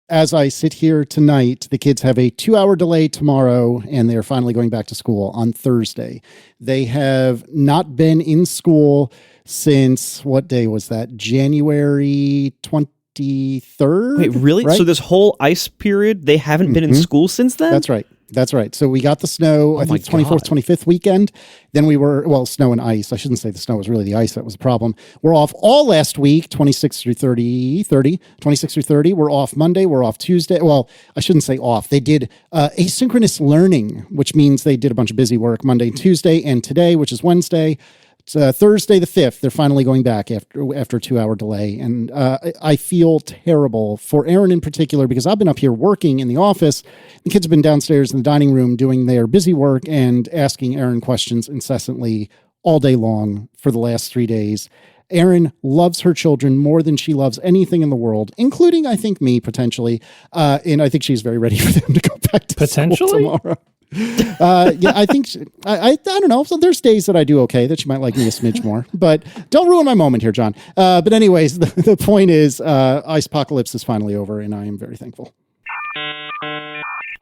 as I sit here tonight, the kids have a 2-hour delay tomorrow, and they're finally going back to school on Thursday. They have not been in school since, what day was that? January 23rd? Wait, really? Right? So this whole ice period, they haven't been in school since then? That's right. That's right. So we got the snow, I think 24th, 25th weekend. Then we were, snow and ice. I shouldn't say the snow was really the ice that was a problem. We're off all last week, 26 through 30. We're off Monday. We're off Tuesday. Well, I shouldn't say off. They did asynchronous learning, which means they did a bunch of busy work Monday, Tuesday, and today, which is Wednesday. It's Thursday the 5th. They're finally going back after a 2-hour delay. And I feel terrible for Aaron in particular, because I've been up here working in the office. The kids have been downstairs in the dining room doing their busy work and asking Aaron questions incessantly all day long for the last 3 days. Aaron loves her children more than she loves anything in the world, including, I think, me, potentially. And I think she's very ready for them to go back to school tomorrow. I think I don't know. So there's days that I do okay that she might like me a smidge more, but don't ruin my moment here, John. But anyways, the point is, Ice Apocalypse is finally over, and I am very thankful.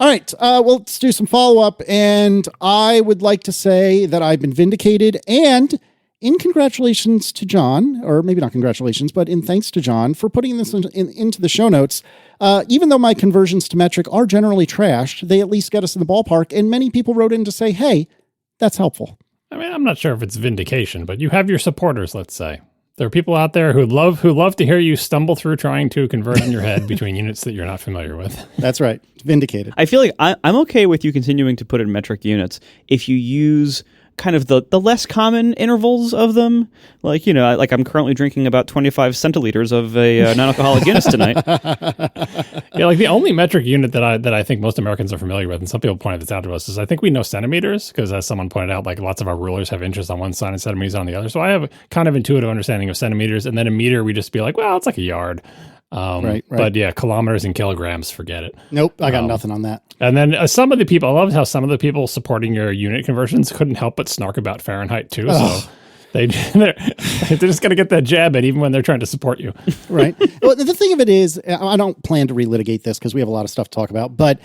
All right, well, let's do some follow-up, and I would like to say that I've been vindicated, and in congratulations to John, or maybe not congratulations, but in thanks to John for putting this into the show notes. Even though my conversions to metric are generally trashed, they at least get us in the ballpark, and many people wrote in to say, hey, that's helpful. I mean, I'm not sure if it's vindication, but you have your supporters, let's say. There are people out there who love to hear you stumble through trying to convert in your head between units that you're not familiar with. That's right. Vindicated. I feel like I'm okay with you continuing to put in metric units if you use kind of the less common intervals of them. Like, like I'm currently drinking about 25 centiliters of a non-alcoholic Guinness tonight. Yeah, like the only metric unit that I think most Americans are familiar with, and some people pointed this out to us, is I think we know centimeters, because as someone pointed out, like lots of our rulers have inches on one side and centimeters on the other. So I have a kind of intuitive understanding of centimeters, and then a meter, we just be like, well, it's like a yard. Right. But yeah, kilometers and kilograms, forget it. Nope, I got nothing on that. And then some of the people, I loved how some of the people supporting your unit conversions couldn't help but snark about Fahrenheit too. So they're just going to get that jab in even when they're trying to support you. Right. Well, the thing of it is, I don't plan to relitigate this because we have a lot of stuff to talk about, but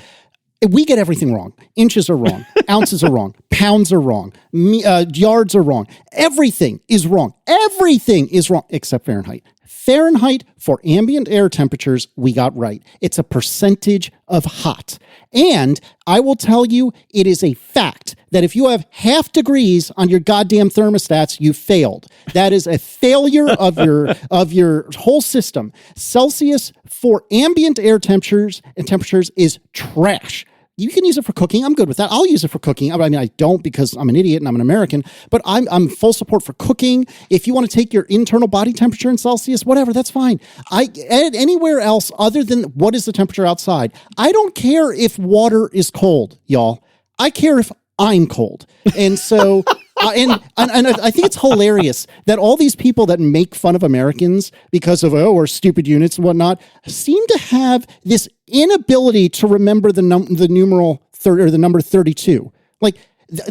we get everything wrong. Inches are wrong. Ounces are wrong. Pounds are wrong. Yards are wrong. Everything is wrong. Everything is wrong except Fahrenheit. Fahrenheit for ambient air temperatures, we got right. It's a percentage of hot. And I will tell you, it is a fact that if you have 0.5 degrees on your goddamn thermostats, you failed. That is a failure of your whole system. Celsius for ambient air temperatures is trash. You can use it for cooking. I'm good with that. I'll use it for cooking. I mean, I don't because I'm an idiot and I'm an American, but I'm full support for cooking. If you want to take your internal body temperature in Celsius, whatever, that's fine. Anywhere else other than what is the temperature outside. I don't care if water is cold, y'all. I care if I'm cold. And so, and I think it's hilarious that all these people that make fun of Americans because of, we're stupid units and whatnot, seem to have this inability to remember the numeral 30 or the number 32. Like,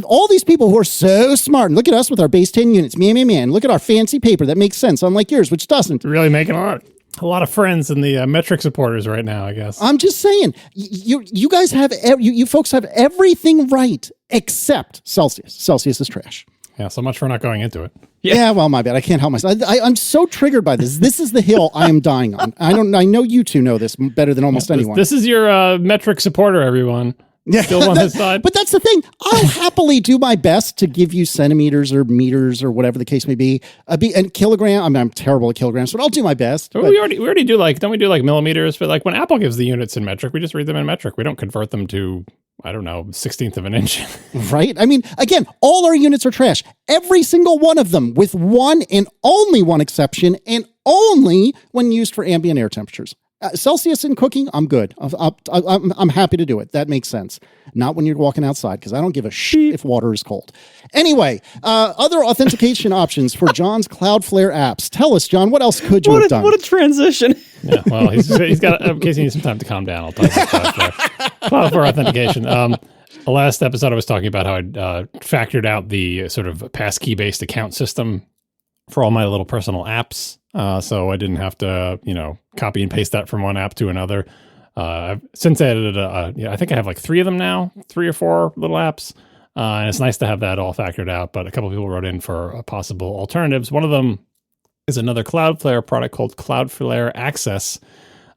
all these people who are so smart, and look at us with our base 10 units, man, look at our fancy paper that makes sense, unlike yours, which doesn't. Really making a lot of friends in the metric supporters right now, I guess. I'm just saying, you guys have, you folks have everything right except Celsius. Celsius is trash. Yeah, so much for not going into it. Yeah, well, my bad. I can't help myself. I'm so triggered by this. This is the hill I am dying on. I know you two know this better than almost anyone. This is your metric supporter, everyone. Yeah, still on his side. But that's the thing. I'll happily do my best to give you centimeters or meters or whatever the case may be. And kilogram. I mean, I'm terrible at kilograms, but I'll do my best. But we already do don't we do millimeters? But when Apple gives the units in metric, we just read them in metric. We don't convert them to, I don't know, 16th of an inch. Right? I mean, again, all our units are trash. Every single one of them, with one and only one exception, and only when used for ambient air temperatures. Celsius in cooking, I'm good. I'm happy to do it. That makes sense. Not when you're walking outside, because I don't give a shit if water is cold. Anyway, other authentication options for John's Cloudflare apps. Tell us, John, what else could you have done? What a transition. Yeah, well, he's got, in case he needs some time to calm down, I'll talk about Cloudflare authentication. The last episode I was talking about how I'd factored out the sort of passkey-based account system for all my little personal apps. So I didn't have to, copy and paste that from one app to another. I've since added, I think I have like 3 of them now, 3 or 4 little apps. And it's nice to have that all factored out. But a couple of people wrote in for possible alternatives. One of them is another Cloudflare product called Cloudflare Access.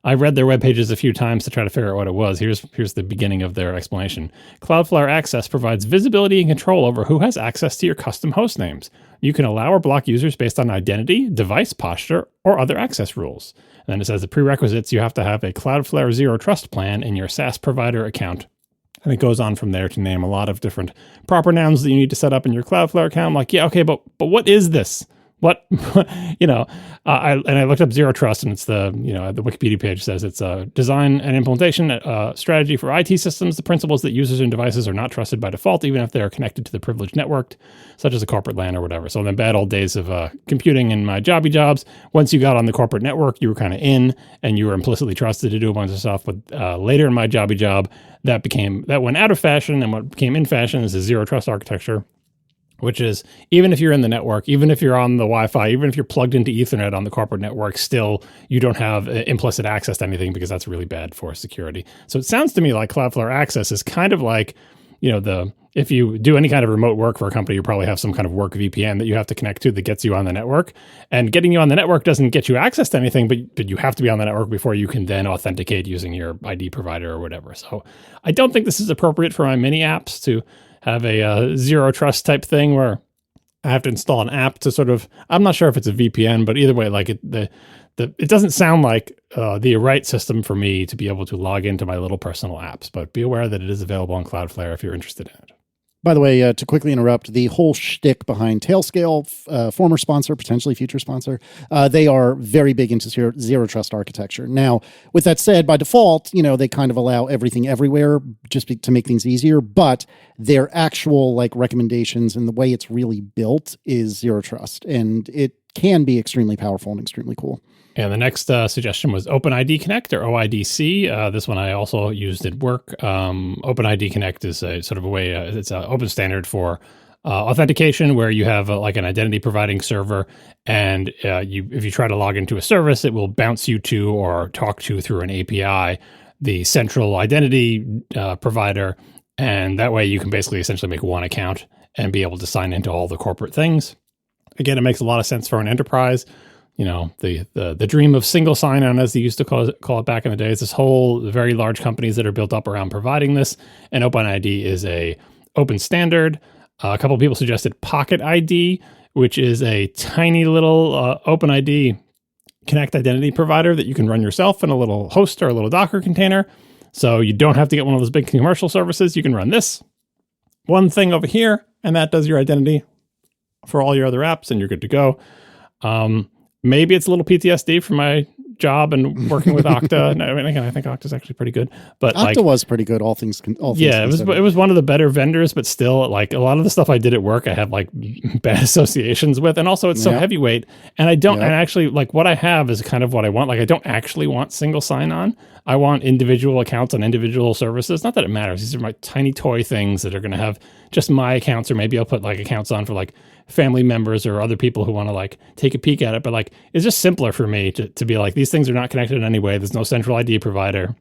I read their web pages a few times to try to figure out what it was. Here's the beginning of their explanation. Cloudflare Access provides visibility and control over who has access to your custom host names. You can allow or block users based on identity, device posture, or other access rules. And then it says the prerequisites, you have to have a Cloudflare Zero Trust plan in your SaaS provider account. And it goes on from there to name a lot of different proper nouns that you need to set up in your Cloudflare account. I'm like, yeah, okay, but what is this? What, I looked up Zero Trust, and it's the Wikipedia page says it's a design and implementation strategy for IT systems. The principles that users and devices are not trusted by default, even if they are connected to the privileged network, such as a corporate LAN or whatever. So in the bad old days of computing in my jobs, once you got on the corporate network, you were kind of in, and you were implicitly trusted to do a bunch of stuff. But later in my job, that went out of fashion, and what became in fashion is a Zero Trust architecture, which is even if you're in the network, even if you're on the Wi-Fi, even if you're plugged into Ethernet on the corporate network, still you don't have implicit access to anything because that's really bad for security. So it sounds to me like Cloudflare Access is kind of like, if you do any kind of remote work for a company, you probably have some kind of work VPN that you have to connect to that gets you on the network. And getting you on the network doesn't get you access to anything, but you have to be on the network before you can then authenticate using your ID provider or whatever. So I don't think this is appropriate for my mini apps to have a Zero Trust type thing where I have to install an app to sort of, I'm not sure if it's a VPN, but either way, like it doesn't sound like the right system for me to be able to log into my little personal apps, but be aware that it is available on Cloudflare if you're interested in it. By the way, to quickly interrupt, the whole shtick behind Tailscale, former sponsor, potentially future sponsor, they are very big into zero trust architecture. Now, with that said, by default, they kind of allow everything everywhere just to make things easier, but their actual recommendations and the way it's really built is zero trust, and it can be extremely powerful and extremely cool. And the next suggestion was OpenID Connect, or OIDC. This one I also used at work. OpenID Connect is a sort of a way, it's an open standard for authentication where you have an identity providing server, and if you try to log into a service, it will bounce you to or talk to through an API, the central identity provider, and that way you can basically essentially make one account and be able to sign into all the corporate things. Again, it makes a lot of sense for an enterprise. The dream of single sign-on, as they used to call it back in the days, this whole very large companies that are built up around providing this, and OpenID is a open standard. A couple of people suggested Pocket ID, which is a tiny little OpenID Connect identity provider that you can run yourself in a little host or a little Docker container. So you don't have to get one of those big commercial services. You can run this one thing over here, and that does your identity for all your other apps, and you're good to go. Maybe it's a little PTSD from my job and working with Okta. No, I think Okta's actually pretty good. But Okta was pretty good, all things considered. It was one of the better vendors, but still, a lot of the stuff I did at work, I had bad associations with, and also it's so heavyweight. And I don't, and actually, what I have is kind of what I want. I don't actually want single sign-on. I want individual accounts on individual services. Not that it matters. These are my tiny toy things that are going to have just my accounts, or maybe I'll put accounts on for family members or other people who want to take a peek at it. But it's just simpler for me to be these things are not connected in any way. There's no central ID provider.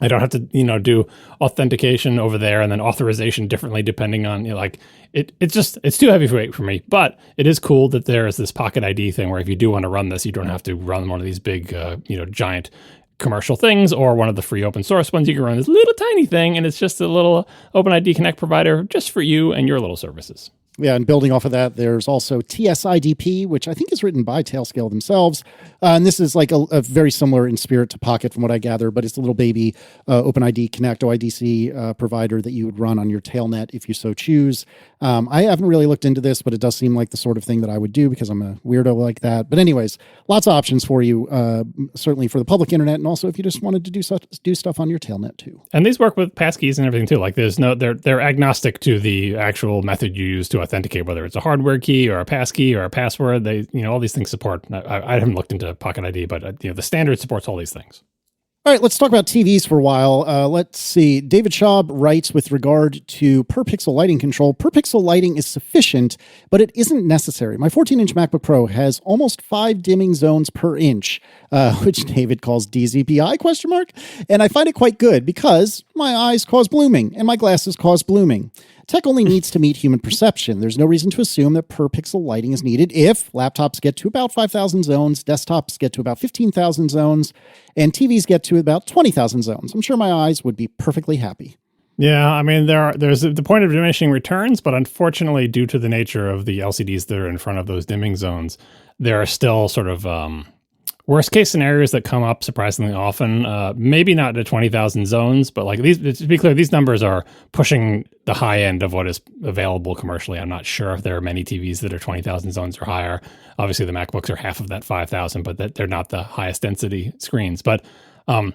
I don't have to, do authentication over there and then authorization differently depending on, it's too heavyweight for me. But it is cool that there is this Pocket ID thing where if you do want to run this, you don't have to run one of these big, giant commercial things or one of the free open source ones. You can run this little tiny thing, and it's just a little OpenID Connect provider just for you and your little services. Yeah, and building off of that, there's also TSIDP, which I think is written by Tailscale themselves. And this is a very similar in spirit to Pocket from what I gather, but it's a little baby OpenID Connect OIDC provider that you would run on your Tailnet if you so choose. I haven't really looked into this, but it does seem like the sort of thing that I would do because I'm a weirdo like that. But anyways, lots of options for you, certainly for the public internet, and also if you just wanted to do stuff on your Tailnet too. And these work with passkeys and everything too. They're agnostic to the actual method you use to authenticate, whether it's a hardware key or a passkey or a password. They, all these things support. I haven't looked into Pocket ID, but the standard supports all these things. All right, let's talk about TVs for a while. Let's see. David Schaub writes with regard to per pixel lighting control. Per pixel lighting is sufficient, but it isn't necessary. My 14-inch MacBook Pro has almost 5 dimming zones per inch, which David calls DZPI, ? And I find it quite good because my eyes cause blooming and my glasses cause blooming. Tech only needs to meet human perception. There's no reason to assume that per pixel lighting is needed if laptops get to about 5,000 zones, desktops get to about 15,000 zones, and TVs get to about 20,000 zones. I'm sure my eyes would be perfectly happy. Yeah, I mean, there's the point of diminishing returns, but unfortunately, due to the nature of the LCDs that are in front of those dimming zones, there are still sort of worst case scenarios that come up surprisingly often. Maybe not to 20,000 zones, but like these, to be clear, these numbers are pushing the high end of what is available commercially. I'm not sure if there are many TVs that are 20,000 zones or higher. Obviously, the MacBooks are half of that 5,000, but they're not the highest density screens. But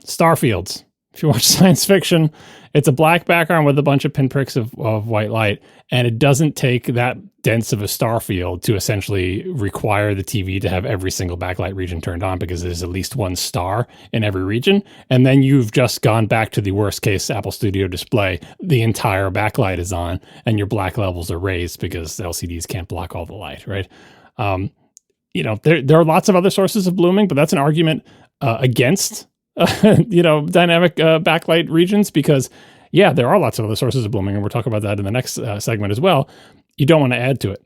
star fields. If you watch science fiction, it's a black background with a bunch of pinpricks of white light, and it doesn't take that dense of a star field to essentially require the TV to have every single backlight region turned on because there's at least one star in every region. And then you've just gone back to the worst case Apple Studio display. The entire backlight is on, and your black levels are raised because LCDs can't block all the light, right? There are lots of other sources of blooming, but that's an argument against dynamic backlight regions because, yeah, there are lots of other sources of blooming, and we'll talk about that in the next segment as well. You don't want to add to it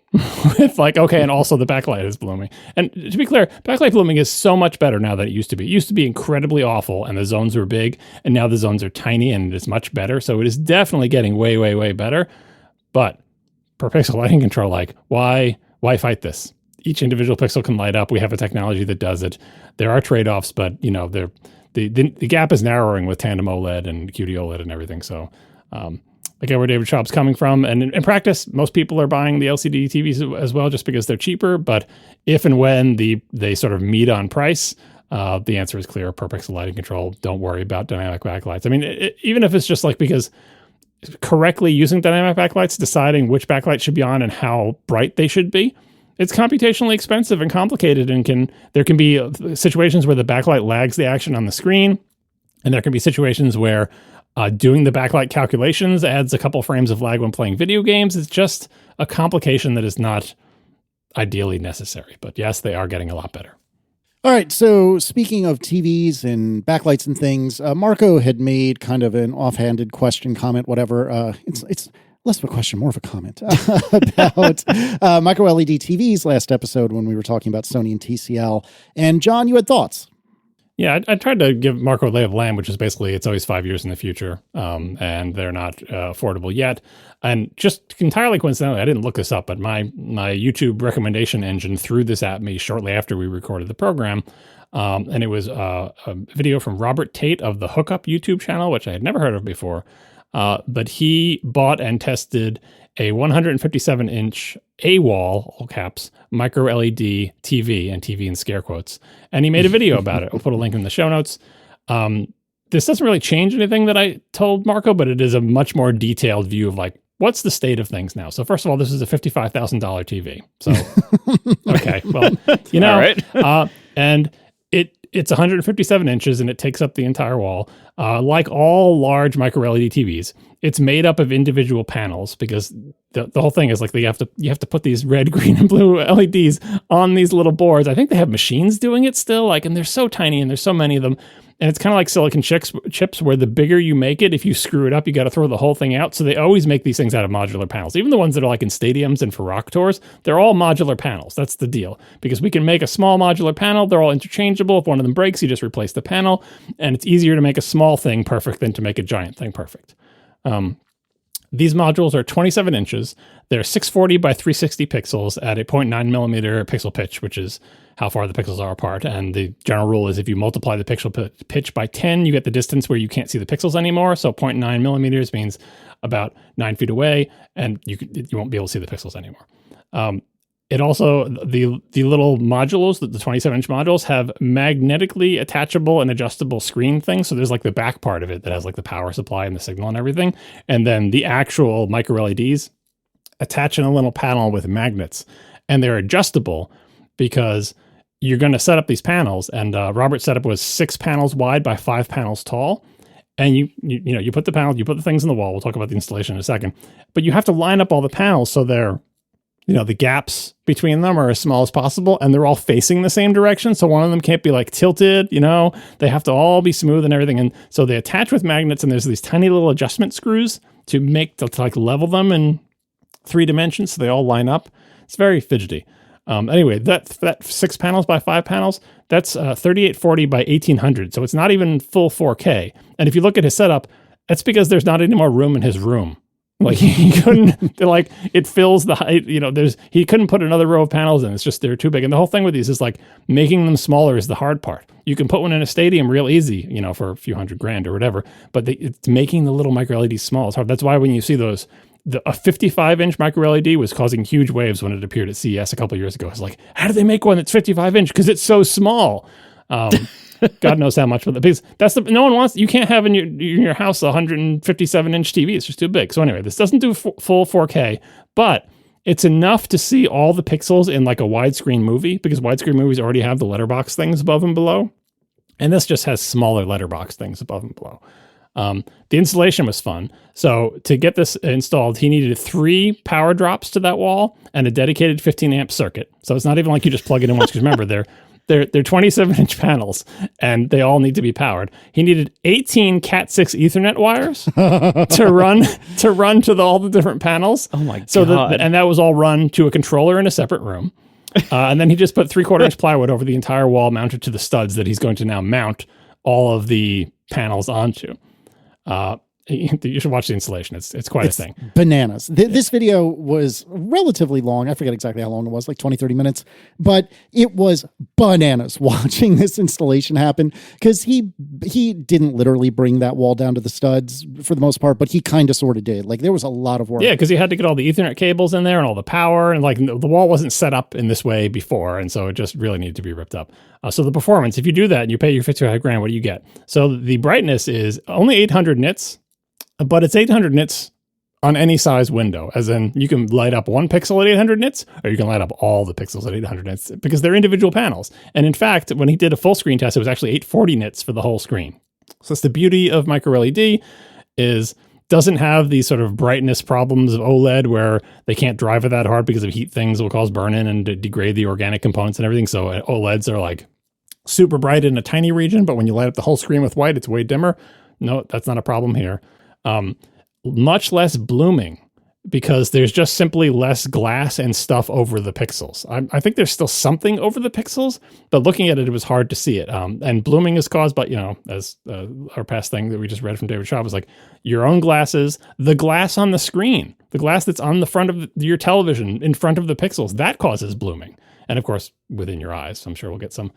with like, okay, and also the backlight is blooming. And to be clear, backlight blooming is so much better now than it used to be. It used to be incredibly awful, and the zones were big, and now the zones are tiny, and it is much better. So it is definitely getting way, way, way better. But per pixel lighting control, like, why fight this? Each individual pixel can light up. We have a technology that does it. There are trade-offs, but the gap is narrowing with tandem OLED and QD OLED and everything. So I get where David Schaub's coming from. And in practice, most people are buying the LCD TVs as well just because they're cheaper. But if and when they sort of meet on price, the answer is clear. Per pixel lighting control. Don't worry about dynamic backlights. I mean, even if it's just like because correctly using dynamic backlights, deciding which backlight should be on and how bright they should be, it's computationally expensive and complicated, and there can be situations where the backlight lags the action on the screen, and there can be situations where doing the backlight calculations adds a couple frames of lag when playing video games. It's just a complication that is not ideally necessary. But yes, they are getting a lot better. All right, so speaking of TVs and backlights and things, Marco had made kind of an offhanded question, comment, whatever. It's less of a question, more of a comment about MicroLED TVs last episode when we were talking about Sony and TCL. And John, you had thoughts. Yeah, I tried to give Marco a lay of land, which is basically it's always 5 years in the future, and they're not affordable yet. And just entirely coincidentally, I didn't look this up, but my YouTube recommendation engine threw this at me shortly after we recorded the program. And it was a video from Robert Tate of the Hookup YouTube channel, which I had never heard of before. But he bought and tested a 157-inch A-wall, all caps, micro-LED TV, and TV in scare quotes. And he made a video about it. I'll put a link in the show notes. This doesn't really change anything that I told Marco, but it is a much more detailed view of like, what's the state of things now? So first of all, this is a $55,000 TV. So, okay, well, all right. And it's 157 inches and it takes up the entire wall. Like all large micro-LED TVs, it's made up of individual panels because the whole thing is like you have to put these red, green, and blue LEDs on these little boards. I think they have machines doing it still, and they're so tiny and there's so many of them. And it's kind of like silicon chips where the bigger you make it, if you screw it up, you got to throw the whole thing out. So they always make these things out of modular panels. Even the ones that are like in stadiums and for rock tours, they're all modular panels. That's the deal. Because we can make a small modular panel. They're all interchangeable. If one of them breaks, you just replace the panel. And it's easier to make a small thing perfect than to make a giant thing perfect. These modules are 27 inches. They're 640 by 360 pixels at a 0.9 millimeter pixel pitch, which is how far the pixels are apart. And the general rule is if you multiply the pixel pitch by 10, you get the distance where you can't see the pixels anymore. So 0.9 millimeters means about 9 feet away, and you won't be able to see the pixels anymore. It also, the little modules, the 27-inch modules, have magnetically attachable and adjustable screen things. So there's like the back part of it that has like the power supply and the signal and everything. And then the actual micro LEDs attach in a little panel with magnets. And they're adjustable because you're going to set up these panels, and Robert's setup was 6 panels wide by 5 panels tall. And you put the panels, you put the things in the wall. We'll talk about the installation in a second. But you have to line up all the panels so they're, the gaps between them are as small as possible, and they're all facing the same direction. So one of them can't be like tilted, they have to all be smooth and everything. And so they attach with magnets, and there's these tiny little adjustment screws to level them in 3 dimensions so they all line up. It's very fidgety. Anyway, that 6 panels by 5 panels, that's 3840 by 1800. So it's not even full 4K. And if you look at his setup, that's because there's not any more room in his room. Like he couldn't, it fills the height, he couldn't put another row of panels in. It's just, they're too big. And the whole thing with these is like making them smaller is the hard part. You can put one in a stadium real easy, for a few $100,000 or whatever, but it's making the little micro LEDs small. It's hard. That's why when you see those, a 55-inch micro LED was causing huge waves when it appeared at CES a couple of years ago. It's like, how do they make one that's 55-inch? Because it's so small. God knows how much for that. Because no one wants. You can't have in your house a 157-inch TV. It's just too big. So anyway, this doesn't do full 4K, but it's enough to see all the pixels in like a widescreen movie, because widescreen movies already have the letterbox things above and below, and this just has smaller letterbox things above and below. The installation was fun. So to get this installed, he needed 3 power drops to that wall and a dedicated 15-amp circuit. So it's not even like you just plug it in once, because remember, they're 27-inch panels, and they all need to be powered. He needed 18 Cat6 Ethernet wires to run to all the different panels. Oh my God. So and that was all run to a controller in a separate room. And then he just put 3/4-inch plywood over the entire wall, mounted to the studs that he's going to now mount all of the panels onto. You should watch the installation. It's quite a thing. Bananas. This video was relatively long. I forget exactly how long it was, like 20, 30 minutes, but it was bananas watching this installation happen, because he didn't literally bring that wall down to the studs for the most part, but he kind of sort of did. Like, there was a lot of work. Yeah, because he had to get all the Ethernet cables in there and all the power, and like the wall wasn't set up in this way before, and so it just really needed to be ripped up. So the performance, if you do that and you pay your $55,000, what do you get? So the brightness is only 800 nits, but it's 800 nits on any size window, as in you can light up 1 pixel at 800 nits, or you can light up all the pixels at 800 nits, because they're individual panels. And in fact, when he did a full screen test, it was actually 840 nits for the whole screen. So that's the beauty of micro LED, doesn't have these sort of brightness problems of OLED where they can't drive it that hard because of heat things will cause burn-in and degrade the organic components and everything. So OLEDs are like super bright in a tiny region, but when you light up the whole screen with white, it's way dimmer. No, that's not a problem here. Much less blooming, because there's just simply less glass and stuff over the pixels. I think there's still something over the pixels, but looking at it, it was hard to see it. And blooming is caused by, as our past thing that we just read from David Shaw was like, your own glasses, the glass on the screen, the glass that's on the front of your television in front of the pixels, that causes blooming. And of course, within your eyes. I'm sure we'll get some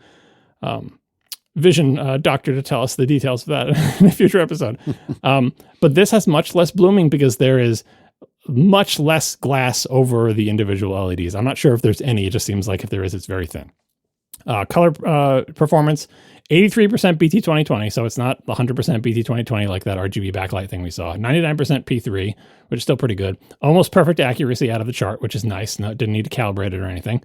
vision doctor to tell us the details of that in a future episode. But this has much less blooming because there is much less glass over the individual LEDs. I'm not sure if there's any. It just seems like if there is, it's very thin. Color performance, 83% BT 2020, so it's not 100% BT 2020 like that RGB backlight thing we saw. 99% P3, which is still pretty good. Almost perfect accuracy out of the chart, which is nice. Didn't need to calibrate it or anything.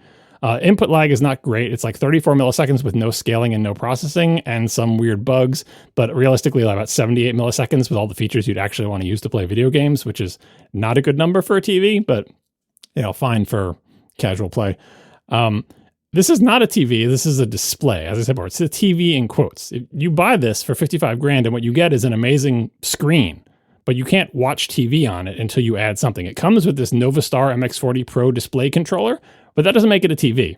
Input lag is not great. It's like 34 milliseconds with no scaling and no processing and some weird bugs, but realistically about 78 milliseconds with all the features you'd actually want to use to play video games, which is not a good number for a TV, but fine for casual play. This is not a TV. This is a display. As I said before, it's a TV in quotes. If you buy this for $55,000 and what you get is an amazing screen, but you can't watch TV on it until you add something. It comes with this Novastar MX40 Pro display controller, but that doesn't make it a TV.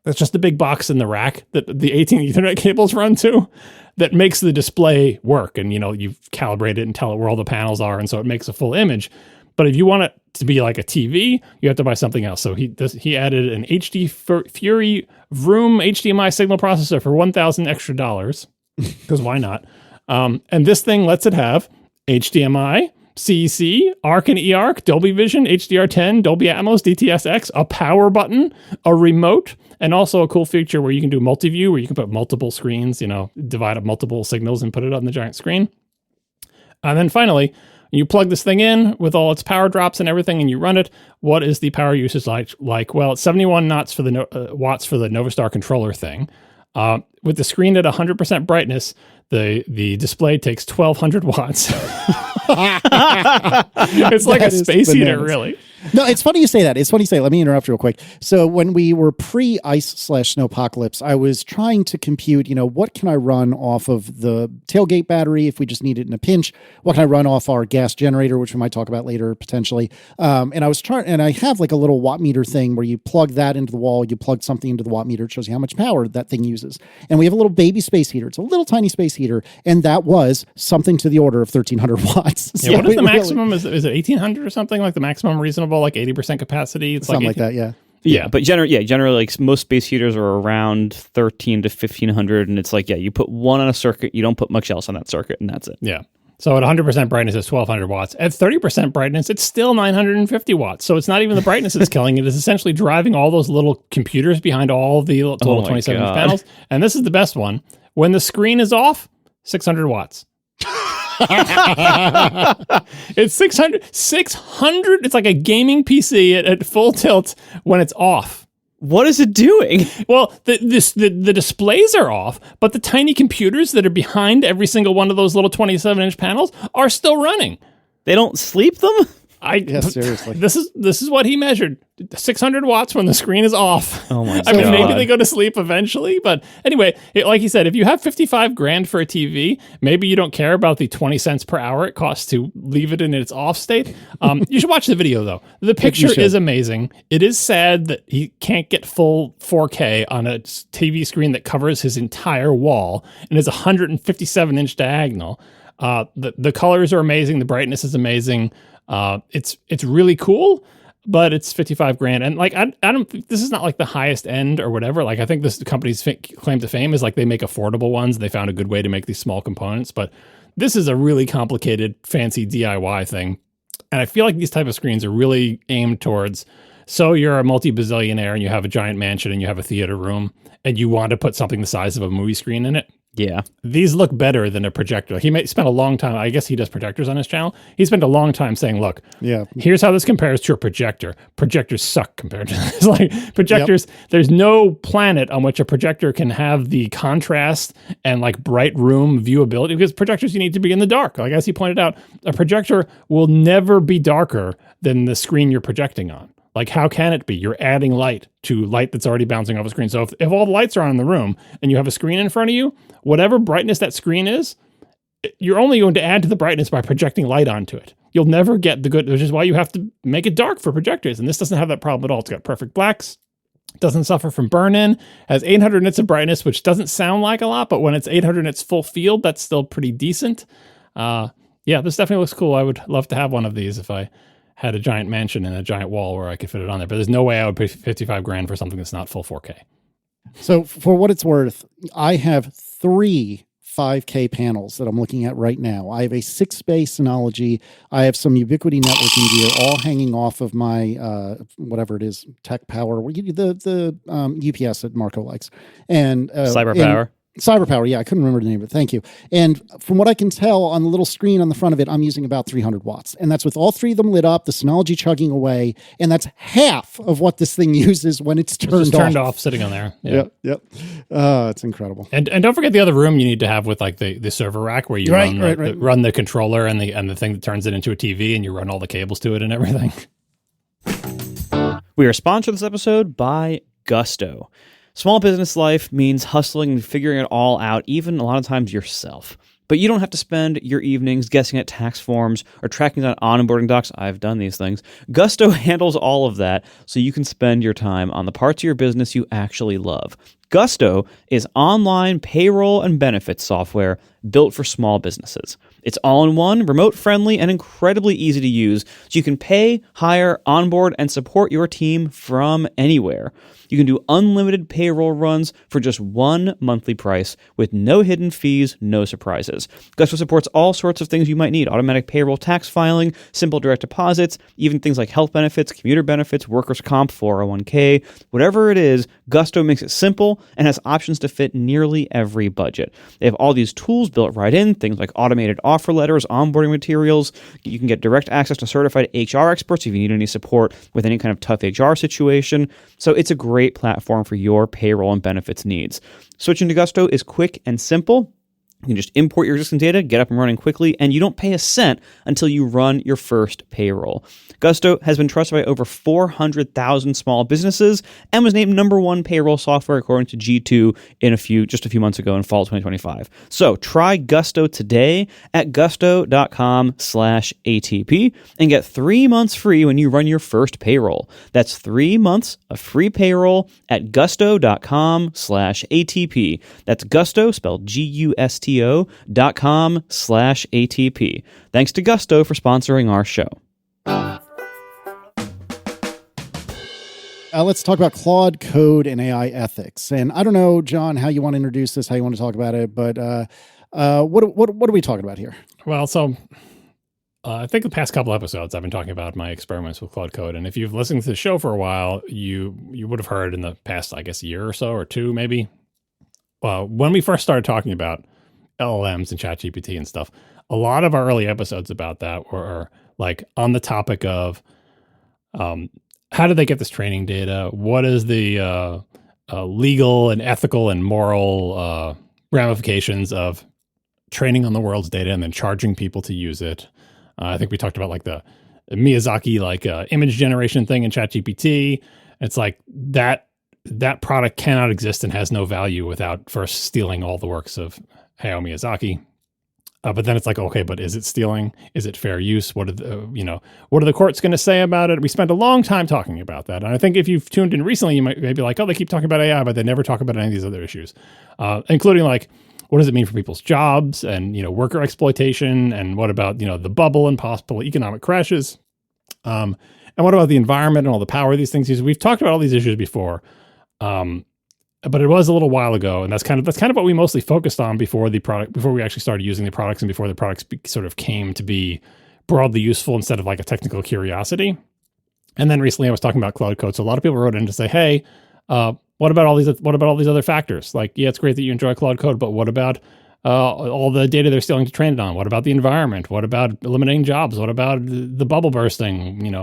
That's just a big box in the rack that the 18 Ethernet cables run to that makes the display work. And, you've calibrated it and tell it where all the panels are. And so it makes a full image. But if you want it to be like a TV, you have to buy something else. So he added an HD Fury Vroom HDMI signal processor for $1,000 extra, because why not? And this thing lets it have HDMI, CEC, ARC and eARC, Dolby Vision, HDR10, Dolby Atmos, DTS:X, a power button, a remote, and also a cool feature where you can do multi-view, where you can put multiple screens, divide up multiple signals and put it on the giant screen. And then finally, you plug this thing in with all its power drops and everything, and you run it. What is the power usage like? Well, it's 71 watts for the Novastar controller thing. With the screen at 100% brightness, the display takes 1,200 watts. It's like a space heater, really. No, it's funny you say that. Let me interrupt real quick. So when we were pre-ice/snowpocalypse, I was trying to compute, what can I run off of the tailgate battery if we just need it in a pinch? What can I run off our gas generator, which we might talk about later potentially? And I was trying, and I have like a little watt meter thing where you plug that into the wall, you plug something into the watt meter, it shows you how much power that thing uses. And we have a little baby space heater. It's a little tiny space heater, and that was something to the order of 1,300 watts. Yeah, what is the maximum? Is it 1,800 or something, like the maximum reasonable, like 80% capacity? It's something like that, yeah. Yeah, but generally, like most space heaters are around 1,300 to 1,500, and it's like, you put one on a circuit, you don't put much else on that circuit, and that's it. Yeah. So at 100% brightness, it's 1,200 watts. At 30% brightness, it's still 950 watts. So it's not even the brightness that's killing it. It's essentially driving all those little computers behind all the little 27-inch panels. And this is the best one. When the screen is off, 600 watts. It's 600. It's like a gaming PC at full tilt when it's off. What is it doing? Well, the displays are off, but the tiny computers that are behind every single one of those little 27-inch panels are still running. They don't sleep them? Yeah, seriously. This is what he measured. 600 watts when the screen is off. Oh my God. I mean, maybe they go to sleep eventually, but anyway, like he said, if you have $55,000 for a TV, maybe you don't care about the 20 cents per hour it costs to leave it in its off state. You should watch the video though. The picture is amazing. It is sad that he can't get full 4K on a TV screen that covers his entire wall and is 157-inch diagonal. The colors are amazing. The brightness is amazing. It's really cool, but it's $55,000. And like, I don't, this is not like the highest end or whatever. Like, I think this company's claim to fame is like they make affordable ones. They found a good way to make these small components, but this is a really complicated, fancy DIY thing. And I feel like these type of screens are really aimed towards, so you're a multi-bazillionaire and you have a giant mansion and you have a theater room and you want to put something the size of a movie screen in it. Yeah. These look better than a projector. He spent a long time, I guess he does projectors on his channel. He spent a long time saying, look, here's how this compares to a projector. Projectors suck compared to this. Like projectors, there's no planet on which a projector can have the contrast and like bright room viewability, because projectors, you need to be in the dark. Like as he pointed out, a projector will never be darker than the screen you're projecting on. Like, how can it be? You're adding light to light that's already bouncing off a screen. So if all the lights are on in the room and you have a screen in front of you, whatever brightness that screen is, you're only going to add to the brightness by projecting light onto it. You'll never get the good, which is why you have to make it dark for projectors. And this doesn't have that problem at all. It's got perfect blacks, doesn't suffer from burn-in, has 800 nits of brightness, which doesn't sound like a lot, but when it's 800 nits full field, that's still pretty decent. Yeah, this definitely looks cool. I would love to have one of these if I had a giant mansion and a giant wall where I could fit it on there. But there's no way I would pay $55,000 for something that's not full 4K. So for what it's worth, I have 3 5K panels that I'm looking at right now. I have a 6-bay Synology. I have some Ubiquiti networking gear all hanging off of my, whatever it is, Tech Power, the UPS that Marco likes. And CyberPower. CyberPower, yeah, I couldn't remember the name of it. Thank you. And from what I can tell on the little screen on the front of it, I'm using about 300 watts. And that's with all 3 of them lit up, the Synology chugging away. And that's half of what this thing uses when it's turned off. Sitting on there. Yep. It's incredible. And don't forget the other room you need to have with like the server rack where you run the controller and the thing that turns it into a TV and you run all the cables to it and everything. We are sponsored this episode by Gusto. Small business life means hustling and figuring it all out, even a lot of times yourself. But you don't have to spend your evenings guessing at tax forms or tracking down onboarding docs. I've done these things. Gusto handles all of that so you can spend your time on the parts of your business you actually love. Gusto is online payroll and benefits software built for small businesses. It's all-in-one, remote-friendly, and incredibly easy to use, so you can pay, hire, onboard, and support your team from anywhere. You can do unlimited payroll runs for just one monthly price with no hidden fees, no surprises. Gusto supports all sorts of things you might need: automatic payroll tax filing, simple direct deposits, even things like health benefits, commuter benefits, workers' comp, 401k. Whatever it is, Gusto makes it simple and has options to fit nearly every budget. They have all these tools built right in, things like automated offer letters, onboarding materials. You can get direct access to certified HR experts if you need any support with any kind of tough HR situation. So it's a great platform for your payroll and benefits needs. Switching to Gusto is quick and simple. You can just import your existing data, get up and running quickly, and you don't pay a cent until you run your first payroll. Gusto has been trusted by over 400,000 small businesses and was named #1 payroll software according to G2 just a few months ago in fall 2025. So try Gusto today at gusto.com/ATP and get 3 months free when you run your first payroll. That's 3 months of free payroll at gusto.com/ATP. That's Gusto, spelled GUSTO.com/ATP. Thanks to Gusto for sponsoring our show. Let's talk about Claude Code and AI ethics. And I don't know, John, how you want to introduce this, how you want to talk about it, but what are we talking about here? Well, so I think the past couple episodes I've been talking about my experiments with Claude Code. And if you've listened to the show for a while, you would have heard in the past, I guess, year or so, or two maybe, when we first started talking about LLMs and ChatGPT and stuff, a lot of our early episodes about that were like on the topic of how did they get this training data? What is the legal and ethical and moral ramifications of training on the world's data and then charging people to use it? I think we talked about like the Miyazaki image generation thing in ChatGPT. It's like that product cannot exist and has no value without first stealing all the works of Hayao Miyazaki. But then it's like, okay, but is it stealing? Is it fair use? What are the courts going to say about it? We spent a long time talking about that. And I think if you've tuned in recently, you might be like, oh, they keep talking about AI, but they never talk about any of these other issues, including like, what does it mean for people's jobs and, worker exploitation? And what about, the bubble and possible economic crashes? And what about the environment and all the power these things use? We've talked about all these issues before. But it was a little while ago, and that's kind of what we mostly focused on before we actually started using the products and before the products sort of came to be broadly useful instead of like a technical curiosity. And then recently I was talking about Claude Code. So a lot of people wrote in to say, hey, what about all these other factors? Like, yeah, it's great that you enjoy Claude Code, but what about all the data they're stealing to train it on? What about the environment? What about eliminating jobs? What about the bubble bursting?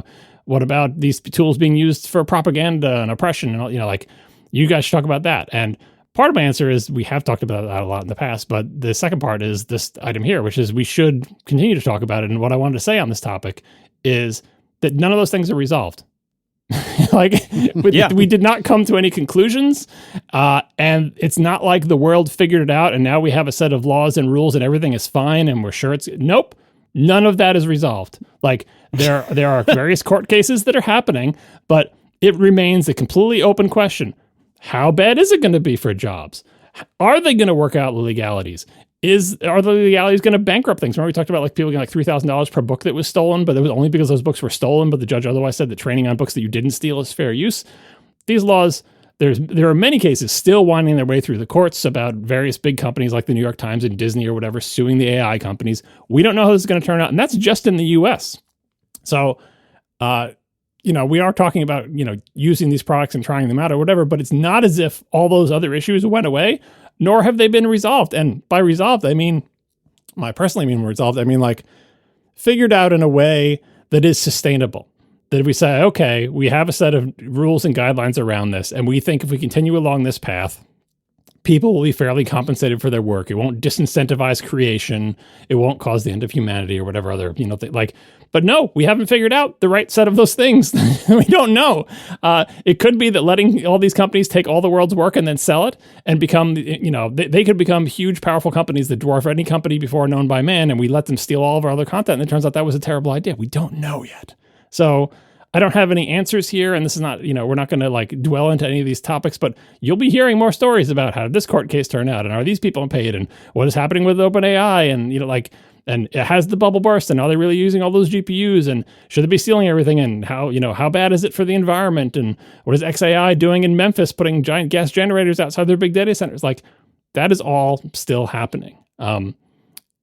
What about these tools being used for propaganda and oppression? And you guys should talk about that. And part of my answer is we have talked about that a lot in the past, but the second part is this item here, which is we should continue to talk about it. And what I wanted to say on this topic is that none of those things are resolved. We did not come to any conclusions. And it's not like the world figured it out and now we have a set of laws and rules and everything is fine and we're sure nope. None of that is resolved. Like there are various court cases that are happening, but it remains a completely open question. How bad is it going to be for jobs? Are they going to work out the legalities? Are the legalities going to bankrupt things? Remember we talked about like people getting like $3,000 per book that was stolen, but it was only because those books were stolen, but the judge otherwise said that training on books that you didn't steal is fair use. These laws, there are many cases still winding their way through the courts about various big companies like the New York Times and Disney or whatever suing the AI companies. We don't know how this is going to turn out, and that's just in the US. So, we are talking about, using these products and trying them out or whatever, but it's not as if all those other issues went away, nor have they been resolved. And by resolved, I personally mean resolved. I mean, like figured out in a way that is sustainable. That we say, okay, we have a set of rules and guidelines around this, and we think if we continue along this path, people will be fairly compensated for their work. It won't disincentivize creation. It won't cause the end of humanity or whatever other, but no, we haven't figured out the right set of those things. We don't know. It could be that letting all these companies take all the world's work and then sell it and become, they could become huge, powerful companies that dwarf any company before known by man. And we let them steal all of our other content. And it turns out that was a terrible idea. We don't know yet. So I don't have any answers here, and this is not, we're not going to like dwell into any of these topics, but you'll be hearing more stories about how did this court case turn out, and are these people paid, and what is happening with OpenAI, and and it has the bubble burst, and are they really using all those GPUs, and should they be stealing everything, and how bad is it for the environment, and what is XAI doing in Memphis, putting giant gas generators outside their big data centers? Like that is all still happening.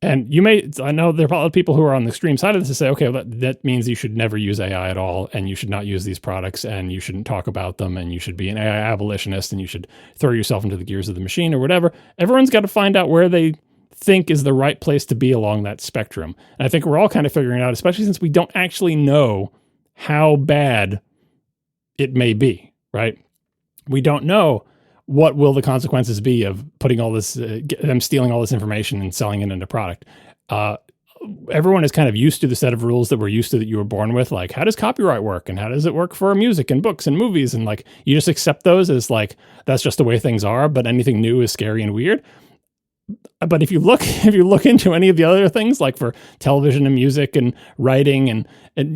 And I know there are probably people who are on the extreme side of this to say, okay, well, that means you should never use AI at all, and you should not use these products, and you shouldn't talk about them, and you should be an AI abolitionist, and you should throw yourself into the gears of the machine or whatever. Everyone's got to find out where they think is the right place to be along that spectrum. And I think we're all kind of figuring it out, especially since we don't actually know how bad it may be, right? We don't know what will the consequences be of putting all this, them stealing all this information and selling it into product. Everyone is kind of used to the set of rules that we're used to, that you were born with. Like, how does copyright work? And how does it work for music and books and movies? And like, you just accept those as like, that's just the way things are, but anything new is scary and weird. But if you look into any of the other things, like for television and music and writing and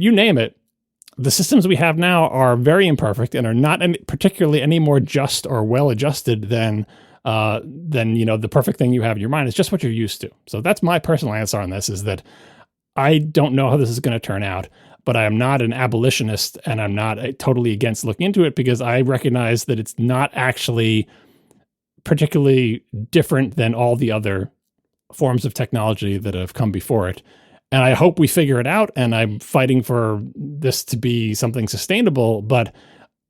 you name it, the systems we have now are very imperfect and are not particularly any more just or well adjusted than the perfect thing you have in your mind. It's just what you're used to. So that's my personal answer on this, is that I don't know how this is going to turn out, but I am not an abolitionist and I'm not totally against looking into it, because I recognize that it's not actually particularly different than all the other forms of technology that have come before it. And I hope we figure it out, and I'm fighting for this to be something sustainable, but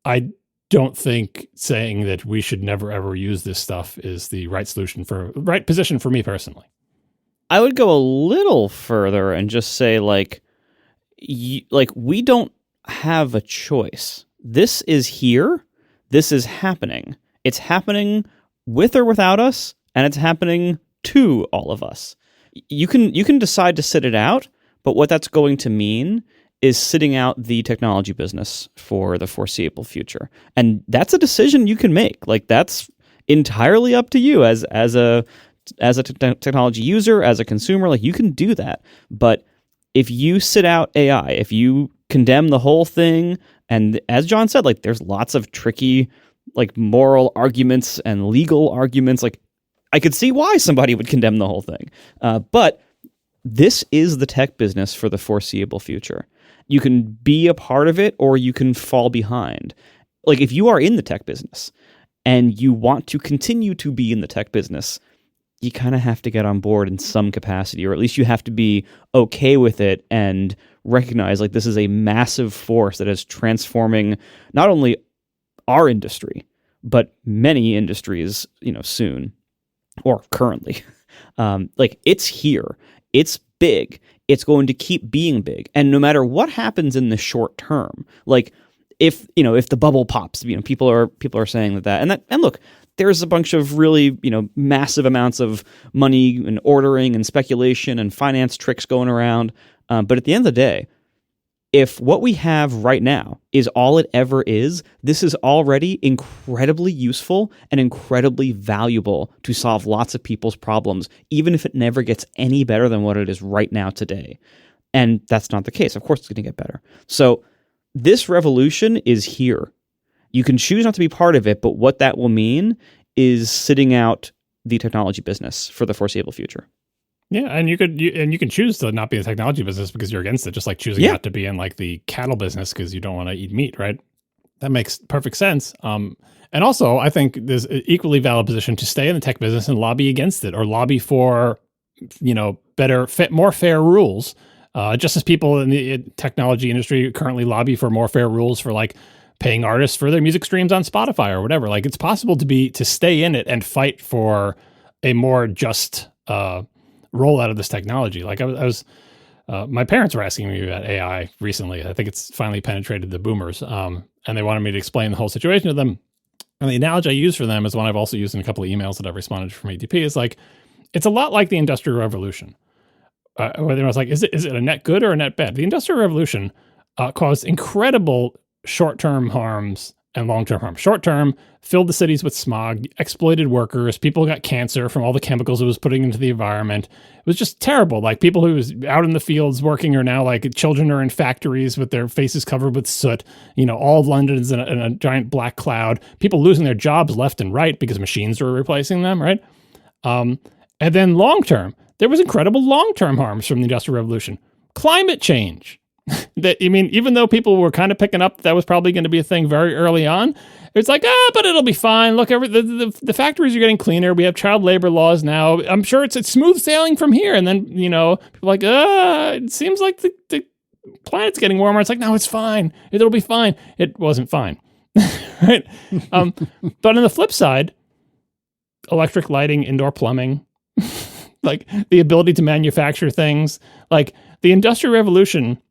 I don't think saying that we should never ever use this stuff is the right position for me personally. I would go a little further and just say like we don't have a choice. This is here. This is happening. It's happening with or without us, and it's happening to all of us. You can decide to sit it out, but what that's going to mean is sitting out the technology business for the foreseeable future. And that's a decision you can make. Like, that's entirely up to you as a technology user, as a consumer. Like, you can do that. But if you sit out AI, if you condemn the whole thing, and as John said, like, there's lots of tricky, like, moral arguments and legal arguments. Like, I could see why somebody would condemn the whole thing. But this is the tech business for the foreseeable future. You can be a part of it, or you can fall behind. Like, if you are in the tech business and you want to continue to be in the tech business, you kind of have to get on board in some capacity, or at least you have to be okay with it and recognize, like, this is a massive force that is transforming not only our industry, but many industries, soon or currently. Like, it's here. It's big. It's going to keep being big. And no matter what happens in the short term, like, if the bubble pops, people are saying that, and look, there's a bunch of really, massive amounts of money and ordering and speculation and finance tricks going around. But at the end of the day, if what we have right now is all it ever is, this is already incredibly useful and incredibly valuable to solve lots of people's problems, even if it never gets any better than what it is right now today. And that's not the case. Of course, it's going to get better. So this revolution is here. You can choose not to be part of it, but what that will mean is sitting out the technology business for the foreseeable future. Yeah, and you can choose to not be in the technology business because you're against it, just like choosing not to be in like the cattle business because you don't want to eat meat, right? That makes perfect sense. And also, I think there's an equally valid position to stay in the tech business and lobby against it, or lobby for, better, more fair rules. Just as people in the technology industry currently lobby for more fair rules for like paying artists for their music streams on Spotify or whatever. Like, it's possible to stay in it and fight for a more just roll out of this technology. Like, I was my parents were asking me about AI recently. I think it's finally penetrated the boomers, and they wanted me to explain the whole situation to them. And the analogy I use for them is one I've also used in a couple of emails that I've responded to from ATP, is like, it's a lot like the Industrial Revolution. Where they was like, is it a net good or a net bad? The Industrial Revolution caused incredible short-term harms and long-term harm. Short-term, filled the cities with smog, exploited workers, people got cancer from all the chemicals it was putting into the environment. It was just terrible. Like, people who was out in the fields working are now like, children are in factories with their faces covered with soot. All of London's in a giant black cloud. People losing their jobs left and right because machines were replacing them, right? And then long-term, there was incredible long-term harms from the Industrial Revolution. Climate change. Even though people were kind of picking up that was probably going to be a thing very early on, it's like, but it'll be fine. Look, the factories are getting cleaner. We have child labor laws now. I'm sure it's smooth sailing from here. And then, people are like, it seems like the planet's getting warmer. It's like, no, it's fine. It'll be fine. It wasn't fine. Right? But on the flip side, electric lighting, indoor plumbing, like the ability to manufacture things. Like the Industrial Revolution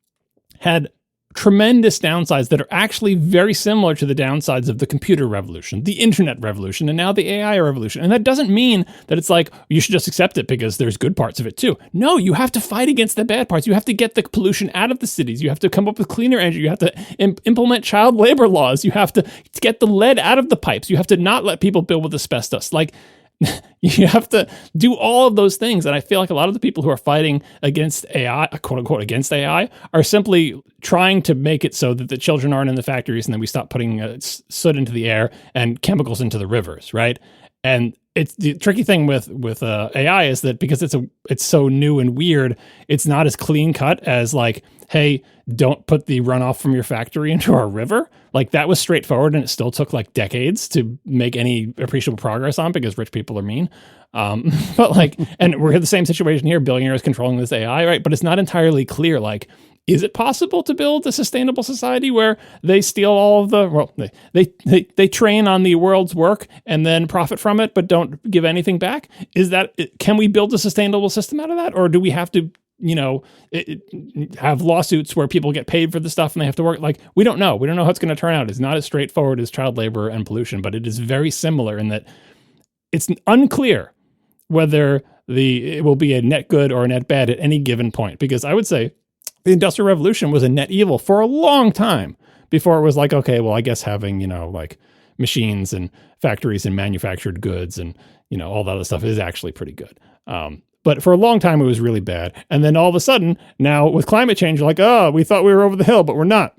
had tremendous downsides that are actually very similar to the downsides of the computer revolution, the internet revolution, and now the AI revolution. And that doesn't mean that it's like you should just accept it because there's good parts of it too. No, you have to fight against the bad parts. You have to get the pollution out of the cities. You have to come up with cleaner energy. You have to implement child labor laws. You have to get the lead out of the pipes. You have to not let people build with asbestos. Like, you have to do all of those things. And I feel like a lot of the people who are fighting against AI, quote unquote, against AI, are simply trying to make it so that the children aren't in the factories and then we stop putting soot into the air and chemicals into the rivers, right? And it's the tricky thing with AI is that because it's so new and weird, it's not as clean cut as like, hey, don't put the runoff from your factory into our river. Like that was straightforward, and it still took like decades to make any appreciable progress on because rich people are mean. But like, and we're in the same situation here, billionaires controlling this AI, right? But it's not entirely clear, like, is it possible to build a sustainable society where they steal all of the, well, they train on the world's work and then profit from it, but don't give anything back? Can we build a sustainable system out of that? Or do we have to, have lawsuits where people get paid for the stuff and they have to work? Like, we don't know. We don't know how it's going to turn out. It's not as straightforward as child labor and pollution, but it is very similar in that it's unclear whether it will be a net good or a net bad at any given point. Because I would say the Industrial Revolution was a net evil for a long time before it was like, okay, well, I guess having, like machines and factories and manufactured goods and, all that other stuff is actually pretty good. But for a long time, it was really bad. And then all of a sudden, now with climate change, like, oh, we thought we were over the hill, but we're not.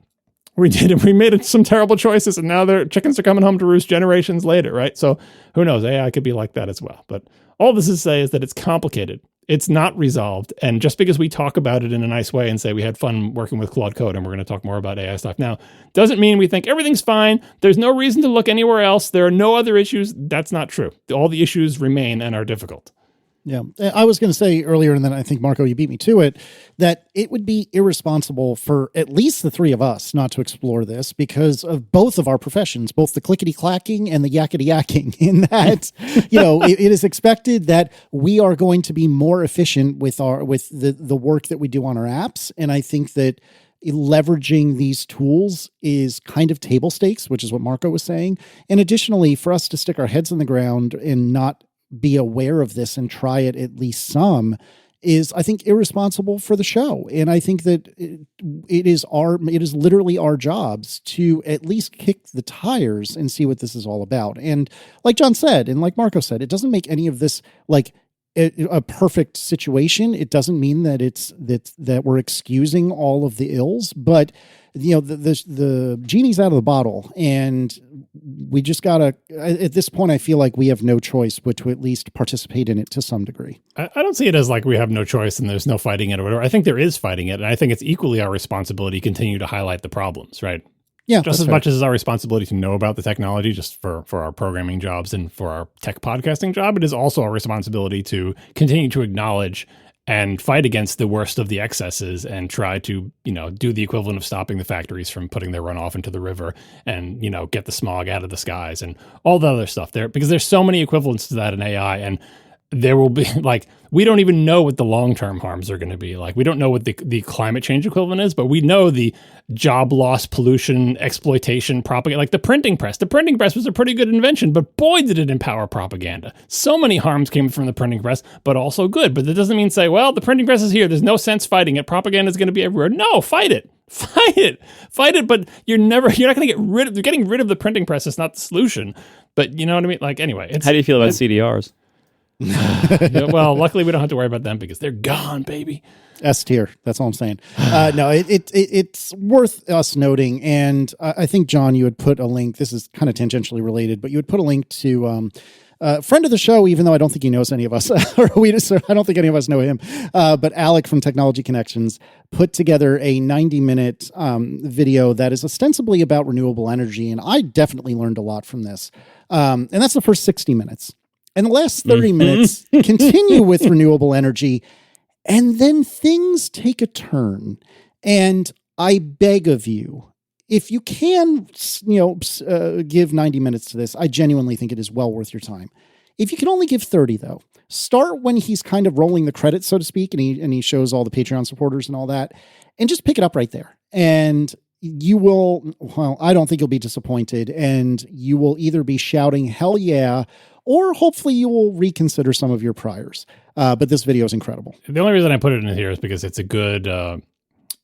We made some terrible choices, and now their chickens are coming home to roost generations later, right? So who knows? AI could be like that as well. But all this is to say is that it's complicated. It's not resolved. And just because we talk about it in a nice way and say we had fun working with Claude Code and we're going to talk more about AI stuff now, doesn't mean we think everything's fine. There's no reason to look anywhere else. There are no other issues. That's not true. All the issues remain and are difficult. Yeah. I was going to say earlier, and then I think, Marco, you beat me to it, that it would be irresponsible for at least the three of us not to explore this because of both of our professions, both the clickety-clacking and the yakety-yakking, in that, it is expected that we are going to be more efficient with the work that we do on our apps. And I think that leveraging these tools is kind of table stakes, which is what Marco was saying. And additionally, for us to stick our heads in the ground and not be aware of this and try it at least some is, I think, irresponsible for the show. And I think that it is literally our jobs to at least kick the tires and see what this is all about. And like John said, and like Marco said, it doesn't make any of this like a perfect situation. It doesn't mean that we're excusing all of the ills, but the genie's out of the bottle, and we just gotta, at this point, I feel like we have no choice but to at least participate in it to some degree. I don't see it as like we have no choice and there's no fighting it or whatever. I think there is fighting it, and I think it's equally our responsibility to continue to highlight the problems, right? Yeah, just as much as it's our responsibility to know about the technology, just for our programming jobs and for our tech podcasting job, it is also our responsibility to continue to acknowledge and fight against the worst of the excesses and try to, do the equivalent of stopping the factories from putting their runoff into the river and, get the smog out of the skies and all the other stuff there, because there's so many equivalents to that in AI. And there will be like, we don't even know what the long-term harms are going to be. Like, we don't know what the climate change equivalent is, but we know the job loss, pollution, exploitation, propaganda, like the printing press. The printing press was a pretty good invention, but boy, did it empower propaganda. So many harms came from the printing press, but also good. But that doesn't mean say, well, the printing press is here. There's no sense fighting it. Propaganda is going to be everywhere. No, fight it. Fight it. But you're not going to getting rid of the printing press is not the solution. But you know what I mean? Like, anyway. How do you feel about CDRs? Well, luckily we don't have to worry about them because they're gone, baby. S tier. That's all I'm saying. No, it's worth us noting. And I think, John, you had put a link. This is kind of tangentially related, but you would put a link to a friend of the show, even though I don't think he knows any of us, I don't think any of us know him. But Alec from Technology Connections put together a 90-minute video that is ostensibly about renewable energy. And I definitely learned a lot from this. And that's the first 60 minutes. And the last 30 minutes continue with renewable energy, and then things take a turn. And I beg of you, if you can, give 90 minutes to this, I genuinely think it is well worth your time. If you can only give 30, though, start when he's kind of rolling the credits, so to speak, and he shows all the Patreon supporters and all that, and just pick it up right there. And you will, well, I don't think you'll be disappointed, and you will either be shouting, hell yeah, or hopefully you will reconsider some of your priors. But this video is incredible. The only reason I put it in here is because it's a good,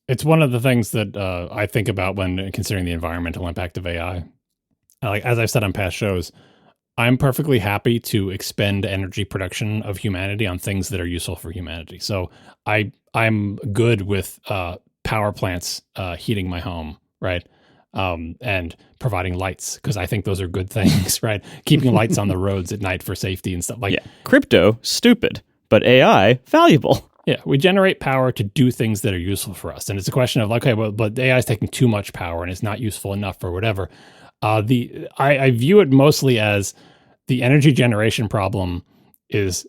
it's one of the things that I think about when considering the environmental impact of AI. Like, as I've said on past shows, I'm perfectly happy to expend energy production of humanity on things that are useful for humanity. So I'm good with power plants heating my home, right? And providing lights, because I think those are good things, right? Keeping lights on the roads at night for safety and stuff like that. Crypto, stupid, but AI, valuable. Yeah, we generate power to do things that are useful for us. And it's a question of, like, okay, well, but AI is taking too much power and it's not useful enough or whatever. I view it mostly as the energy generation problem is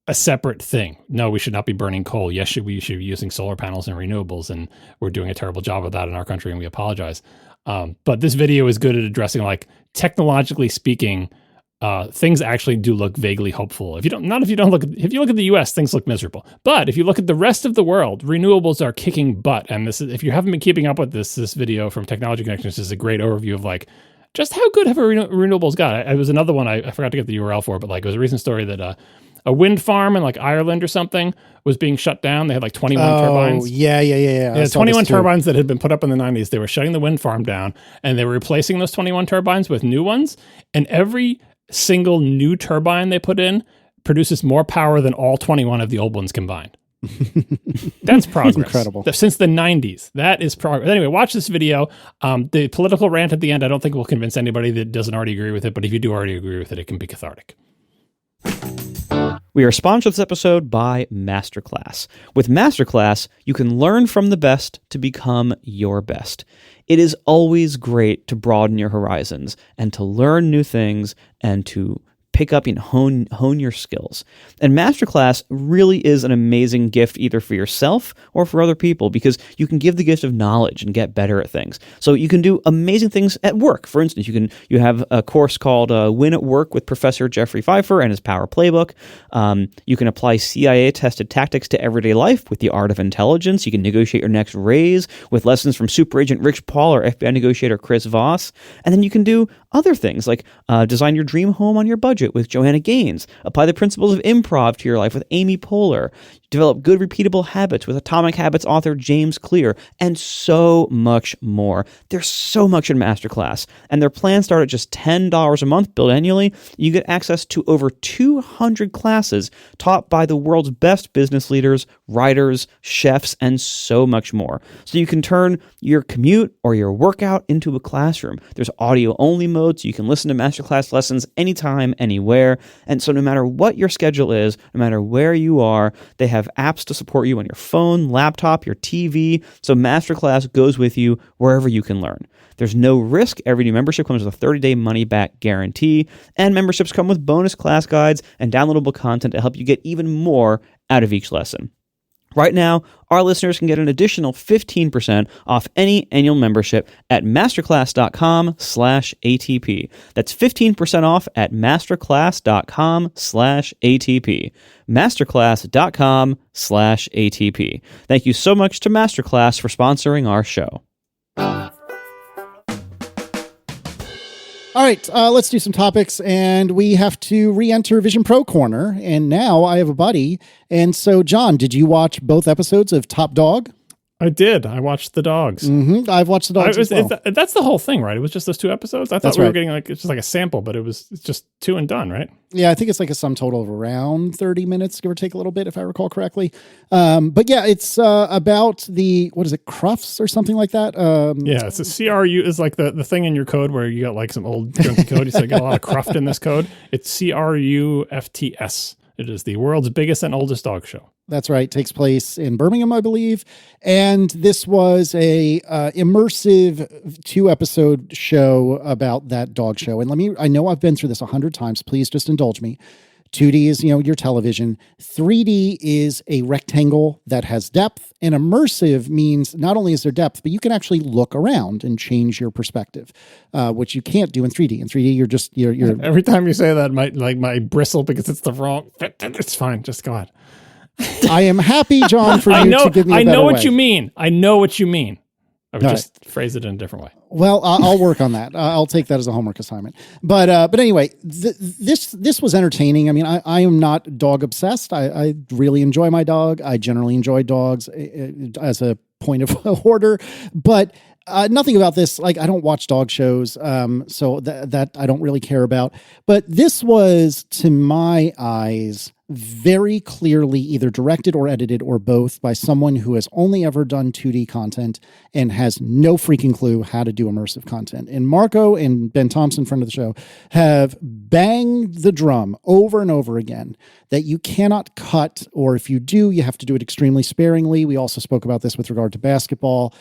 a separate thing. No, we should not be burning coal. Yes, we should be using solar panels and renewables, and we're doing a terrible job of that in our country, and we apologize. But this video is good at addressing, like, technologically speaking, things actually do look vaguely hopeful. If you look at the US, things look miserable. But if you look at the rest of the world, renewables are kicking butt. And this is, if you haven't been keeping up with this video from Technology Connections is a great overview of, like, just how good have renewables got. It was another one I forgot to get the URL for, but, like, it was a recent story that a wind farm in, like, Ireland or something was being shut down. They had, like, 21 turbines. Yeah. 21 turbines that had been put up in the 90s. They were shutting the wind farm down, and they were replacing those 21 turbines with new ones. And every single new turbine they put in produces more power than all 21 of the old ones combined. That's progress. Incredible. Since the 90s. That is progress. Anyway, watch this video. The political rant at the end, I don't think will convince anybody that doesn't already agree with it, but if you do already agree with it, it can be cathartic. We are sponsored this episode by MasterClass. With MasterClass, you can learn from the best to become your best. It is always great to broaden your horizons and to learn new things and to pick up and hone your skills. And MasterClass really is an amazing gift either for yourself or for other people, because you can give the gift of knowledge and get better at things. So you can do amazing things at work. For instance, you have a course called Win at Work with Professor Jeffrey Pfeiffer and his Power Playbook. You can apply CIA-tested tactics to everyday life with the Art of Intelligence. You can negotiate your next raise with lessons from Super Agent Rich Paul or FBI negotiator Chris Voss. And then you can do other things like design your dream home on your budget with Joanna Gaines, apply the principles of improv to your life with Amy Poehler, develop good repeatable habits with Atomic Habits author James Clear, and so much more. There's so much in MasterClass, and their plans start at just $10 a month, billed annually. You get access to over 200 classes taught by the world's best business leaders, writers, chefs, and so much more. So you can turn your commute or your workout into a classroom. There's audio-only mode, so you can listen to MasterClass lessons anytime, anywhere. And so no matter what your schedule is, no matter where you are, they have apps to support you on your phone, laptop, your TV. So MasterClass goes with you wherever you can learn. There's no risk. Every new membership comes with a 30-day money-back guarantee. And memberships come with bonus class guides and downloadable content to help you get even more out of each lesson. Right now, our listeners can get an additional 15% off any annual membership at masterclass.com/ATP. That's 15% off at masterclass.com/ATP. masterclass.com/ATP. Thank you so much to MasterClass for sponsoring our show. All right, let's do some topics, and we have to re-enter Vision Pro Corner, and now I have a buddy. And so, John, did you watch both episodes of Top Dog? I did. I watched the dogs. Mm-hmm. I've watched the dogs as well. That's the whole thing, right? It was just those 2 episodes? I thought we were getting it's just like a sample, but it's just 2 and done, right? Yeah, I think it's like a sum total of around 30 minutes, give or take a little bit, if I recall correctly. But yeah, it's about what is it, Crufts or something like that? Yeah, it's a CRU is like the thing in your code where you got like some old junky code. You said got a lot of cruft in this code. It's CRUFTS. It is the world's biggest and oldest dog show. That's right. Takes place in Birmingham, I believe. And this was a immersive 2-episode show about that dog show. And I know I've been through this 100 times. Please just indulge me. 2D is, your television. 3D is a rectangle that has depth, and immersive means not only is there depth, but you can actually look around and change your perspective, which you can't do in 3D. In 3D, you're Every time you say that, my bristle because it's the wrong. It's fine. Just go ahead. I am happy, John, for you to give me a I know better what way. you mean. I know what you mean. I would All just phrase it in a different way. Well, I'll work on that. I'll take that as a homework assignment. But anyway, this was entertaining. I mean, I am not dog obsessed. I really enjoy my dog. I generally enjoy dogs as a point of order, but nothing about this. Like, I don't watch dog shows, so that I don't really care about. But this was, to my eyes, very clearly either directed or edited or both by someone who has only ever done 2D content and has no freaking clue how to do immersive content. And Marco and Ben Thompson, friend of the show, have banged the drum over and over again that you cannot cut, or if you do, you have to do it extremely sparingly. We also spoke about this with regard to basketball.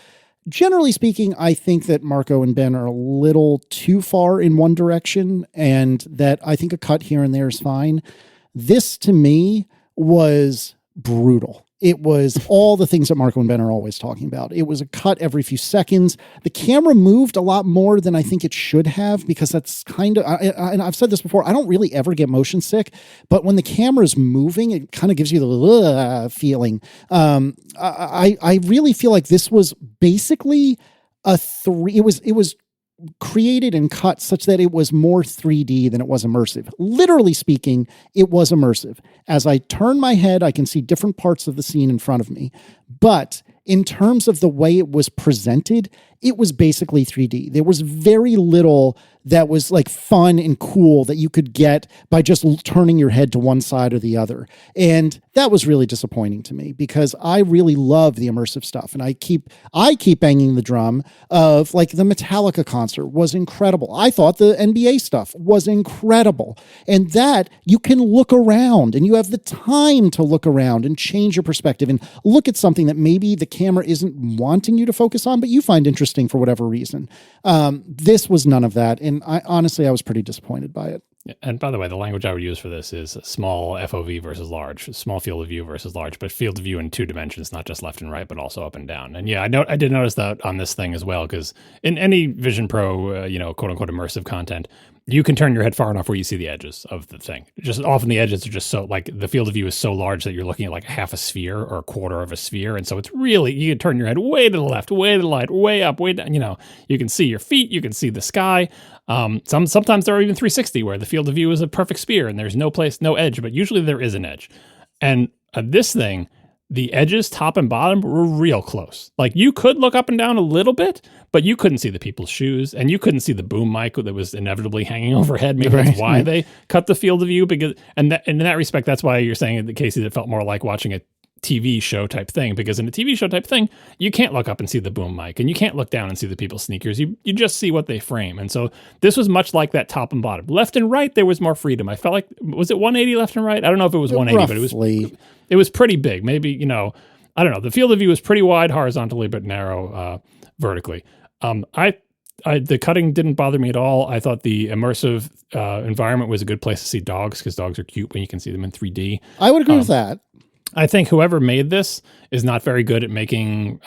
Generally speaking, I think that Marco and Ben are a little too far in one direction, and that I think a cut here and there is fine. This, to me, was brutal. It was all the things that Marco and Ben are always talking about. It was a cut every few seconds. The camera moved a lot more than I think it should have, because that's kind of, and I've said this before, I don't really ever get motion sick, but when the camera's moving, it kind of gives you the feeling. I really feel like this was basically it was created and cut such that it was more 3D than it was immersive. Literally speaking, it was immersive. As I turn my head, I can see different parts of the scene in front of me. But in terms of the way it was presented, it was basically 3D. There was very little that was like fun and cool that you could get by just turning your head to one side or the other. And that was really disappointing to me, because I really love the immersive stuff. And I keep banging the drum of, like, the Metallica concert was incredible. I thought the NBA stuff was incredible. And that you can look around, and you have the time to look around and change your perspective and look at something that maybe the camera isn't wanting you to focus on, but you find interesting for whatever reason. This was none of that. And I was pretty disappointed by it. And by the way, the language I would use for this is small FOV versus large, small field of view versus large, but field of view in two dimensions, not just left and right, but also up and down. And yeah, I did notice that on this thing as well, because in any Vision Pro, quote unquote immersive content, you can turn your head far enough where you see the edges of the thing. Just often the edges are just so, like, the field of view is so large that you're looking at like half a sphere or a quarter of a sphere. And so it's really, you can turn your head way to the left, way to the right, way up, way down. You can see your feet, you can see the sky. Sometimes there are even 360 where the field of view is a perfect sphere and there's no edge, but usually there is an edge. And this thing, the edges, top and bottom, were real close. Like, you could look up and down a little bit, but you couldn't see the people's shoes, and you couldn't see the boom mic that was inevitably hanging overhead. Maybe that's why they cut the field of view, because, and in that respect, that's why you're saying, Casey, that felt more like watching a TV show type thing, because in a TV show type thing, you can't look up and see the boom mic, and you can't look down and see the people's sneakers. You just see what they frame. And so this was much like that top and bottom. Left and right, there was more freedom. I felt like, was it 180 left and right? I don't know if it was 180, but it was pretty big. Maybe, I don't know. The field of view was pretty wide horizontally, but narrow vertically. The cutting didn't bother me at all. I thought the immersive environment was a good place to see dogs, because dogs are cute when you can see them in 3D. I would agree with that. I think whoever made this is not very good at making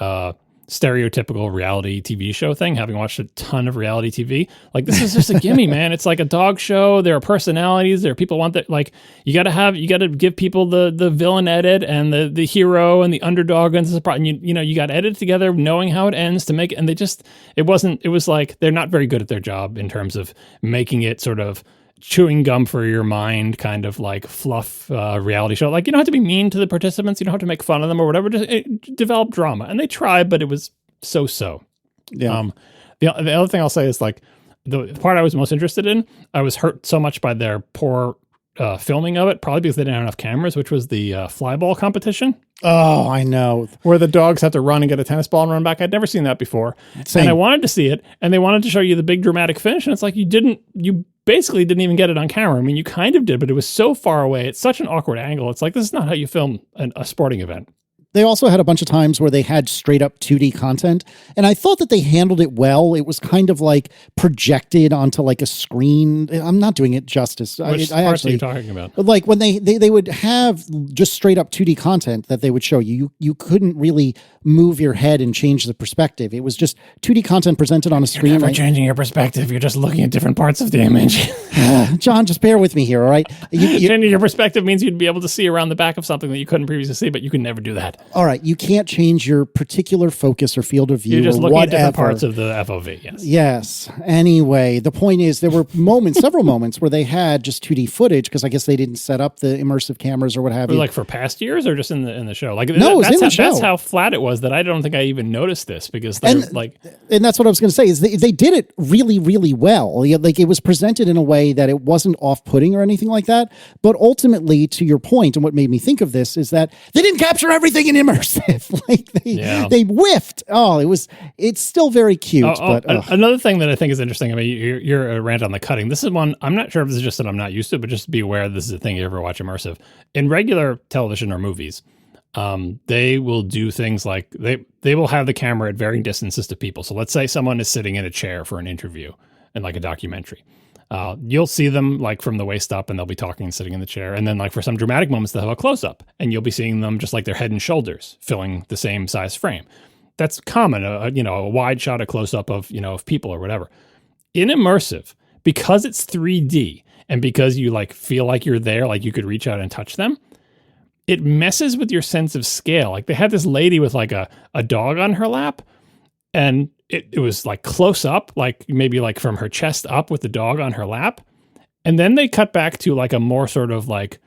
stereotypical reality TV show thing, having watched a ton of reality TV. Like, this is just a gimme, man. It's like a dog show. There are personalities. There are people want that. Like, you got to give people the villain edit and the hero and the underdog and you got to edit it together, knowing how it ends to make it. And it was like, they're not very good at their job in terms of making it sort of chewing gum for your mind, kind of like fluff reality show. Like, you don't have to be mean to the participants. You don't have to make fun of them or whatever. Just develop drama. And they tried, but it was so-so. Yeah. The other thing I'll say is, like, the part I was most interested in, I was hurt so much by their poor filming of it, probably because they didn't have enough cameras, which was the flyball competition. Oh, I know. Where the dogs have to run and get a tennis ball and run back. I'd never seen that before. Same. And I wanted to see it, and they wanted to show you the big dramatic finish, and it's like, you basically didn't even get it on camera. I mean, you kind of did, but it was so far away. It's such an awkward angle. It's like, this is not how you film a sporting event. They also had a bunch of times where they had straight up 2D content, and I thought that they handled it well. It was kind of like projected onto like a screen. I'm not doing it justice. Which parts are you talking about? Like when they would have just straight up 2D content that they would show you. You couldn't really move your head and change the perspective. It was just 2D content presented on a screen. You're never changing your perspective. You're just looking at different parts of the image. John, just bear with me here, all right? Changing your perspective means you'd be able to see around the back of something that you couldn't previously see, but you can never do that. All right, you can't change your particular focus or field of view. You're just or looking whatever. at different parts of the FOV, yes. Yes. Anyway, the point is there were several moments where they had just 2D footage because I guess they didn't set up the immersive cameras or what have you. Like for past years or just in the show? Like no, it was in the show. That's how flat it was that I don't think I even noticed this because they're and that's what I was going to say is they did it really, really well. Like it was presented in a way that it wasn't off-putting or anything like that. But ultimately, to your point, and what made me think of this is that they didn't capture everything in immersive. Like they whiffed. It's still very cute. Another thing that I think is interesting, I mean, you're a rant on the cutting. This is one, I'm not sure if this is just that I'm not used to, but just be aware this is a thing you ever watch immersive. In regular television or movies, they will do things like they will have the camera at varying distances to people. So let's say someone is sitting in a chair for an interview in like a documentary. You'll see them like from the waist up and they'll be talking and sitting in the chair. And then like for some dramatic moments, they'll have a close up and you'll be seeing them just like their head and shoulders filling the same size frame. That's common, a wide shot, a close up of people or whatever. In immersive, because it's 3D and because you like feel like you're there, like you could reach out and touch them, it messes with your sense of scale. Like they had this lady with like a dog on her lap and it was like close up, like maybe like from her chest up with the dog on her lap. And then they cut back to like a more sort of like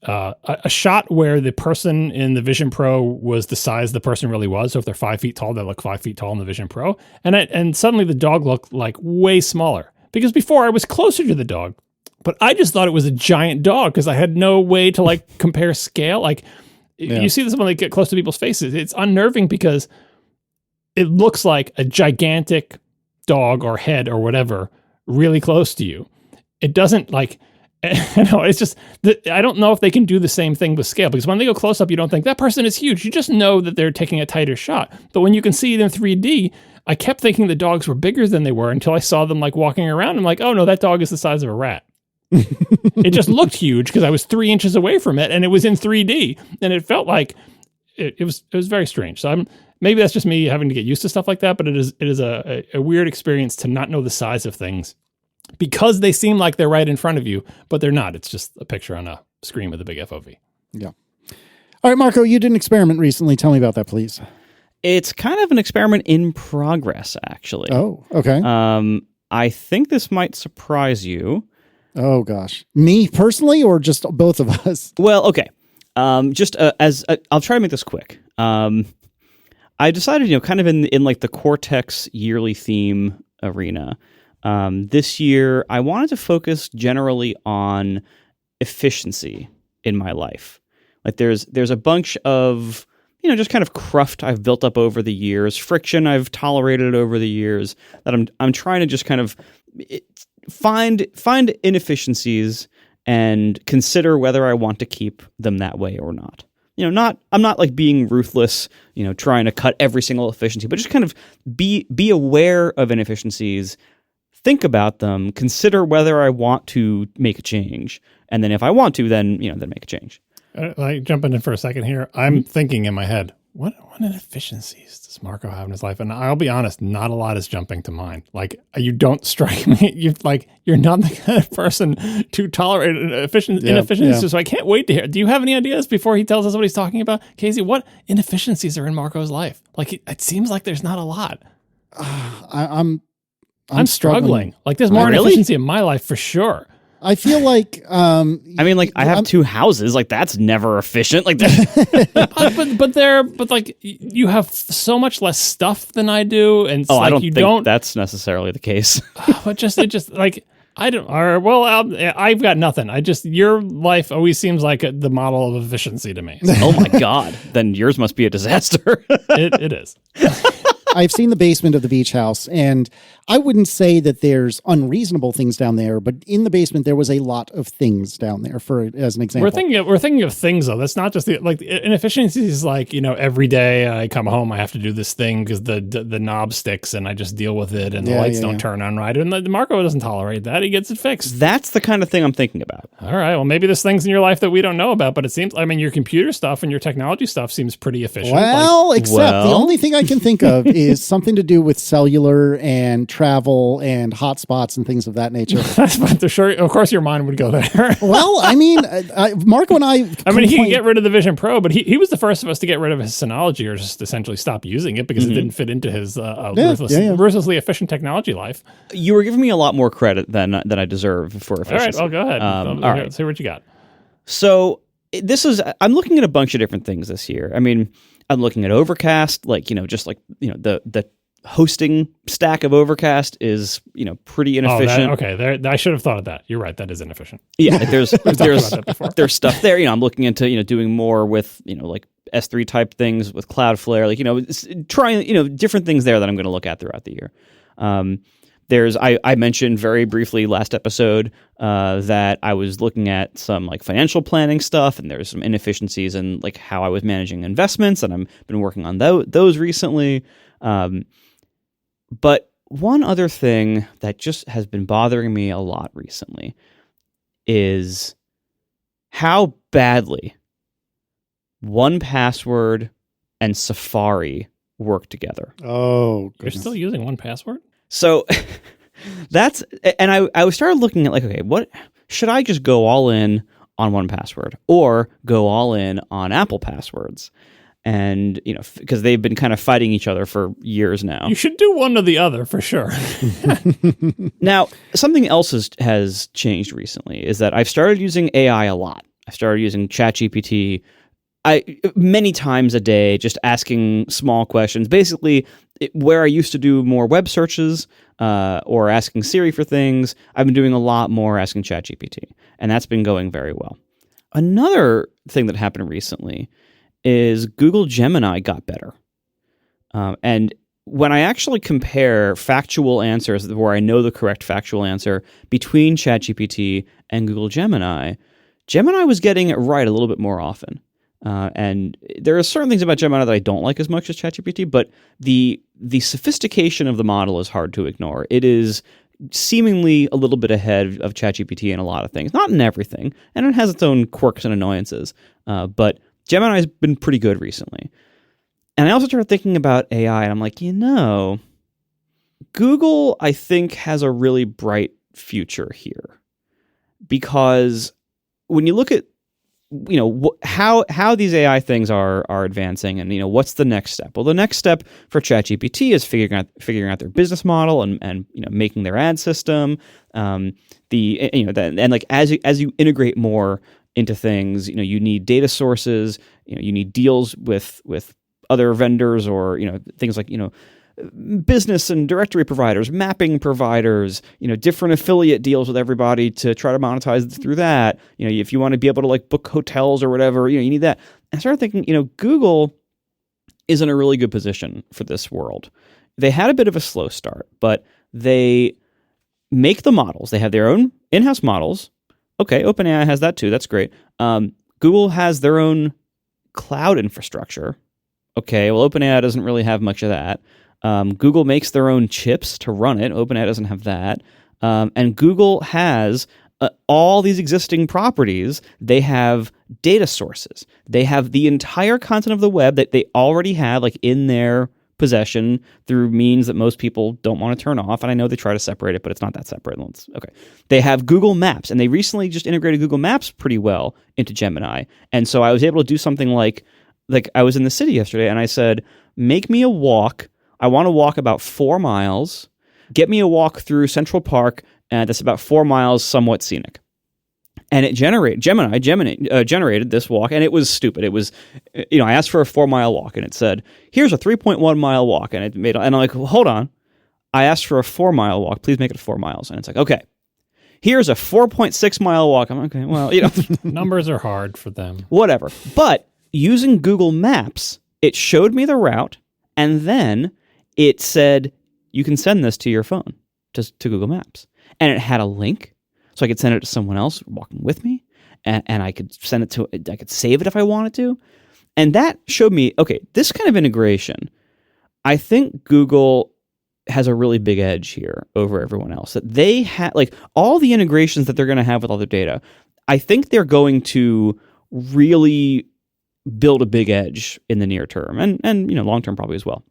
a shot where the person in the Vision Pro was the size the person really was. So if they're 5 feet tall, they look 5 feet tall in the Vision Pro. And suddenly the dog looked like way smaller because before I was closer to the dog, but I just thought it was a giant dog because I had no way to like compare scale. Like you see this when they get close to people's faces, it's unnerving because it looks like a gigantic dog or head or whatever really close to you. It doesn't like, it's just, I don't know if they can do the same thing with scale because when they go close up, you don't think that person is huge. You just know that they're taking a tighter shot. But when you can see it in 3D, I kept thinking the dogs were bigger than they were until I saw them like walking around. I'm like, oh no, that dog is the size of a rat. It just looked huge because I was 3 inches away from it and it was in 3D and it felt like it was very strange. So maybe that's just me having to get used to stuff like that, but it is a weird experience to not know the size of things because they seem like they're right in front of you, but they're not. It's just a picture on a screen with a big FOV. Yeah. All right, Marco, you did an experiment recently. Tell me about that, please. It's kind of an experiment in progress, actually. Oh, okay. I think this might surprise you. Oh, gosh. Me personally or just both of us? Well, okay. I'll try to make this quick. I decided, kind of in like the Cortex yearly theme arena, this year I wanted to focus generally on efficiency in my life. Like there's a bunch of, just kind of cruft I've built up over the years, friction I've tolerated over the years that I'm trying to just kind of find inefficiencies and consider whether I want to keep them that way or not. I'm not like being ruthless, trying to cut every single efficiency, but just kind of be aware of inefficiencies, think about them, consider whether I want to make a change. And then if I want to, then make a change. Like jumping in for a second here, I'm thinking in my head, what inefficiencies does Marco have in his life? And I'll be honest, not a lot is jumping to mind. Like you don't strike me. You're not the kind of person to tolerate inefficiencies. Yeah. So I can't wait to hear. Do you have any ideas before he tells us what he's talking about? Casey, what inefficiencies are in Marco's life? Like it seems like there's not a lot. I'm struggling. Like there's more inefficiency in my life for sure. I feel like I have 2 houses, like that's never efficient. Like but like you have so much less stuff than I do, and I don't think that's necessarily the case. But it just like I don't. I've got nothing. Your life always seems like the model of efficiency to me. Oh my god! Then yours must be a disaster. It is. I've seen the basement of the beach house, and I wouldn't say that there's unreasonable things down there, but in the basement there was a lot of things down there. As an example, we're thinking of things though. That's not just the inefficiencies. Like every day I come home, I have to do this thing because the knob sticks, and I just deal with it, and the lights don't turn on right. And Marco doesn't tolerate that. He gets it fixed. That's the kind of thing I'm thinking about. All right. Well, maybe there's things in your life that we don't know about, but it seems. I mean, your computer stuff and your technology stuff seems pretty efficient. Well, the only thing I can think of is something to do with cellular and travel and hotspots and things of that nature. Of course, your mind would go there. Well, I mean, Marco and I. I mean, he can get rid of the Vision Pro, but he was the first of us to get rid of his Synology, or just essentially stop using it because it didn't fit into his ruthlessly efficient technology life. You were giving me a lot more credit than I deserve for efficiency. All right, well, go ahead. All right. Let's hear what you got. So I'm looking at a bunch of different things this year. I mean, I'm looking at Overcast, the hosting stack of Overcast is, pretty inefficient. I should have thought of that. You're right. That is inefficient. Yeah. There's stuff there. I'm looking into, doing more with, S3 type things with Cloudflare, trying, different things there that I'm going to look at throughout the year. I mentioned very briefly last episode that I was looking at some financial planning stuff, and there's some inefficiencies in how I was managing investments, and I've been working on those recently. But one other thing that just has been bothering me a lot recently is how badly 1Password and Safari work together. Oh, goodness. You're still using 1Password? So I started looking at what should I just go all in on 1Password or go all in on Apple passwords? And, because they've been kind of fighting each other for years now. You should do one or the other for sure. Now, something else has changed recently is that I've started using AI a lot. I started using ChatGPT many times a day, just asking small questions. Basically, where I used to do more web searches or asking Siri for things, I've been doing a lot more asking ChatGPT. And that's been going very well. Another thing that happened recently is Google Gemini got better. And when I actually compare factual answers where I know the correct factual answer between ChatGPT and Google Gemini, Gemini was getting it right a little bit more often. And there are certain things about Gemini that I don't like as much as ChatGPT, but the sophistication of the model is hard to ignore. It is seemingly a little bit ahead of ChatGPT in a lot of things, not in everything, and it has its own quirks and annoyances. But Gemini has been pretty good recently. And I also started thinking about AI, and I'm like, Google, I think, has a really bright future here. Because when you look at, how these AI things are advancing, and, what's the next step? Well, the next step for ChatGPT is figuring out their business model and making their ad system. As you integrate more into things, you need data sources, you need deals with other vendors or, things like, business and directory providers, mapping providers, different affiliate deals with everybody to try to monetize through that. If you want to be able to book hotels or whatever, you need that. And I started thinking, Google is in a really good position for this world. They had a bit of a slow start, but they make the models. They have their own in-house models. Okay, OpenAI has that too. That's great. Google has their own cloud infrastructure. Okay, well, OpenAI doesn't really have much of that. Google makes their own chips to run it. OpenAI doesn't have that. And Google has all these existing properties. They have data sources. They have the entire content of the web that they already have in their possession through means that most people don't want to turn off. And I know they try to separate it, but it's not that separate. Okay. They have Google Maps, and they recently just integrated Google Maps pretty well into Gemini. And so I was able to do something like I was in the city yesterday, and I said, make me a walk. I want to walk about 4 miles. Get me a walk through Central Park, and that's about 4 miles, somewhat scenic. And it Gemini generated this walk, and it was stupid. It was, I asked for a 4 mile walk, and it said, here's a 3.1 mile walk, and and I'm like, well, hold on. I asked for a 4 mile walk. Please make it 4 miles. And it's like, okay, here's a 4.6 mile walk. I'm like, okay, well, numbers are hard for them. Whatever. But using Google Maps, it showed me the route, and then it said, you can send this to your phone, to Google Maps. And it had a link, so I could send it to someone else walking with me, and I could send it to, I could save it if I wanted to. And that showed me, okay, this kind of integration, I think Google has a really big edge here over everyone else. That they have, like, all the integrations that they're going to have with all their data, I think they're going to really build a big edge in the near term, and long term probably as well.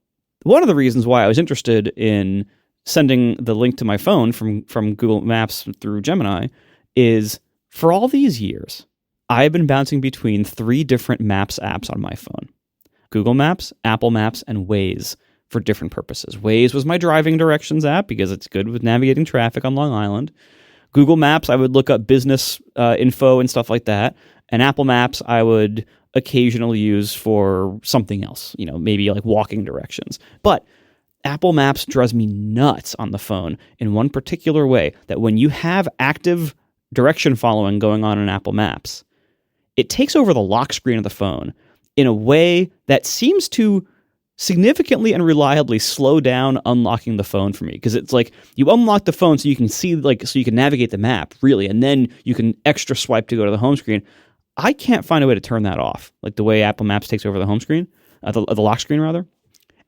One of the reasons why I was interested in sending the link to my phone from Google Maps through Gemini is, for all these years, I've been bouncing between 3 different Maps apps on my phone: Google Maps, Apple Maps, and Waze, for different purposes. Waze was my driving directions app because it's good with navigating traffic on Long Island. Google Maps, I would look up business info and stuff like that. And Apple Maps, I would occasionally use for something else, maybe like walking directions. But Apple Maps drives me nuts on the phone in one particular way, that when you have active direction following going on in Apple Maps, it takes over the lock screen of the phone in a way that seems to significantly and reliably slow down unlocking the phone for me. Because it's like you unlock the phone so you can see, so you can navigate the map, really, and then you can extra swipe to go to the home screen. I can't find a way to turn that off, like the way Apple Maps takes over the home screen, the lock screen rather.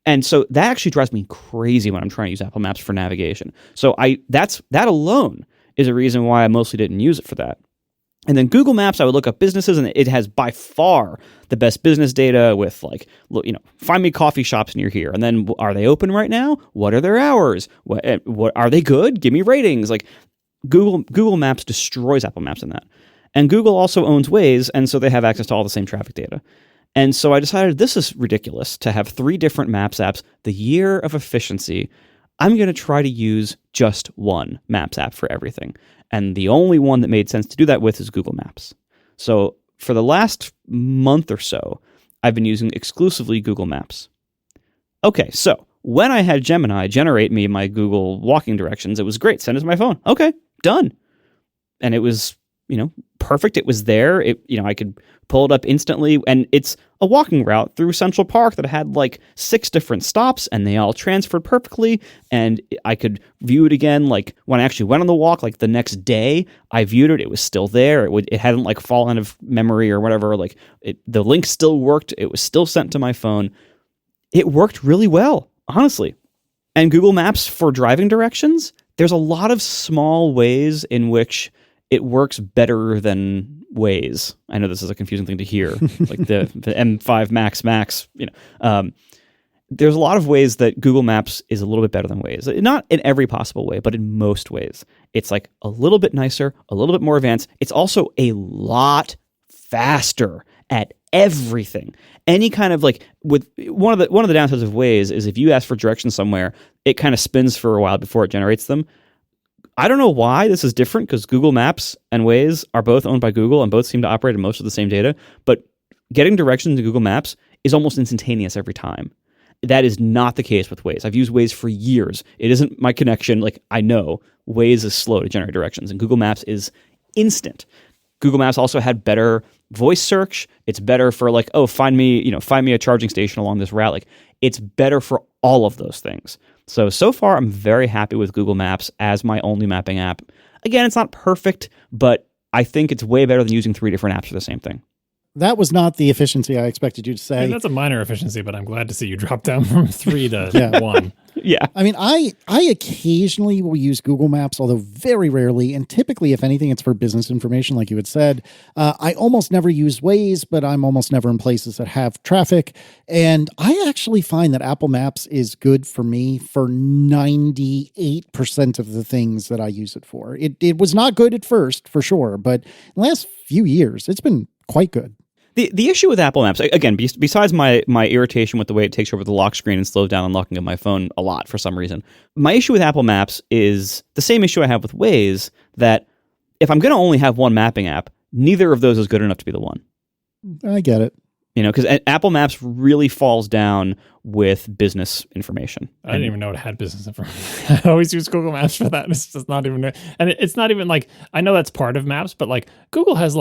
And so that actually drives me crazy when I'm trying to use Apple Maps for navigation. So that alone is a reason why I mostly didn't use it for that. And then Google Maps, I would look up businesses, and it has by far the best business data with, find me coffee shops near here. And then, are they open right now? What are their hours? What are they good? Give me ratings. Like, Google Maps destroys Apple Maps in that. And Google also owns Waze, and so they have access to all the same traffic data. And so I decided this is ridiculous to have 3 different Maps apps. The year of efficiency, I'm going to try to use just one Maps app for everything. And the only one that made sense to do that with is Google Maps. So for the last month or so, I've been using exclusively Google Maps. Okay, so when I had Gemini generate me my Google walking directions, it was great. Send it to my phone. Okay, done. And it was, perfect. It was there. I could pull it up instantly. And it's a walking route through Central Park that had 6 different stops, and they all transferred perfectly. And I could view it again. When I actually went on the walk, the next day, I viewed it. It was still there. It hadn't fallen out of memory or whatever. The link still worked. It was still sent to my phone. It worked really well, honestly. And Google Maps for driving directions, there's a lot of small ways in which it works better than Waze. I know this is a confusing thing to hear, like the M5 Max. There's a lot of ways that Google Maps is a little bit better than Waze. Not in every possible way, but in most ways. It's a little bit nicer, a little bit more advanced. It's also a lot faster at everything. Any kind of with one of the downsides of Waze is if you ask for directions somewhere, it kind of spins for a while before it generates them. I don't know why this is different, because Google Maps and Waze are both owned by Google and both seem to operate in most of the same data, but getting directions to Google Maps is almost instantaneous every time. That is not the case with Waze. I've used Waze for years. It isn't my connection. I know Waze is slow to generate directions, and Google Maps is instant. Google Maps also had better voice search. It's better for find me a charging station along this route. It's better for all of those things. So far, I'm very happy with Google Maps as my only mapping app. Again, it's not perfect, but I think it's way better than using 3 different apps for the same thing. That was not the efficiency I expected you to say. That's a minor efficiency, but I'm glad to see you drop down from 3 to 1. Yeah. I mean, I occasionally will use Google Maps, although very rarely. And typically, if anything, it's for business information, like you had said. I almost never use Waze, but I'm almost never in places that have traffic. And I actually find that Apple Maps is good for me for 98% of the things that I use it for. It was not good at first, for sure. But in the last few years, it's been quite good. The issue with Apple Maps, again, besides my irritation with the way it takes over the lock screen and slows down unlocking of my phone a lot for some reason, my issue with Apple Maps is the same issue I have with Waze, that if I'm going to only have one mapping app, neither of those is good enough to be the one. I get it. Because Apple Maps really falls down with business information. I didn't even know it had business information. I always use Google Maps for that. It's just not even, and it's not even I know that's part of Maps, but Google has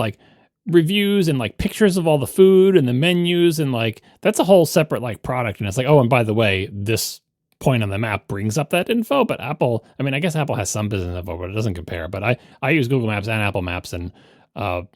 reviews and pictures of all the food and the menus, and that's a whole separate product. And it's and by the way, this point on the map brings up that info. But Apple, I mean, I guess Apple has some business info, but it doesn't compare. But I use Google Maps and Apple Maps and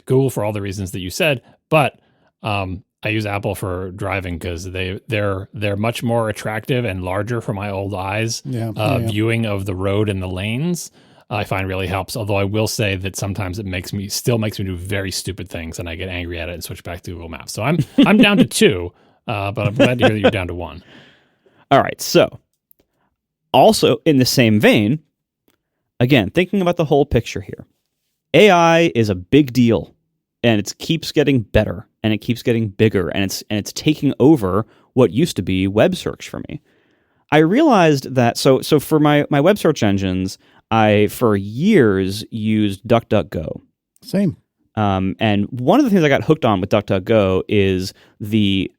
Google for all the reasons that you said. But I use Apple for driving because they're much more attractive and larger for my old eyes. Viewing of the road and the lanes, I find really helps. Although I will say that sometimes it still makes me do very stupid things, and I get angry at it and switch back to Google Maps. So I'm down to 2, but I'm glad to hear that you're down to 1. All right. So also in the same vein, again, thinking about the whole picture here, AI is a big deal, and it keeps getting better, and it keeps getting bigger, and it's taking over what used to be web search for me. I realized that so for my web search engines, I for years used DuckDuckGo. Same. And one of the things I got hooked on with DuckDuckGo is the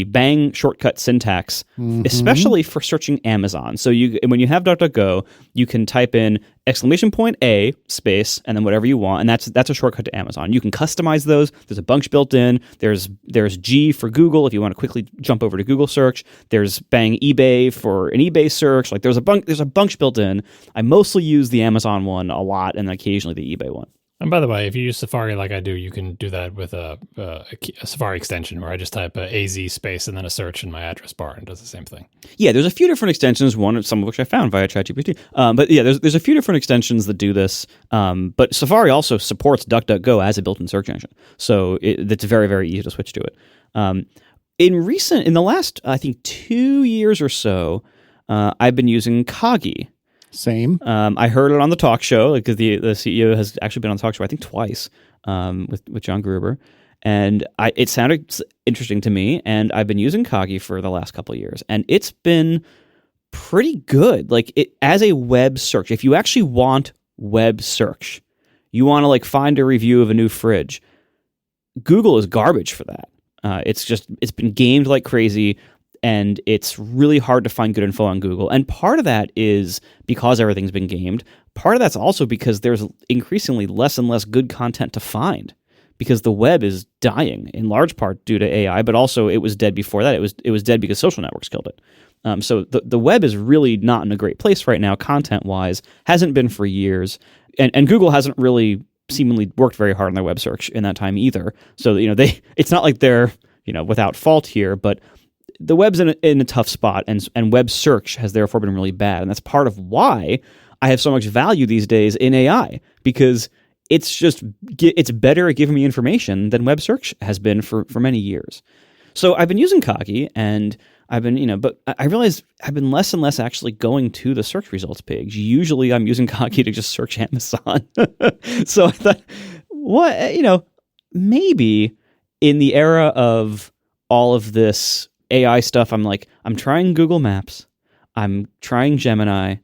bang shortcut syntax, especially for searching Amazon. So when you have DuckDuckGo, you can type in !A space and then whatever you want, and that's a shortcut to Amazon. You can customize those. There's a bunch built in. There's G for Google if you want to quickly jump over to Google search. There's bang eBay for an eBay search. Like there's a bunch built in. I mostly use the Amazon one a lot, and occasionally the eBay one. And by the way, if you use Safari like I do, you can do that with a Safari extension where I just type AZ space and then a search in my address bar and it does the same thing. Yeah, there's a few different extensions, some of which I found via ChatGPT. But yeah, there's a few different extensions that do this. But Safari also supports DuckDuckGo as a built-in search engine. So it's very, very easy to switch to it. In the last, I think, 2 years or so, I've been using Kagi. Same. I heard it on the talk show because the CEO has actually been on the talk show, I think twice, with John Gruber. And it sounded interesting to me, and I've been using Kagi for the last couple of years, and it's been pretty good. Like as a web search, if you actually want web search, you want to like find a review of a new fridge, Google is garbage for that. It's been gamed like crazy. And it's really hard to find good info on Google. And part of that is because everything's been gamed. Part of that's also because there's increasingly less and less good content to find because the web is dying in large part due to AI, but also it was dead before that. It was dead because social networks killed it. So the web is really not in a great place right now, content-wise. Hasn't been for years. And Google hasn't really seemingly worked very hard on their web search in that time either. So, it's not like they're, without fault here, but the web's in a tough spot, and web search has therefore been really bad. And that's part of why I have so much value these days in AI, because it's better at giving me information than web search has been for many years. So I've been using Kagi, and I've been, but I realize I've been less and less actually going to the search results page. Usually I'm using Kagi to just search Amazon. So I thought, maybe in the era of all of this AI stuff, I'm trying Google Maps. I'm trying Gemini.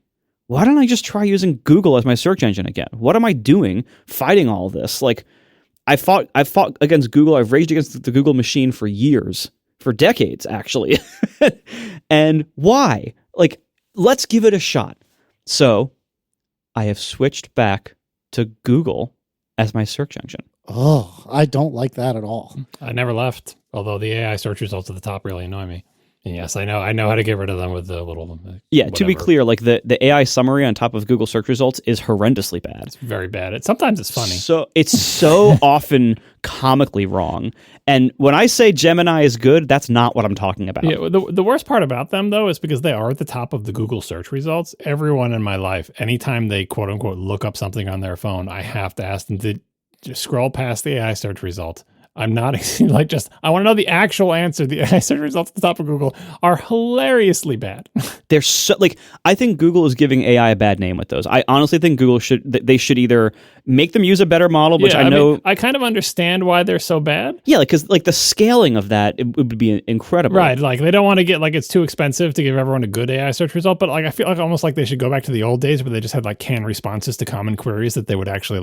Why don't I just try using Google as my search engine again? What am I doing fighting all this? Like, I fought against Google. I've raged against the Google machine for years, for decades, actually. And why? Like, let's give it a shot. So I have switched back to Google as my search engine. Oh, I don't like that at all. I never left. Although the AI search results at the top really annoy me. And yes, I know how to get rid of them with the little... Yeah, whatever. To be clear, like the AI summary on top of Google search results is horrendously bad. It's very bad. Sometimes it's funny. So it's so often comically wrong. And when I say Gemini is good, that's not what I'm talking about. Yeah, the worst part about them, though, is because they are at the top of the Google search results. Everyone in my life, anytime they quote-unquote look up something on their phone, I have to ask them to just scroll past the AI search result. I'm not I want to know the actual answer. The AI search results at the top of Google are hilariously bad. They're so I think Google is giving AI a bad name with those. I honestly think Google should either make them use a better model, which I know. I kind of understand why they're so bad. Yeah, because the scaling of that it would be incredible. Right, they don't want to get it's too expensive to give everyone a good AI search result. But I feel almost like they should go back to the old days where they just had canned responses to common queries that they would actually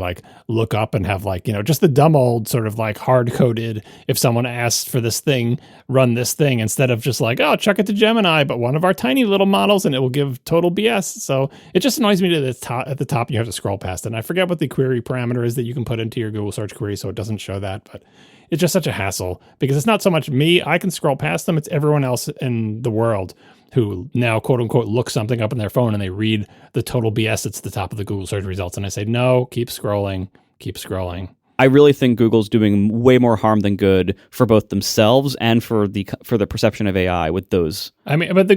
look up and have just the dumb old sort of hard coded. If someone asks for this thing, run this thing instead of just chuck it to Gemini, but one of our tiny little models and it will give total BS. So it just annoys me that at the top you have to scroll past it. And I forget what the query parameter is that you can put into your Google search query so it doesn't show that, but it's just such a hassle because it's not so much me. I can scroll past them. It's everyone else in the world who now, quote unquote, look something up on their phone and they read the total BS that's at the top of the Google search results. And I say, no, keep scrolling, keep scrolling. I really think Google's doing way more harm than good for both themselves and for the perception of AI with those. I mean, but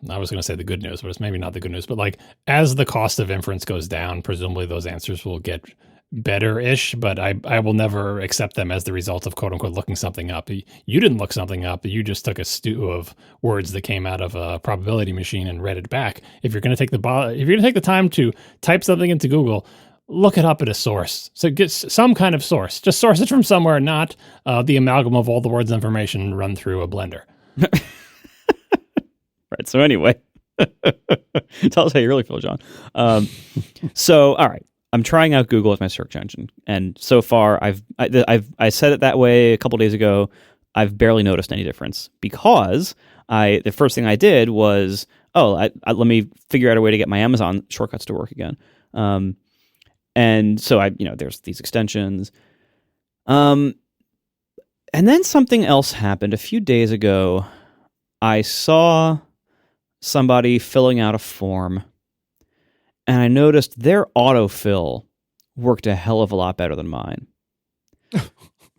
I was going to say the good news, but it's maybe not the good news. But like, as the cost of inference goes down, presumably those answers will get better-ish, but I will never accept them as the result of quote unquote looking something up. You didn't look something up. You just took a stew of words that came out of a probability machine and read it back. If you're going to take the time to type something into Google, look it up at a source. So get some kind of source. Just source it from somewhere, not the amalgam of all the words and information run through a blender. Right. So anyway, tell us how you really feel, John. So, all right. I'm trying out Google as my search engine, and so far I said it that way a couple days ago. I've barely noticed any difference because the first thing I did was let me figure out a way to get my Amazon shortcuts to work again. And so there's these extensions. And then something else happened a few days ago. I saw somebody filling out a form, and I noticed their autofill worked a hell of a lot better than mine.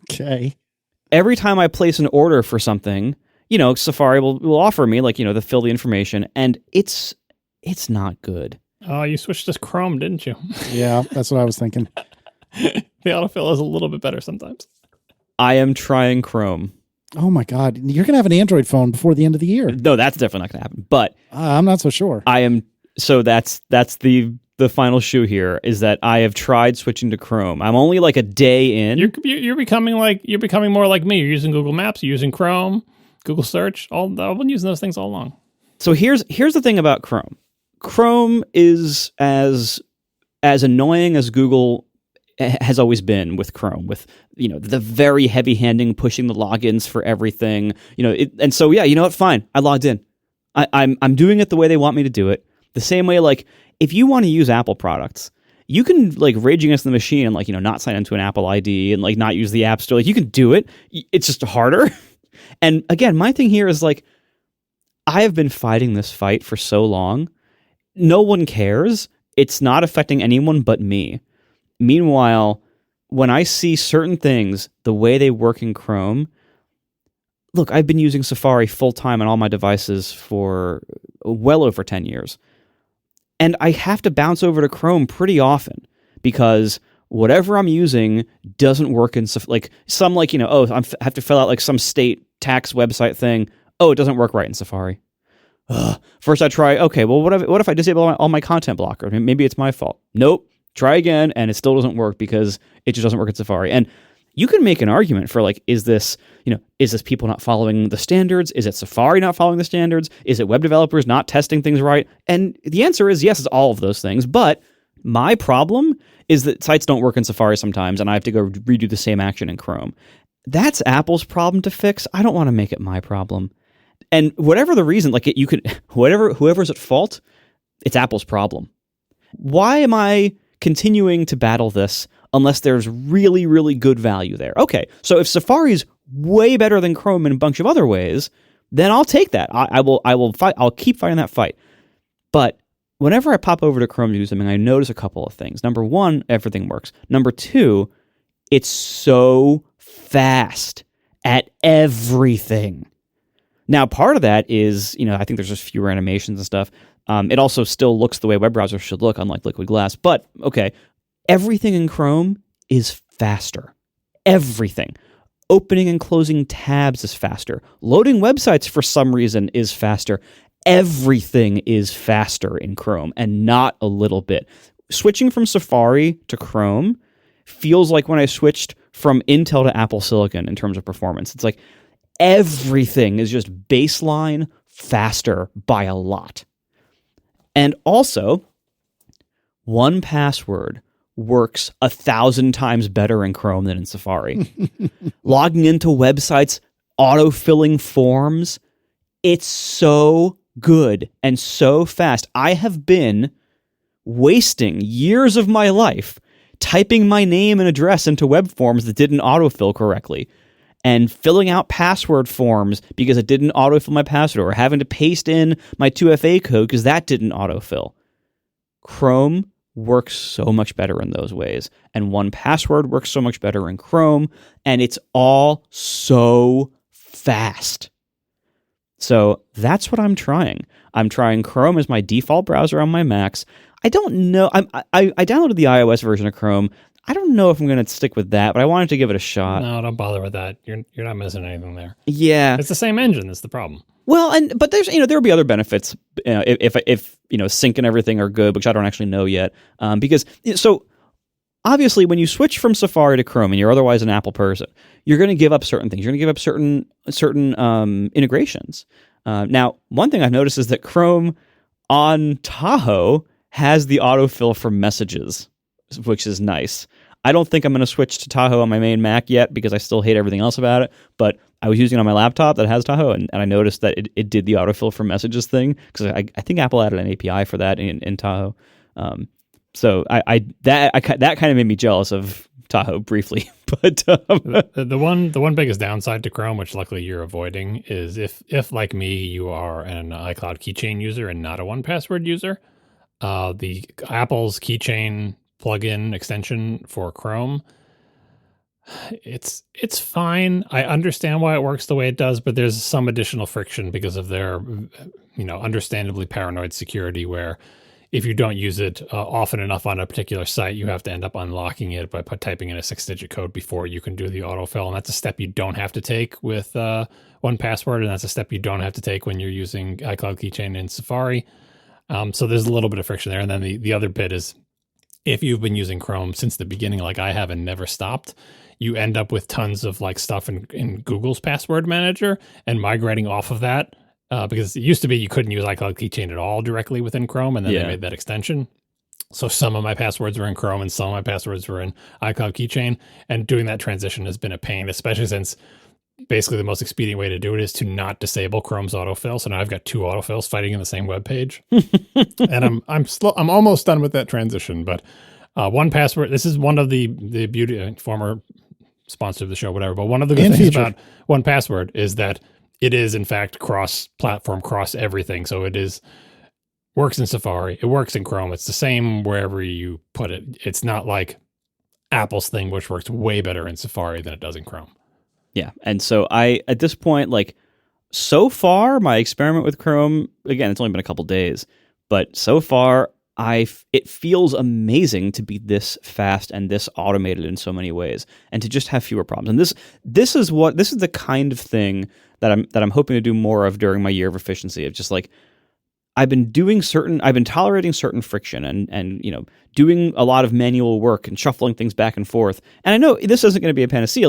Okay. Every time I place an order for something, Safari will offer me to fill the information, and it's not good. Oh, you switched to Chrome, didn't you? Yeah, that's what I was thinking. The autofill is a little bit better sometimes. I am trying Chrome. Oh my God. You're going to have an Android phone before the end of the year. No, that's definitely not going to happen. But I'm not so sure. I am. So that's the final shoe here is that I have tried switching to Chrome. I'm only like a day in. You're becoming more like me. You're using Google Maps, you're using Chrome, Google Search. I've been using those things all along. So here's the thing about Chrome. Chrome is as annoying as Google has always been with Chrome, with the very heavy-handing pushing the logins for everything. And so you know what? Fine, I logged in. I'm doing it the way they want me to do it. The same way, like if you want to use Apple products, you can like rage against the machine and not sign into an Apple ID and not use the App Store. You can do it. It's just harder. And again, my thing here is I have been fighting this fight for so long. No one cares. It's not affecting anyone but me. Meanwhile, when I see certain things, the way they work in Chrome, look, I've been using Safari full-time on all my devices for well over 10 years. And I have to bounce over to Chrome pretty often because whatever I'm using doesn't work in I have to fill out some state tax website thing. Oh, it doesn't work right in Safari. First I try, okay, well, what if I disable all my content blocker? Maybe it's my fault. Nope. Try again, and it still doesn't work because it just doesn't work in Safari. And you can make an argument for is this people not following the standards? Is it Safari not following the standards? Is it web developers not testing things right? And the answer is yes, it's all of those things. But my problem is that sites don't work in Safari sometimes, and I have to go redo the same action in Chrome. That's Apple's problem to fix. I don't want to make it my problem. And whatever the reason, whoever's at fault, it's Apple's problem. Why am I continuing to battle this unless there's really, really good value there? Okay, so if Safari's way better than Chrome in a bunch of other ways, then I'll take that. I will fight. I'll keep fighting that fight. But whenever I pop over to Chrome to do something, I notice a couple of things. Number one, everything works. Number two, it's so fast at everything. Now, part of that is, I think there's just fewer animations and stuff. It also still looks the way web browsers should look, unlike Liquid Glass. But, okay, everything in Chrome is faster. Everything. Opening and closing tabs is faster. Loading websites, for some reason, is faster. Everything is faster in Chrome, and not a little bit. Switching from Safari to Chrome feels like when I switched from Intel to Apple Silicon in terms of performance. It's everything is just baseline faster by a lot. And also, 1Password works 1,000 times better in Chrome than in Safari. Logging into websites, auto-filling forms, it's so good and so fast. I have been wasting years of my life typing my name and address into web forms that didn't autofill correctly. and filling out password forms because it didn't autofill my password, or having to paste in my 2FA code because that didn't autofill. Chrome works so much better in those ways, and 1Password works so much better in Chrome, and it's all so fast. So that's what I'm trying. I'm trying Chrome as my default browser on my Macs. I don't know. I downloaded the iOS version of Chrome. I don't know if I'm going to stick with that, but I wanted to give it a shot. No, don't bother with that. You're not missing anything there. Yeah, it's the same engine. That's the problem. Well, but there's there'll be other benefits if sync and everything are good, which I don't actually know yet. Because so obviously when you switch from Safari to Chrome and you're otherwise an Apple person, you're going to give up certain things. You're going to give up certain integrations. Now, one thing I've noticed is that Chrome on Tahoe has the autofill for messages, which is nice. I don't think I'm going to switch to Tahoe on my main Mac yet because I still hate everything else about it. But I was using it on my laptop that has Tahoe, and I noticed that it did the autofill for messages thing because I think Apple added an API for that in Tahoe. So that kind of made me jealous of Tahoe briefly. But the one biggest downside to Chrome, which luckily you're avoiding, is if like me you are an iCloud keychain user and not a 1Password user, the Apple's keychain plugin extension for Chrome, it's fine. I understand why it works the way it does, but there's some additional friction because of their understandably paranoid security, where if you don't use it often enough on a particular site, you have to end up unlocking it by typing in a 6-digit code before you can do the autofill. And that's a step you don't have to take with 1Password, and that's a step you don't have to take when you're using iCloud Keychain in Safari. So there's a little bit of friction there. And then the other bit is, if you've been using Chrome since the beginning, like I have and never stopped, you end up with tons of like stuff in Google's password manager, and migrating off of that. Because it used to be you couldn't use iCloud Keychain at all directly within Chrome, and then they made that extension. So some of my passwords were in Chrome and some of my passwords were in iCloud Keychain, and doing that transition has been a pain, especially since basically the most expedient way to do it is to not disable Chrome's autofill. So now I've got two autofills fighting in the same web page, and I'm almost done with that transition. But 1Password, this is one of the beauty, former sponsor of the show, whatever. But one of the good things about 1Password is that it is, in fact, cross-platform, cross-everything. So it works in Safari. It works in Chrome. It's the same wherever you put it. It's not like Apple's thing, which works way better in Safari than it does in Chrome. Yeah. And so at this point, like, so far, my experiment with Chrome, again, it's only been a couple days, but so far, it feels amazing to be this fast and this automated in so many ways, and to just have fewer problems. And this is the kind of thing that I'm hoping to do more of during my year of efficiency. Of just like, I've been tolerating certain friction and doing a lot of manual work and shuffling things back and forth. And I know this isn't going to be a panacea.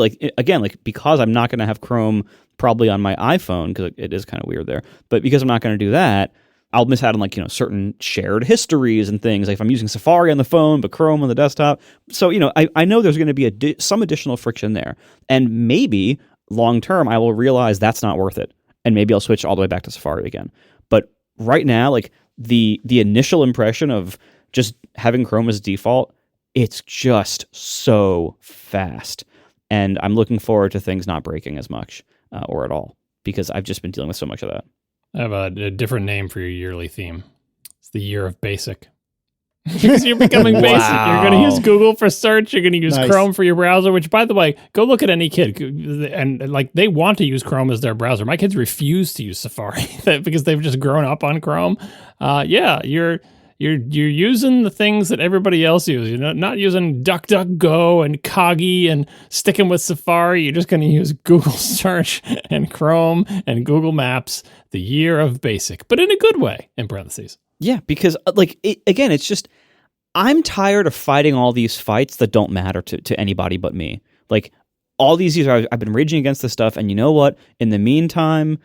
Because I'm not going to have Chrome probably on my iPhone, because it is kind of weird there. But because I'm not going to do that, I'll miss out on certain shared histories and things. Like if I'm using Safari on the phone but Chrome on the desktop. So I know there's going to be some additional friction there, and maybe long term I will realize that's not worth it, and maybe I'll switch all the way back to Safari again. But right now, like the initial impression of just having Chrome as default, it's just so fast, and I'm looking forward to things not breaking as much or at all, because I've just been dealing with so much of that. I have a different name for your yearly theme. It's the year of basic. Because you're becoming basic. You're going to use Google for search. You're going to use Chrome for your browser, which, by the way, go look at any kid. And like, they want to use Chrome as their browser. My kids refuse to use Safari because they've just grown up on Chrome. You're using the things that everybody else uses. You're not using DuckDuckGo and Coggy and sticking with Safari. You're just going to use Google Search and Chrome and Google Maps. The year of basic, but in a good way, in parentheses. Yeah, because it's just, I'm tired of fighting all these fights that don't matter to anybody but me. Like, all these years I've been raging against this stuff, and you know what? In the meantime,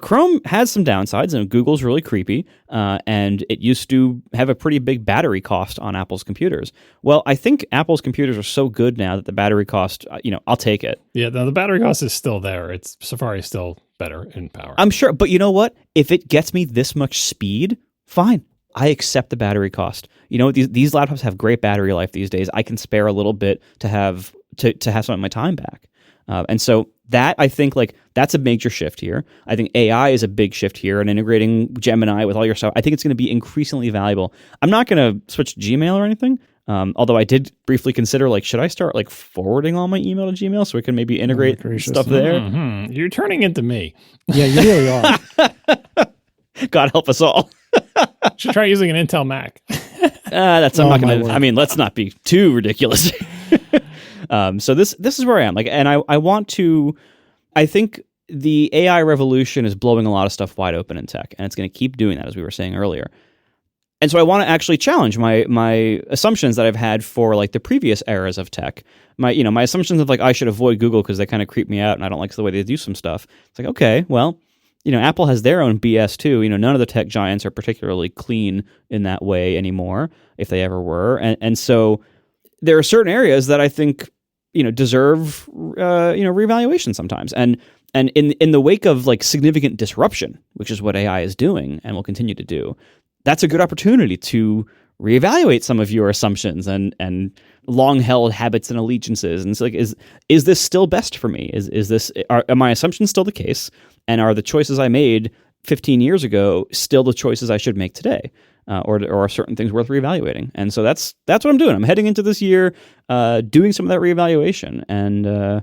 Chrome has some downsides, and Google's really creepy, and it used to have a pretty big battery cost on Apple's computers. Well, I think Apple's computers are so good now that the battery cost, I'll take it. Yeah, the battery cost is still there. Safari is still better in power. I'm sure, but you know what? If it gets me this much speed, fine. I accept the battery cost. These laptops have great battery life these days. I can spare a little bit to have some of my time back. And so that, I think, like, that's a major shift here. I think AI is a big shift here, and integrating Gemini with all your stuff, I think it's going to be increasingly valuable. I'm not going to switch to Gmail or anything. Although I did briefly consider, like, should I start like forwarding all my email to Gmail so we can maybe integrate stuff there? Mm-hmm. You're turning into me. Yeah, you really are. God help us all. Should try using an Intel Mac. I'm not going to. I mean, let's not be too ridiculous. So this is where I am. Like, and I want to. I think the AI revolution is blowing a lot of stuff wide open in tech, and it's going to keep doing that, as we were saying earlier. And so I want to actually challenge my assumptions that I've had for like the previous eras of tech. My assumptions of like I should avoid Google because they kind of creep me out and I don't like the way they do some stuff. It's like, okay, well, Apple has their own BS too. None of the tech giants are particularly clean in that way anymore, if they ever were. And so there are certain areas that I think, deserve reevaluation sometimes. And in the wake of like significant disruption, which is what AI is doing and will continue to do, that's a good opportunity to reevaluate some of your assumptions and long-held habits and allegiances. And it's like, is this still best for me? Are my assumptions still the case? And are the choices I made 15 years ago still the choices I should make today? Or are certain things worth reevaluating? And so that's what I'm doing. I'm heading into this year doing some of that reevaluation and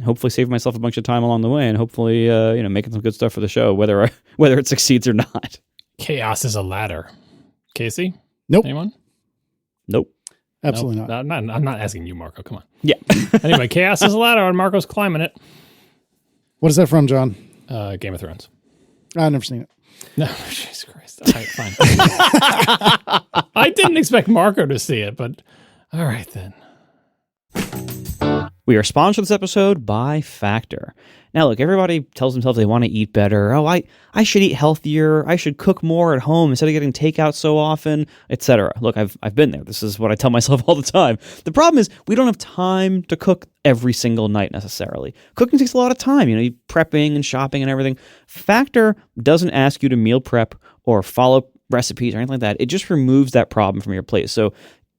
hopefully save myself a bunch of time along the way and hopefully making some good stuff for the show, whether it succeeds or not. Chaos is a ladder. Casey? Nope. Anyone? Nope. Absolutely not. I'm not asking you, Marco. Come on. Yeah. Anyway, chaos is a ladder, and Marco's climbing it. What is that from, John? Game of Thrones. I've never seen it. No, Jesus Christ. All right, fine. I didn't expect Marco to see it, but all right then. We are sponsored this episode by Factor. Now, look, everybody tells themselves they want to eat better. Oh, I should eat healthier. I should cook more at home instead of getting takeout so often, etc. Look, I've been there. This is what I tell myself all the time. The problem is we don't have time to cook every single night necessarily. Cooking takes a lot of time, prepping and shopping and everything. Factor doesn't ask you to meal prep or follow recipes or anything like that. It just removes that problem from your plate. So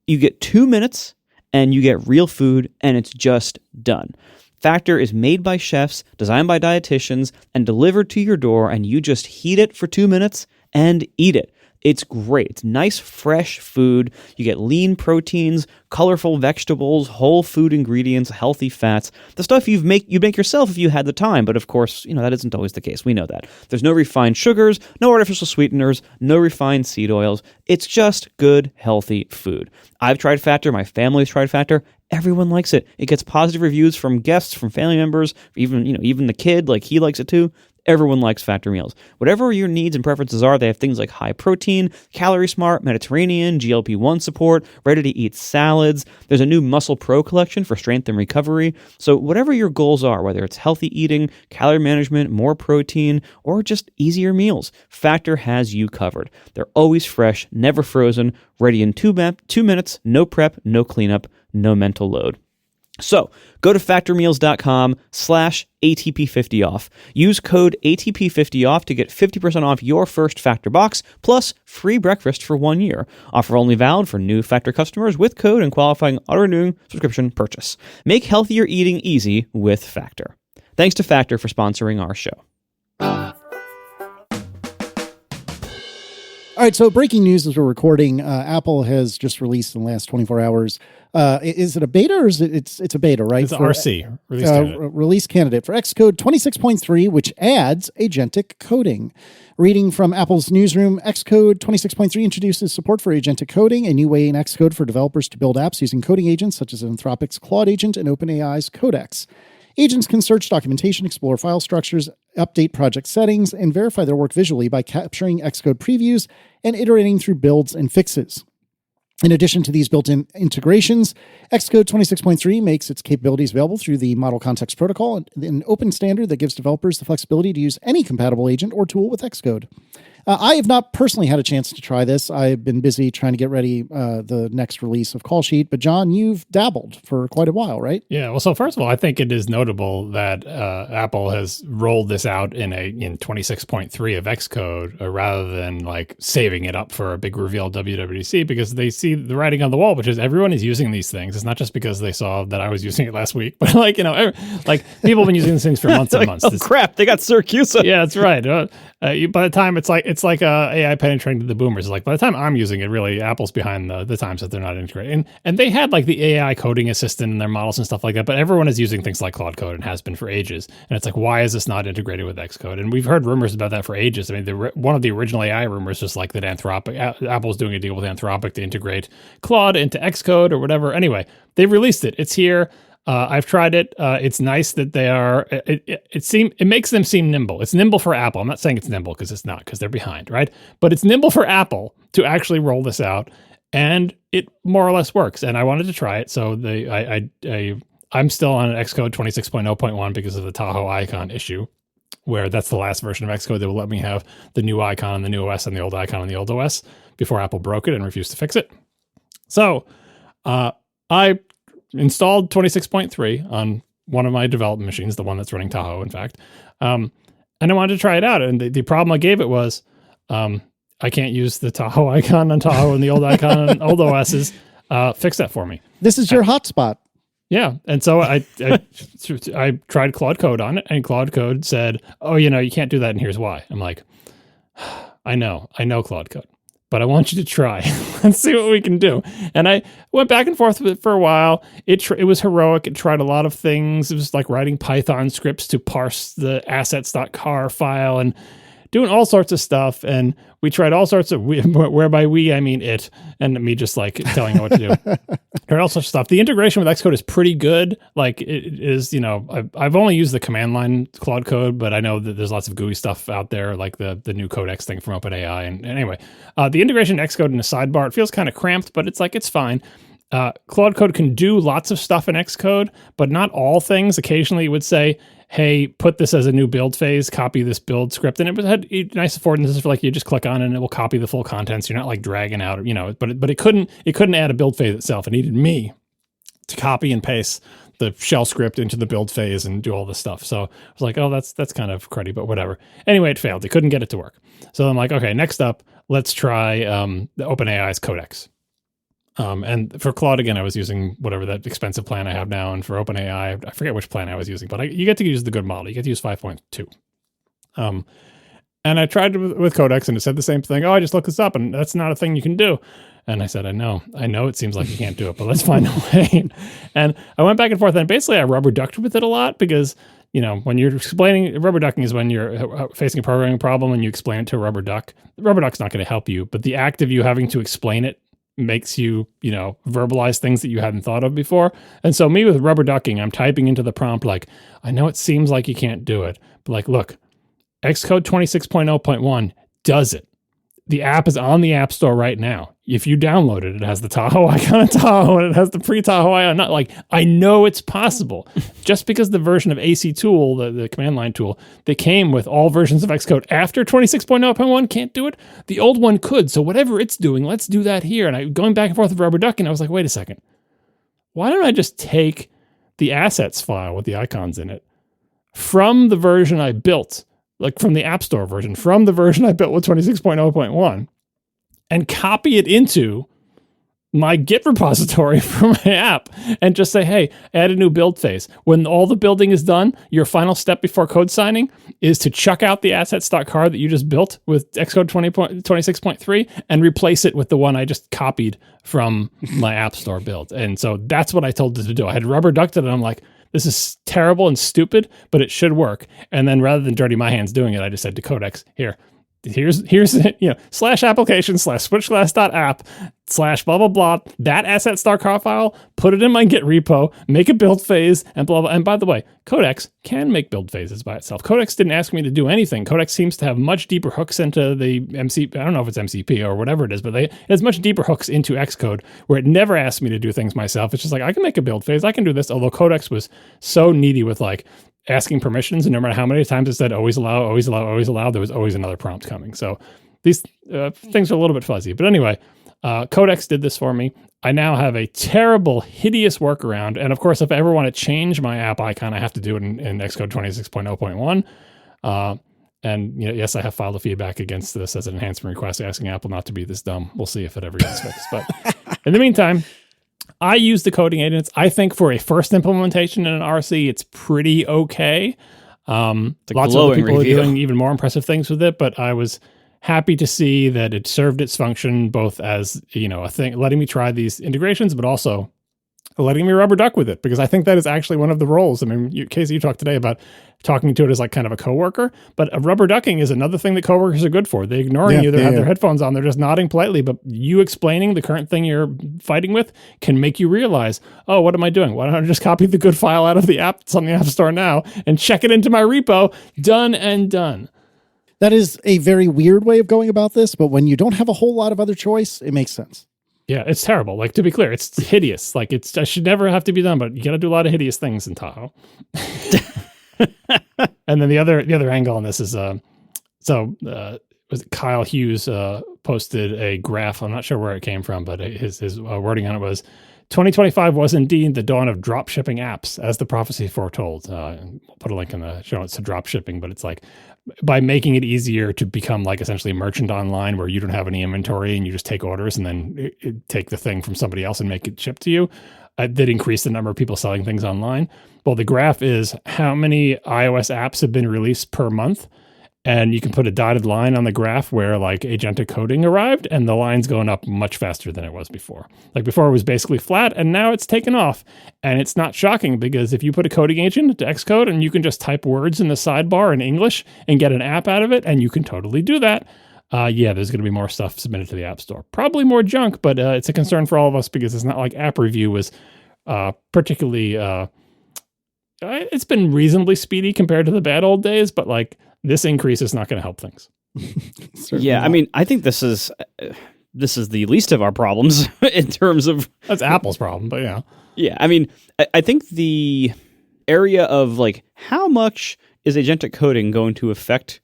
you get 2 minutes and you get real food and it's just done. Factor is made by chefs, designed by dietitians, and delivered to your door, and you just heat it for 2 minutes and eat it. It's great. It's nice, fresh food. You get lean proteins, colorful vegetables, whole food ingredients, healthy fats. The stuff you'd make yourself if you had the time, but of course, that isn't always the case. We know that. There's no refined sugars, no artificial sweeteners, no refined seed oils. It's just good, healthy food. I've tried Factor. My family's tried Factor. Everyone likes it. It gets positive reviews from guests, from family members, even the kid, like he likes it too. Everyone likes Factor meals. Whatever your needs and preferences are, they have things like high protein, calorie smart, Mediterranean, GLP-1 support, ready-to-eat salads. There's a new Muscle Pro collection for strength and recovery. So whatever your goals are, whether it's healthy eating, calorie management, more protein, or just easier meals, Factor has you covered. They're always fresh, never frozen, ready in 2 minutes, no prep, no cleanup, no mental load. So go to factormeals.com/ATP50off. Use code ATP50off to get 50% off your first Factor box plus free breakfast for 1 year. Offer only valid for new Factor customers with code and qualifying auto-renewing subscription purchase. Make healthier eating easy with Factor. Thanks to Factor for sponsoring our show. All right, so breaking news as we're recording, Apple has just released in the last 24 hours. Is it a beta or is it's a beta, right? It's RC, release candidate for Xcode 26.3, which adds agentic coding. Reading from Apple's newsroom, Xcode 26.3 introduces support for agentic coding, a new way in Xcode for developers to build apps using coding agents such as Anthropic's Claude agent and OpenAI's Codex. Agents can search documentation, explore file structures, update project settings, and verify their work visually by capturing Xcode previews and iterating through builds and fixes. In addition to these built-in integrations, Xcode 26.3 makes its capabilities available through the Model Context Protocol, an open standard that gives developers the flexibility to use any compatible agent or tool with Xcode. I have not personally had a chance to try this. I've been busy trying to get ready the next release of Call Sheet. But John, you've dabbled for quite a while, right? Yeah. Well, so first of all, I think it is notable that Apple has rolled this out in 26.3 of Xcode rather than like saving it up for a big reveal at WWDC because they see see the writing on the wall, which is everyone is using these things. It's not just because they saw that I was using it last week, but like, like people have been using these things for months and months. Oh crap! They got Syracuse. Yeah, that's right. By the time it's like AI penetrating to the boomers. Like by the time I'm using it, really Apple's behind the times that they're not integrating. And they had like the AI coding assistant in their models and stuff like that, but everyone is using things like Claude Code and has been for ages. And it's like, why is this not integrated with Xcode? And we've heard rumors about that for ages. I mean, one of the original AI rumors was like that Apple's doing a deal with Anthropic to integrate Claude into Xcode or whatever. Anyway, they've released it. It's here. I've tried it. It's nice that they are. It makes them seem nimble. It's nimble for Apple. I'm not saying it's nimble because it's not, because they're behind, right? But it's nimble for Apple to actually roll this out, and it more or less works. And I wanted to try it, so I'm still on Xcode 26.0.1 because of the Tahoe icon issue, where that's the last version of Xcode that will let me have the new icon on the new OS and the old icon on the old OS before Apple broke it and refused to fix it. So I installed 26.3 on one of my development machines, the one that's running Tahoe, in fact. And I wanted to try it out. And the problem I gave it was I can't use the Tahoe icon on Tahoe and the old icon on old OSs. Fix that for me. This is your hotspot. Yeah. And so I tried Claude Code on it, and Claude Code said, oh, you can't do that, and here's why. I'm like, I know Claude Code, but I want you to try. Let's see what we can do. And I went back and forth with it for a while. It was heroic. It tried a lot of things. It was like writing Python scripts to parse the assets.car file and doing all sorts of stuff. And we tried all sorts of, whereby we, I mean it, and me just like telling it what to do. Tried all sorts of stuff. The integration with Xcode is pretty good. Like it is, I've only used the command line Claude Code, but I know that there's lots of GUI stuff out there, like the new Codex thing from OpenAI. And anyway, the integration to Xcode in the sidebar, it feels kind of cramped, but it's like, it's fine. Claude Code can do lots of stuff in Xcode, but not all things. Occasionally it would say, hey, put this as a new build phase, copy this build script. And it had nice affordances for like, you just click on it and it will copy the full contents. You're not like dragging out, but it couldn't add a build phase itself. It needed me to copy and paste the shell script into the build phase and do all this stuff. So I was like, oh, that's kind of cruddy, but whatever. Anyway, it failed. They couldn't get it to work. So I'm like, okay, next up, let's try the OpenAI's Codex. And for Claude, again, I was using whatever that expensive plan I have now. And for OpenAI, I forget which plan I was using, but you get to use the good model. You get to use 5.2. And I tried with Codex, and it said the same thing. Oh, I just looked this up, and that's not a thing you can do. And I said, I know it seems like you can't do it, but let's find a way. And I went back and forth, and basically I rubber ducked with it a lot because, when you're explaining, rubber ducking is when you're facing a programming problem and you explain it to a rubber duck. The rubber duck's not going to help you, but the act of you having to explain it makes you, verbalize things that you hadn't thought of before. And so me with rubber ducking, I'm typing into the prompt like, I know it seems like you can't do it, but like, look, Xcode 26.0.1 does it. The app is on the App Store right now. If you download it, it has the Tahoe icon of Tahoe and it has the pre-Tahoe icon. Not like, I know it's possible. Just because the version of AC Tool, the command line tool, that came with all versions of Xcode after 26.0.1 can't do it, the old one could. So whatever it's doing, let's do that here. And going back and forth with rubber ducking, I was like, wait a second. Why don't I just take the assets file with the icons in it from the version I built, like from the App Store version, from the version I built with 26.0.1, and copy it into my Git repository for my app and just say, hey, add a new build phase. When all the building is done, your final step before code signing is to chuck out the assets.car that you just built with Xcode 26.3 and replace it with the one I just copied from my App Store build. And so that's what I told it to do. I had rubber ducked it, and I'm like, this is terrible and stupid, but it should work. And then rather than dirty my hands doing it, I just said to Codex, here's /application /switchclass.app /blah, blah, blah, that asset.car file, put it in my Git repo, make a build phase, and blah, blah. And by the way, Codex can make build phases by itself. Codex didn't ask me to do anything. Codex seems to have much deeper hooks into the MCP. I don't know if it's MCP or whatever it is, but it has much deeper hooks into Xcode where it never asked me to do things myself. It's just like, I can make a build phase. I can do this. Although Codex was so needy with like asking permissions, and no matter how many times it said always allow, always allow, always allow, there was always another prompt coming. So these things are a little bit fuzzy. But anyway, Codex did this for me. I now have a terrible, hideous workaround. And of course, if I ever want to change my app icon, I have to do it in Xcode 26.0.1. And yes, I have filed a feedback against this as an enhancement request asking Apple not to be this dumb. We'll see if it ever gets fixed. But In the meantime, I use the coding agents. I think for a first implementation in an RC, it's pretty okay. Lots of other people are doing even more impressive things with it, but I was happy to see that it served its function both as, a thing, letting me try these integrations, but also letting me rubber duck with it, because I think that is actually one of the roles. I mean, Casey, you talked today about talking to it as like kind of a coworker, but a rubber ducking is another thing that coworkers are good for. They're ignoring you. They have their headphones on. They're just nodding politely, but you explaining the current thing you're fighting with can make you realize, oh, what am I doing? Why don't I just copy the good file out of the app that's on the App Store now and check it into my repo? Done and done. That is a very weird way of going about this, but when you don't have a whole lot of other choice, it makes sense. Yeah, it's terrible. Like, to be clear, it's hideous. Like, I should never have to be done, but you got to do a lot of hideous things in Tahoe. And then the other angle on this is, was it Kyle Hughes posted a graph. I'm not sure where it came from, but his wording on it was, 2025 was indeed the dawn of drop shipping apps, as the prophecy foretold. We'll put a link in the show notes to drop shipping, but it's like, by making it easier to become like essentially a merchant online where you don't have any inventory and you just take orders and then take the thing from somebody else and make it shipped to you, that increased the number of people selling things online. Well, the graph is how many iOS apps have been released per month. And you can put a dotted line on the graph where like agentic coding arrived, and the line's going up much faster than it was before. Like before it was basically flat, and now it's taken off. And it's not shocking, because if you put a coding agent to Xcode and you can just type words in the sidebar in English and get an app out of it, and you can totally do that. There's going to be more stuff submitted to the App Store. Probably more junk, but it's a concern for all of us, because it's not like app review was particularly... it's been reasonably speedy compared to the bad old days, but like this increase is not going to help things. Yeah, I mean, I think this is the least of our problems in terms of... That's Apple's problem, but yeah. Yeah, I mean, I think the area of like how much is agentic coding going to affect,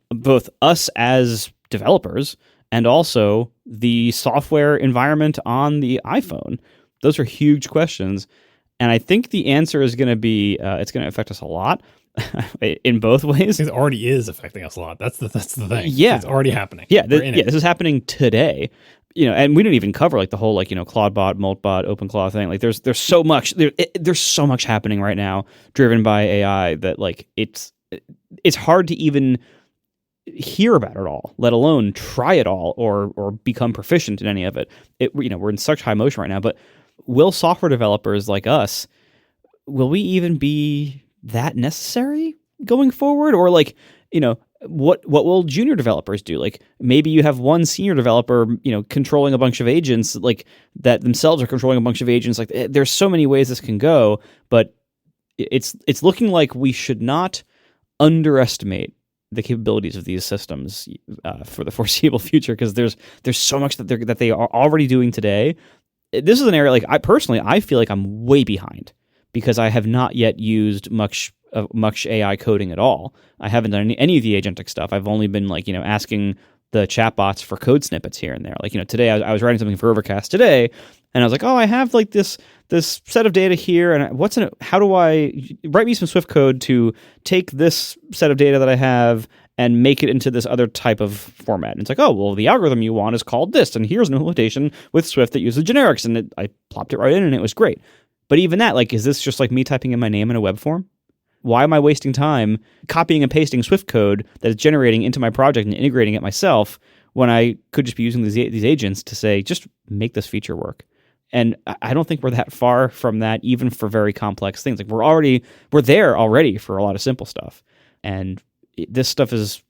both us as developers and also the software environment on the iPhone. Those are huge questions. And I think the answer is going to be, it's going to affect us a lot in both ways. It already is affecting us a lot. That's the thing. Yeah. It's already happening. Yeah. This is happening today. And we didn't even cover like the whole like, CloudBot, MoltBot, OpenClaw thing. Like there's so much, there's so much happening right now driven by AI that like it's hard to even hear about it all, let alone try it all or become proficient in any of it. We're in such high motion right now, but will software developers like us, will we even be that necessary going forward? Or like, what will junior developers do? Like maybe you have one senior developer, controlling a bunch of agents like that themselves are controlling a bunch of agents. Like there's so many ways this can go, but it's looking like we should not underestimate the capabilities of these systems for the foreseeable future, because there's so much that they are already doing today. This is an area like I feel like I'm way behind, because I have not yet used much AI coding at all. I haven't done any of the agentic stuff. I've only been like asking the chatbots for code snippets here and there. Like today I was writing something for Overcast today, and I was like, oh, I have like this set of data here, and how do I write me some Swift code to take this set of data that I have and make it into this other type of format. And it's like, oh, well, the algorithm you want is called this, and here's an implementation with Swift that uses generics, and I plopped it right in, and it was great. But even that, like, is this just like me typing in my name in a web form? Why am I wasting time copying and pasting Swift code that is generating into my project and integrating it myself when I could just be using these agents to say, just make this feature work? And I don't think we're that far from that, even for very complex things. Like we're there already for a lot of simple stuff. And this stuff is,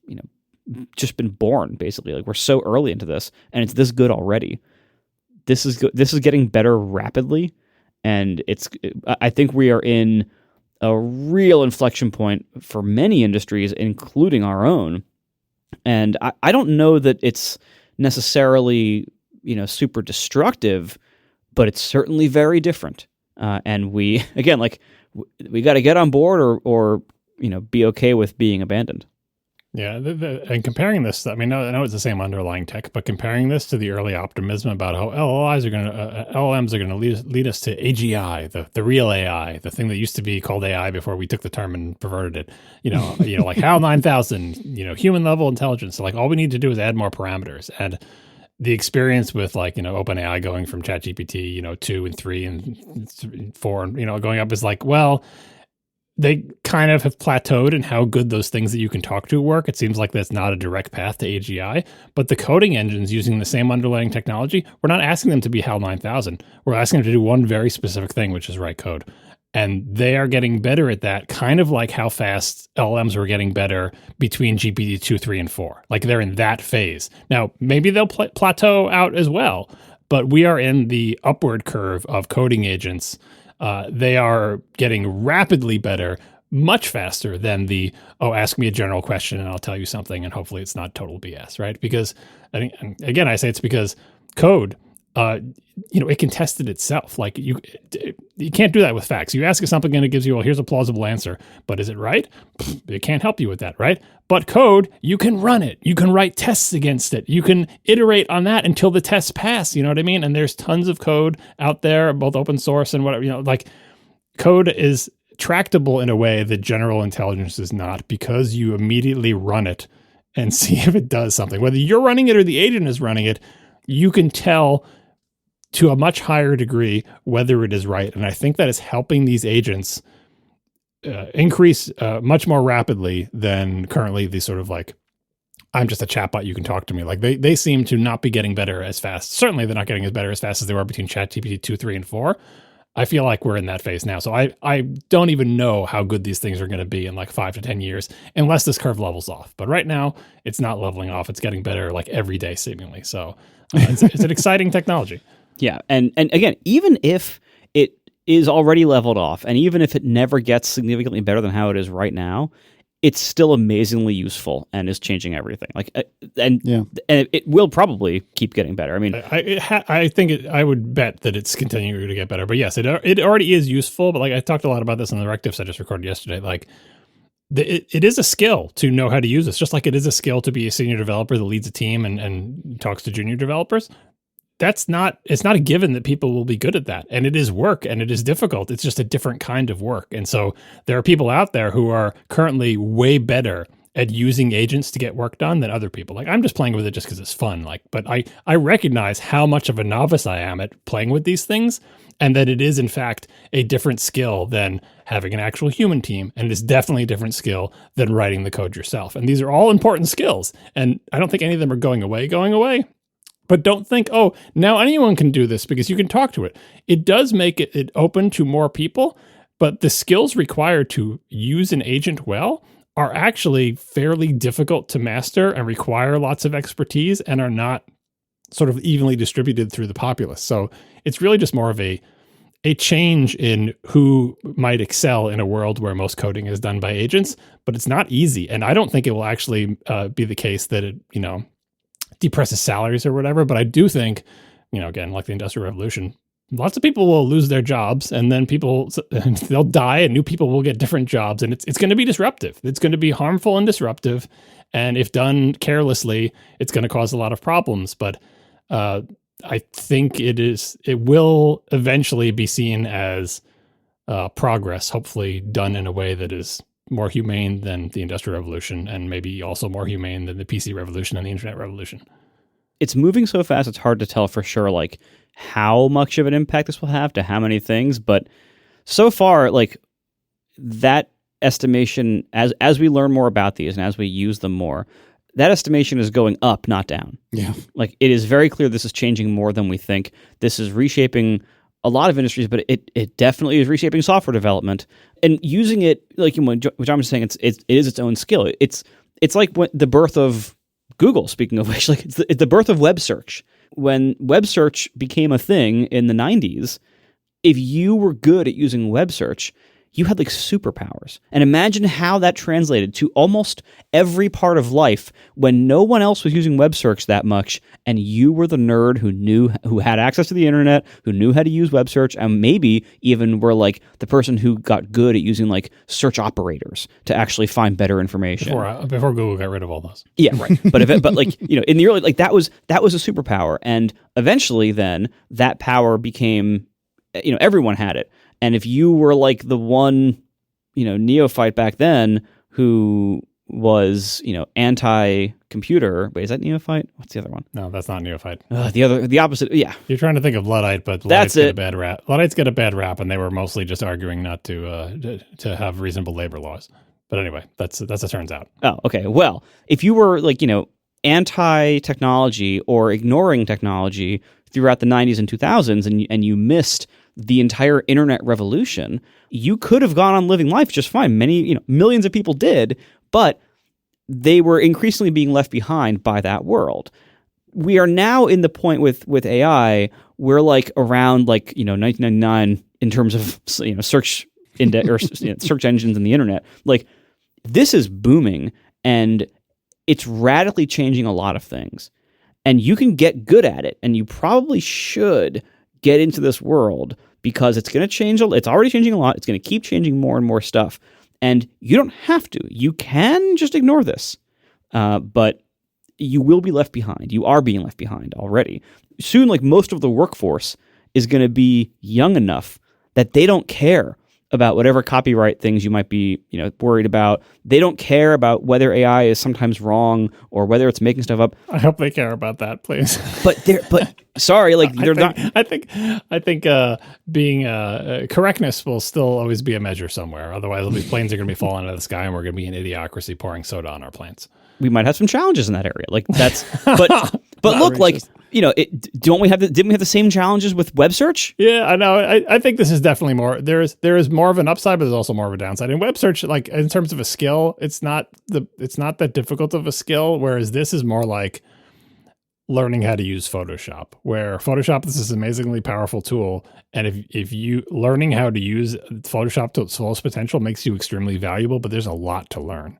just been born basically. Like we're so early into this, and it's this good already. This is getting better rapidly, and I think we are in a real inflection point for many industries, including our own. And I don't know that it's necessarily, super destructive, but it's certainly very different. And we got to get on board or be okay with being abandoned. Yeah, and comparing this, I mean, I know it's the same underlying tech, but comparing this to the early optimism about how LLMs are going to lead us to AGI, the real AI, the thing that used to be called AI before we took the term and perverted it. Like HAL 9000, human level intelligence. So like all we need to do is add more parameters. And the experience with like, OpenAI going from ChatGPT, 2 and 3 and 4, going up is like, well, they kind of have plateaued in how good those things that you can talk to work. It seems like that's not a direct path to AGI, but the coding engines using the same underlying technology, we're not asking them to be HAL 9000. We're asking them to do one very specific thing, which is write code. And they are getting better at that, kind of like how fast LLMs were getting better between GPT 2, 3, and 4. Like they're in that phase. Now, maybe they'll plateau out as well, but we are in the upward curve of coding agents. They are getting rapidly better, much faster than ask me a general question and I'll tell you something, and hopefully it's not total BS, right? Because I think, again, I say it's because code, it can test it itself. Like you can't do that with facts. You ask it something and it gives you, well, here's a plausible answer, but is it right? It can't help you with that, right? But code, you can run it. You can write tests against it. You can iterate on that until the tests pass. You know what I mean? And there's tons of code out there, both open source and whatever, like code is tractable in a way that general intelligence is not, because you immediately run it and see if it does something. Whether you're running it or the agent is running it, you can tell to a much higher degree whether it is right. And I think that is helping these agents increase much more rapidly than currently the sort of like, I'm just a chatbot, you can talk to me. Like they seem to not be getting better as fast. Certainly they're not getting as better as fast as they were between ChatGPT 2, 3, and 4. I feel like we're in that phase now. So I don't even know how good these things are going to be in like 5 to 10 years, unless this curve levels off. But right now, it's not leveling off. It's getting better like every day, seemingly. So it's an exciting technology. Yeah. And again, even if it is already leveled off, and even if it never gets significantly better than how it is right now, it's still amazingly useful and is changing everything. And it will probably keep getting better. I mean, I think I would bet that it's continuing to get better. But yes, it already is useful. But like I talked a lot about this in the rec tips I just recorded yesterday. Like it is a skill to know how to use this, just like it is a skill to be a senior developer that leads a team and talks to junior developers. It's not a given that people will be good at that. And it is work and it is difficult. It's just a different kind of work. And so there are people out there who are currently way better at using agents to get work done than other people. Like I'm just playing with it just because it's fun. But I recognize how much of a novice I am at playing with these things, and that it is in fact a different skill than having an actual human team. And it's definitely a different skill than writing the code yourself. And these are all important skills. And I don't think any of them are going away. But don't think, oh, now anyone can do this because you can talk to it. It does make it open to more people, but the skills required to use an agent well are actually fairly difficult to master and require lots of expertise and are not sort of evenly distributed through the populace. So it's really just more of a change in who might excel in a world where most coding is done by agents, but it's not easy. And I don't think it will actually be the case that it, depresses salaries or whatever. But I do think, again, like the Industrial Revolution, lots of people will lose their jobs, and then they'll die and new people will get different jobs. And it's going to be disruptive. It's going to be harmful and disruptive. And if done carelessly, it's going to cause a lot of problems. But I think it will eventually be seen as progress, hopefully done in a way that is more humane than the Industrial Revolution, and maybe also more humane than the PC revolution and the Internet revolution. It's moving so fast, it's hard to tell for sure, like, how much of an impact this will have to how many things. But so far, like, that estimation, as we learn more about these and as we use them more, that estimation is going up, not down. Yeah. Like, it is very clear this is changing more than we think. This is reshaping a lot of industries, but it definitely is reshaping software development and using it, like which I'm just saying, it is its own skill. It's like the birth of Google, speaking of which, like it's the birth of web search. When web search became a thing in the 90s, if you were good at using web search, you had like superpowers. And imagine how that translated to almost every part of life when no one else was using web search that much, and you were the nerd who had access to the internet, who knew how to use web search, and maybe even were like the person who got good at using like search operators to actually find better information. Before Google got rid of all those. Yeah, right. But like, in the early, like that was a superpower. And eventually then that power became, everyone had it. And if you were like the one, neophyte back then who was, anti-computer. Wait, is that neophyte? What's the other one? No, that's not neophyte. The opposite. Yeah. You're trying to think of Luddite, but That's Luddites get it. a bad rap. Luddites get a bad rap, and they were mostly just arguing not to have reasonable labor laws. But anyway, that's as it turns out. Oh, okay. Well, if you were anti-technology or ignoring technology throughout the 90s and 2000s and you missed the entire internet revolution, you could have gone on living life just fine. Many, millions of people did, but they were increasingly being left behind by that world. We are now in the point with AI, we're around 1999 in terms of search index or search engines and the internet. This is booming and it's radically changing a lot of things. And you can get good at it, and you probably should get into this world because it's going to change. It's already changing a lot. It's going to keep changing more and more stuff. And you don't have to. You can just ignore this. But you will be left behind. You are being left behind already. Soon, most of the workforce is going to be young enough that they don't care about whatever copyright things you might be, worried about. They don't care about whether AI is sometimes wrong or whether it's making stuff up. I hope they care about that, please. But sorry, they're not. I think being correctness will still always be a measure somewhere. Otherwise, these planes are going to be falling out of the sky, and we're going to be an idiocracy pouring soda on our planes. We might have some challenges in that area. That's, but look, didn't we have the same challenges with web search? Yeah, I know. I think this is definitely more. There is more of an upside, but there's also more of a downside. In web search, in terms of a skill, it's not that difficult of a skill. Whereas this is more like learning how to use Photoshop, where Photoshop is this amazingly powerful tool, and if you learning how to use Photoshop to its fullest potential makes you extremely valuable. But there's a lot to learn.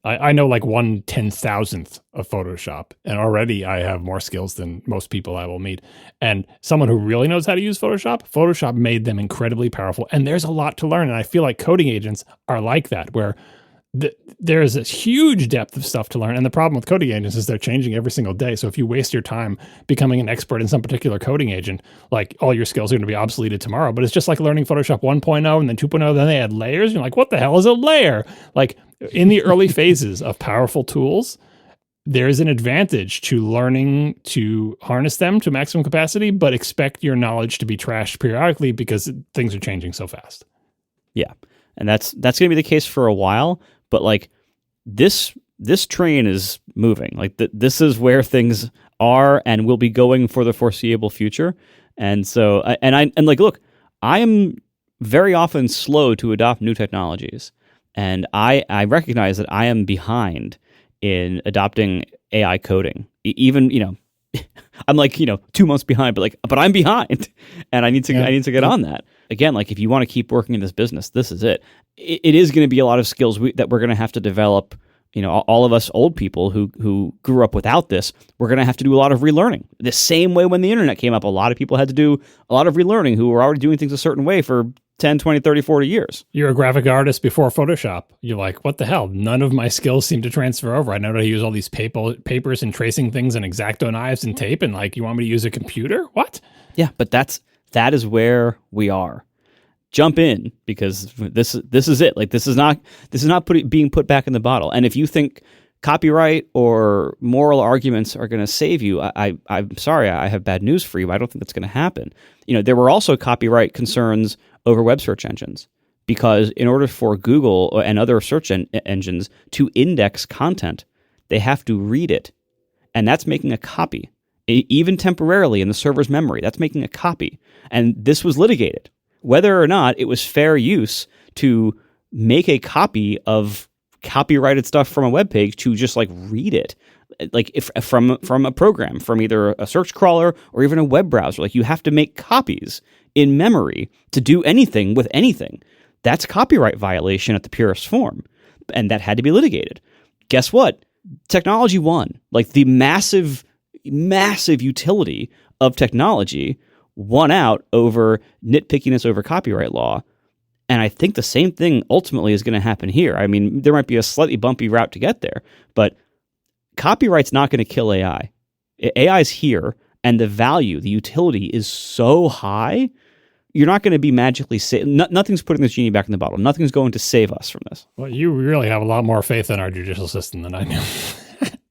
I know 1/10,000th of Photoshop, and already I have more skills than most people I will meet. And someone who really knows how to use Photoshop made them incredibly powerful. And there's a lot to learn. And I feel like coding agents are like that, where there is a huge depth of stuff to learn. And the problem with coding agents is they're changing every single day. So if you waste your time becoming an expert in some particular coding agent, all your skills are going to be obsoleted tomorrow. But it's just like learning Photoshop 1.0 and then 2.0, then they add layers. You're like, what the hell is a layer? In the early phases of powerful tools, there's an advantage to learning to harness them to maximum capacity, but expect your knowledge to be trashed periodically because things are changing so fast. Yeah. And that's going to be the case for a while. But this train is moving. This is where things are and will be going for the foreseeable future. And so, look, I am very often slow to adopt new technologies. And I recognize that I am behind in adopting AI coding. Even, I'm 2 months behind, but I'm behind, and I need to get on that. Again, if you want to keep working in this business, this is it. It is going to be a lot of skills that we're going to have to develop. All of us old people who grew up without this, we're going to have to do a lot of relearning. The same way when the internet came up, a lot of people had to do a lot of relearning who were already doing things a certain way for 10, 20, 30, 40 years. You're a graphic artist before Photoshop. You're like, what the hell? None of my skills seem to transfer over. I know how to use all these papers and tracing things and X-Acto knives and tape, and you want me to use a computer? What? Yeah, but that is where we are. Jump in, because this is it. This is not being put back in the bottle. And if you think copyright or moral arguments are going to save you, I'm sorry, I have bad news for you. I don't think that's going to happen. There were also copyright concerns over web search engines, because in order for Google and other search engines to index content, they have to read it. And that's making a copy, even temporarily in the server's memory. That's making a copy. And this was litigated. Whether or not it was fair use to make a copy of copyrighted stuff from a web page to just read it, if from a program, from either a search crawler or even a web browser. You have to make copies in memory to do anything with anything. That's copyright violation at the purest form, and that had to be litigated. Guess what? Technology won. The massive utility of technology won out over nitpickiness over copyright law. And I think the same thing ultimately is going to happen here. I mean, there might be a slightly bumpy route to get there, but copyright's not going to kill AI. AI is here, and the value, the utility is so high. you're not going to be magically nothing's putting this genie back in the bottle. Nothing's going to save us from this. Well, you really have a lot more faith in our judicial system than I do.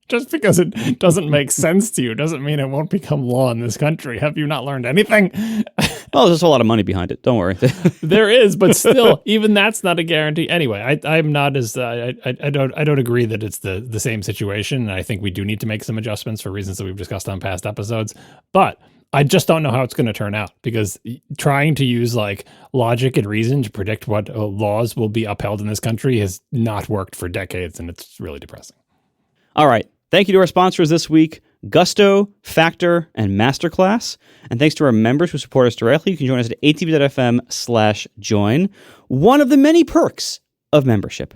Just because it doesn't make sense to you doesn't mean it won't become law in this country. Have you not learned anything? Well, there's a lot of money behind it. Don't worry. There is, but still, even that's not a guarantee. Anyway, I'm not as I don't agree that it's the same situation. And I think we do need to make some adjustments for reasons that we've discussed on past episodes. But I just don't know how it's going to turn out, because trying to use like logic and reason to predict what laws will be upheld in this country has not worked for decades, and it's really depressing. All right. Thank you to our sponsors this week, Gusto, Factor, and MasterClass. And thanks to our members who support us directly. You can join us at atp.fm/join. One of the many perks of membership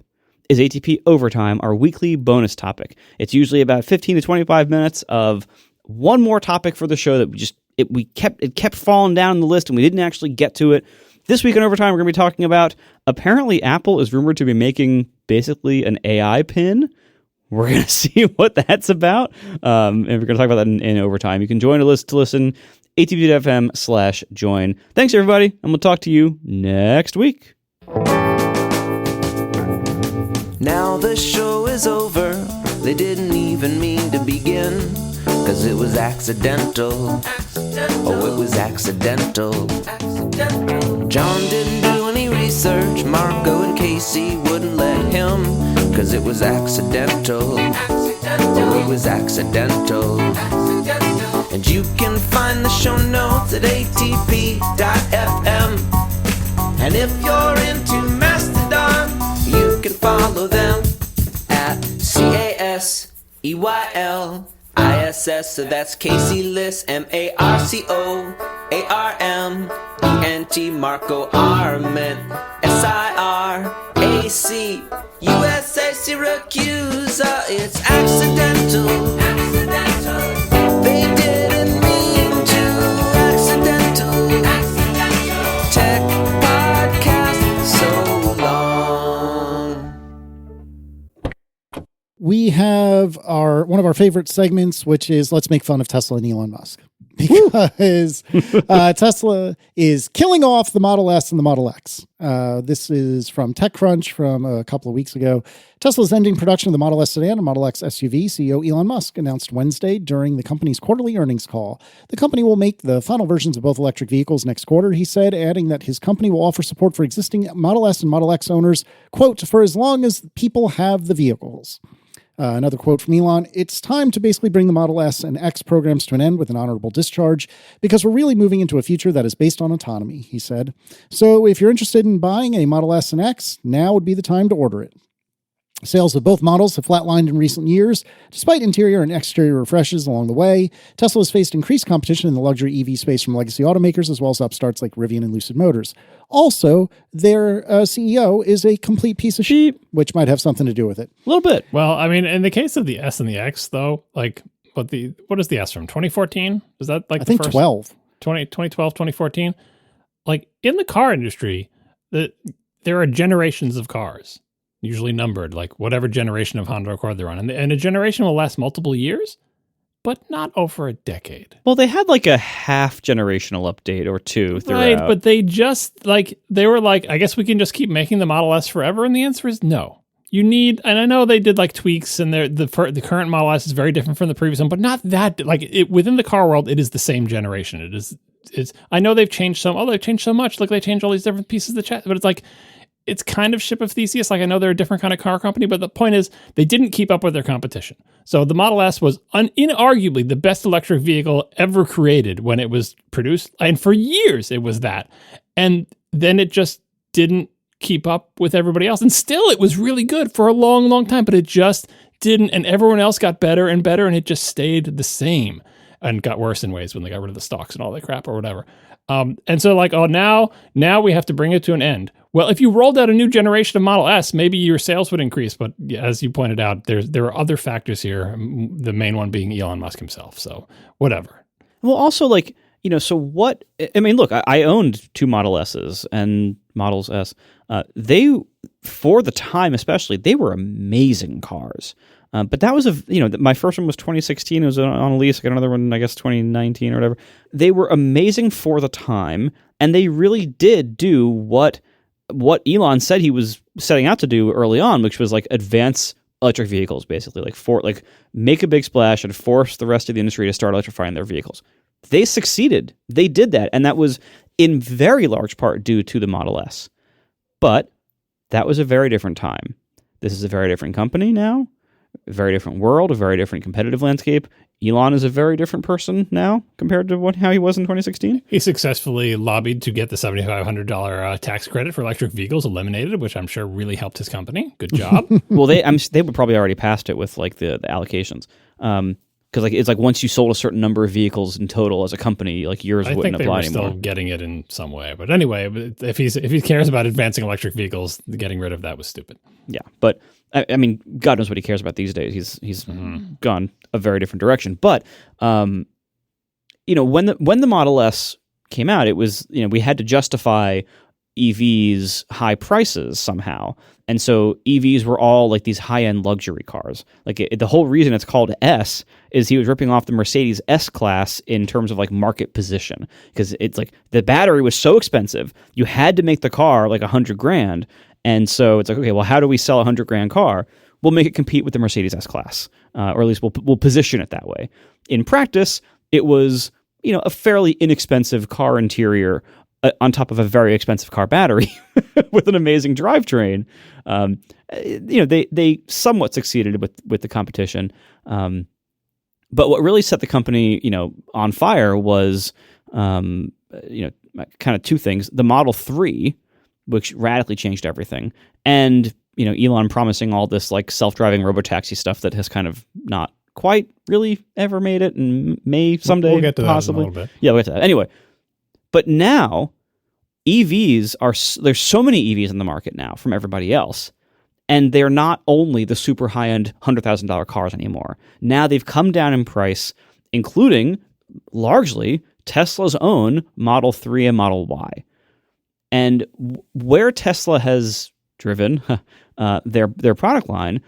is ATP Overtime, our weekly bonus topic. It's usually about 15 to 25 minutes of one more topic for the show that it kept falling down the list and we didn't actually get to it. This week in Overtime, we're going to be talking about, apparently Apple is rumored to be making basically an AI pin. We're going to see what that's about, and we're going to talk about that in Overtime. You can join us to listen, atp.fm/join. Thanks, everybody, and we'll talk to you next week. Now the show is over. They didn't even mean to begin, 'cause it was accidental. Oh, it was accidental. John didn't do any research. Marco and Casey wouldn't let him, 'cause it was accidental. Oh, it was accidental. And you can find the show notes at atp.fm. And if you're into Mastodon, you can follow them at CASEYLISS. So that's Casey Liss, MarcoArment, Marco Arment, SIRAC, USA Syracuse. It's accidental. They didn't mean to. Accidental. Tech podcast so long. We have one of our favorite segments, which is Let's Make Fun of Tesla and Elon Musk. Because Tesla is killing off the Model S and the Model X. This is from TechCrunch from a couple of weeks ago. Tesla is ending production of the Model S sedan and Model X SUV. CEO Elon Musk announced Wednesday during the company's quarterly earnings call. The company will make the final versions of both electric vehicles next quarter, he said, adding that his company will offer support for existing Model S and Model X owners, quote, for as long as people have the vehicles. Another quote from Elon, it's time to basically bring the Model S and X programs to an end with an honorable discharge because we're really moving into a future that is based on autonomy, he said. So if you're interested in buying a Model S and X, now would be the time to order it. Sales of both models have flatlined in recent years. Despite interior and exterior refreshes along the way, Tesla has faced increased competition in the luxury EV space from legacy automakers as well as upstarts like Rivian and Lucid Motors. Also, their CEO is a complete piece of shit, which might have something to do with it. A little bit. Well, I mean, in the case of the S and the X, though, like, what is the S from? 2014? Is that like I think 12. 2012, 2014? Like, in the car industry, there are generations of cars, usually numbered, like whatever generation of Honda Accord they're on. And a generation will last multiple years, but not over a decade. Well, they had like a half generational update or two throughout. Right, but they just, they were like, I guess we can just keep making the Model S forever? And the answer is no. You need, and I know they did like tweaks, and the current Model S is very different from the previous one, but not that, within the car world, it is the same generation. It's I know they've changed they've changed so much. Like, they changed all these different pieces of the chat, but it's like, it's kind of ship of Theseus. Like, I know they're a different kind of car company, but the point is they didn't keep up with their competition. So the Model S was inarguably the best electric vehicle ever created when it was produced. And for years it was that. And then it just didn't keep up with everybody else. And still it was really good for a long, long time, but it just didn't. And everyone else got better and better, and it just stayed the same and got worse in ways when they got rid of the stocks and all that crap or whatever. And so now we have to bring it to an end. Well, if you rolled out a new generation of Model S, maybe your sales would increase. But as you pointed out, there are other factors here, the main one being Elon Musk himself. So whatever. Well, also, so what, I mean, look, I owned two Model S's and Models S. They, for the time especially, they were amazing cars. But that was my first one was 2016. It was on a lease. I got another one, I guess 2019 or whatever. They were amazing for the time, and they really did do what Elon said he was setting out to do early on, which was like advance electric vehicles, basically, like make a big splash and force the rest of the industry to start electrifying their vehicles. They succeeded. They did that, and that was in very large part due to the Model S. But that was a very different time. This is a very different company now, a very different world, a very different competitive landscape. Elon is a very different person now compared to how he was in 2016. He successfully lobbied to get the $7,500 tax credit for electric vehicles eliminated, which I'm sure really helped his company. Good job. Well, they would probably already passed it with like the allocations. Because it's like once you sold a certain number of vehicles in total as a company, like yours wouldn't apply anymore. I think they were still getting it in some way. But anyway, if he cares about advancing electric vehicles, getting rid of that was stupid. Yeah, but I mean, God knows what he cares about these days. He's gone a very different direction. But when the Model S came out, it was we had to justify EVs' high prices somehow. And so EVs were all like these high-end luxury cars. Like the whole reason it's called S is he was ripping off the Mercedes S-Class in terms of like market position. Because it's like the battery was so expensive, you had to make the car like $100,000. And so it's like, okay, well, how do we sell $100,000 car? We'll make it compete with the Mercedes S-Class, or at least we'll position it that way. In practice, it was a fairly inexpensive car interior on top of a very expensive car battery with an amazing drivetrain. They somewhat succeeded with the competition. But what really set the company, on fire was, kind of two things: the Model 3, which radically changed everything, and Elon promising all this like self-driving robotaxi stuff that has kind of not quite really ever made it, and may someday we'll get to possibly. That in a little bit. Yeah, we'll get to that anyway. But now EVs there's so many EVs in the market now from everybody else. And they're not only the super high-end $100,000 cars anymore. Now they've come down in price, including largely Tesla's own Model 3 and Model Y. And where Tesla has driven their product line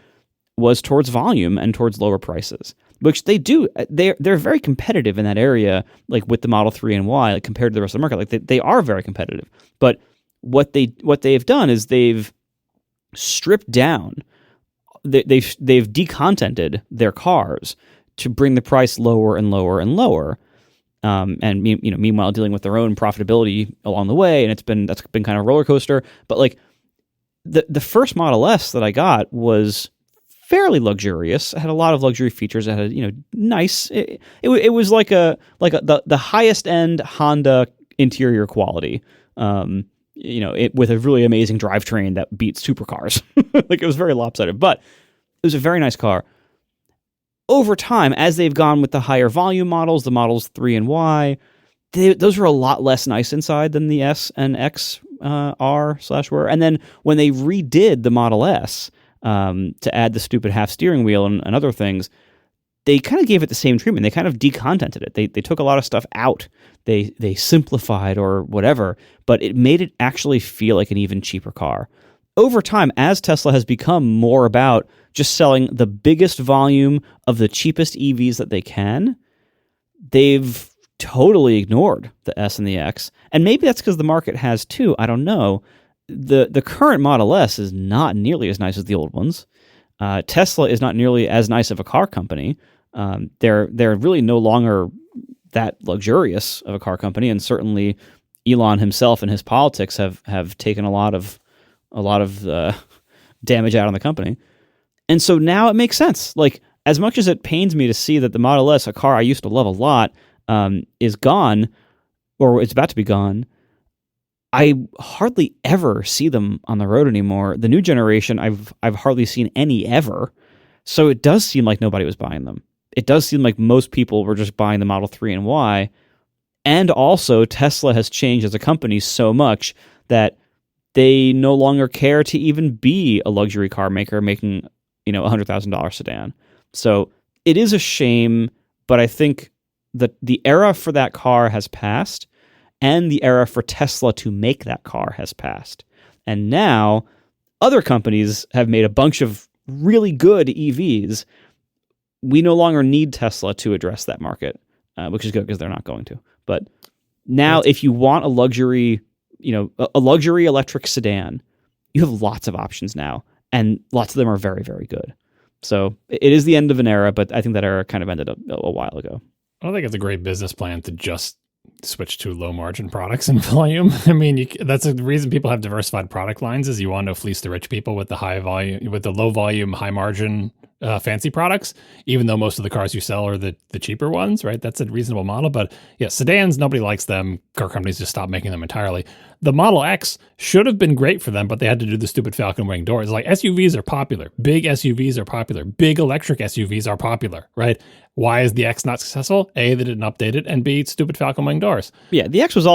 was towards volume and towards lower prices, which they do. They're very competitive in that area, like with the Model 3 and Y, like compared to the rest of the market. Like they are very competitive. But what they've done is they've stripped down. They've decontented their cars to bring the price lower and lower and lower. And meanwhile dealing with their own profitability along the way, and that's been kind of a roller coaster. But like the first Model S that I got was fairly luxurious. It had a lot of luxury features. It had nice. It was like the highest end Honda interior quality. With a really amazing drivetrain that beats supercars. Like it was very lopsided, but it was a very nice car. Over time, as they've gone with the higher volume models, the Models 3 and Y, those were a lot less nice inside than the S and X R/were. And then when they redid the Model S to add the stupid half steering wheel and other things, they kind of gave it the same treatment. They kind of decontented it. They took a lot of stuff out. They simplified or whatever, but it made it actually feel like an even cheaper car. Over time, as Tesla has become more about just selling the biggest volume of the cheapest EVs that they can, they've totally ignored the S and the X. And maybe that's because the market has too. I don't know. The current Model S is not nearly as nice as the old ones. Tesla is not nearly as nice of a car company. They're really no longer that luxurious of a car company, and certainly Elon himself and his politics have taken a lot of damage out on the company. And so now it makes sense. Like, as much as it pains me to see that the Model S, a car I used to love a lot, is gone, or it's about to be gone, I hardly ever see them on the road anymore. The new generation, I've hardly seen any ever. So it does seem like nobody was buying them. It does seem like most people were just buying the Model 3 and Y. And also, Tesla has changed as a company so much that they no longer care to even be a luxury car maker making, a $100,000 sedan. So it is a shame, but I think that the era for that car has passed, and the era for Tesla to make that car has passed. And now other companies have made a bunch of really good EVs, we no longer need Tesla to address that market, which is good because they're not going to. But now, if you want a luxury electric sedan, you have lots of options now, and lots of them are very, very good. So it is the end of an era, but I think that era kind of ended a while ago. I don't think it's a great business plan to just switch to low margin products in volume. I mean, that's the reason people have diversified product lines, is you want to fleece the rich people with the high volume, with the low volume, high margin fancy products, even though most of the cars you sell are the cheaper ones, right? That's a reasonable model. But yeah, sedans, nobody likes them. Car companies just stopped making them entirely. The Model X should have been great for them, but they had to do the stupid Falcon Wing doors. Like, SUVs are popular. Big SUVs are popular. Big electric SUVs are popular, right? Why is the X not successful? A, they didn't update it, and B, stupid Falcon Wing doors. Yeah, the X was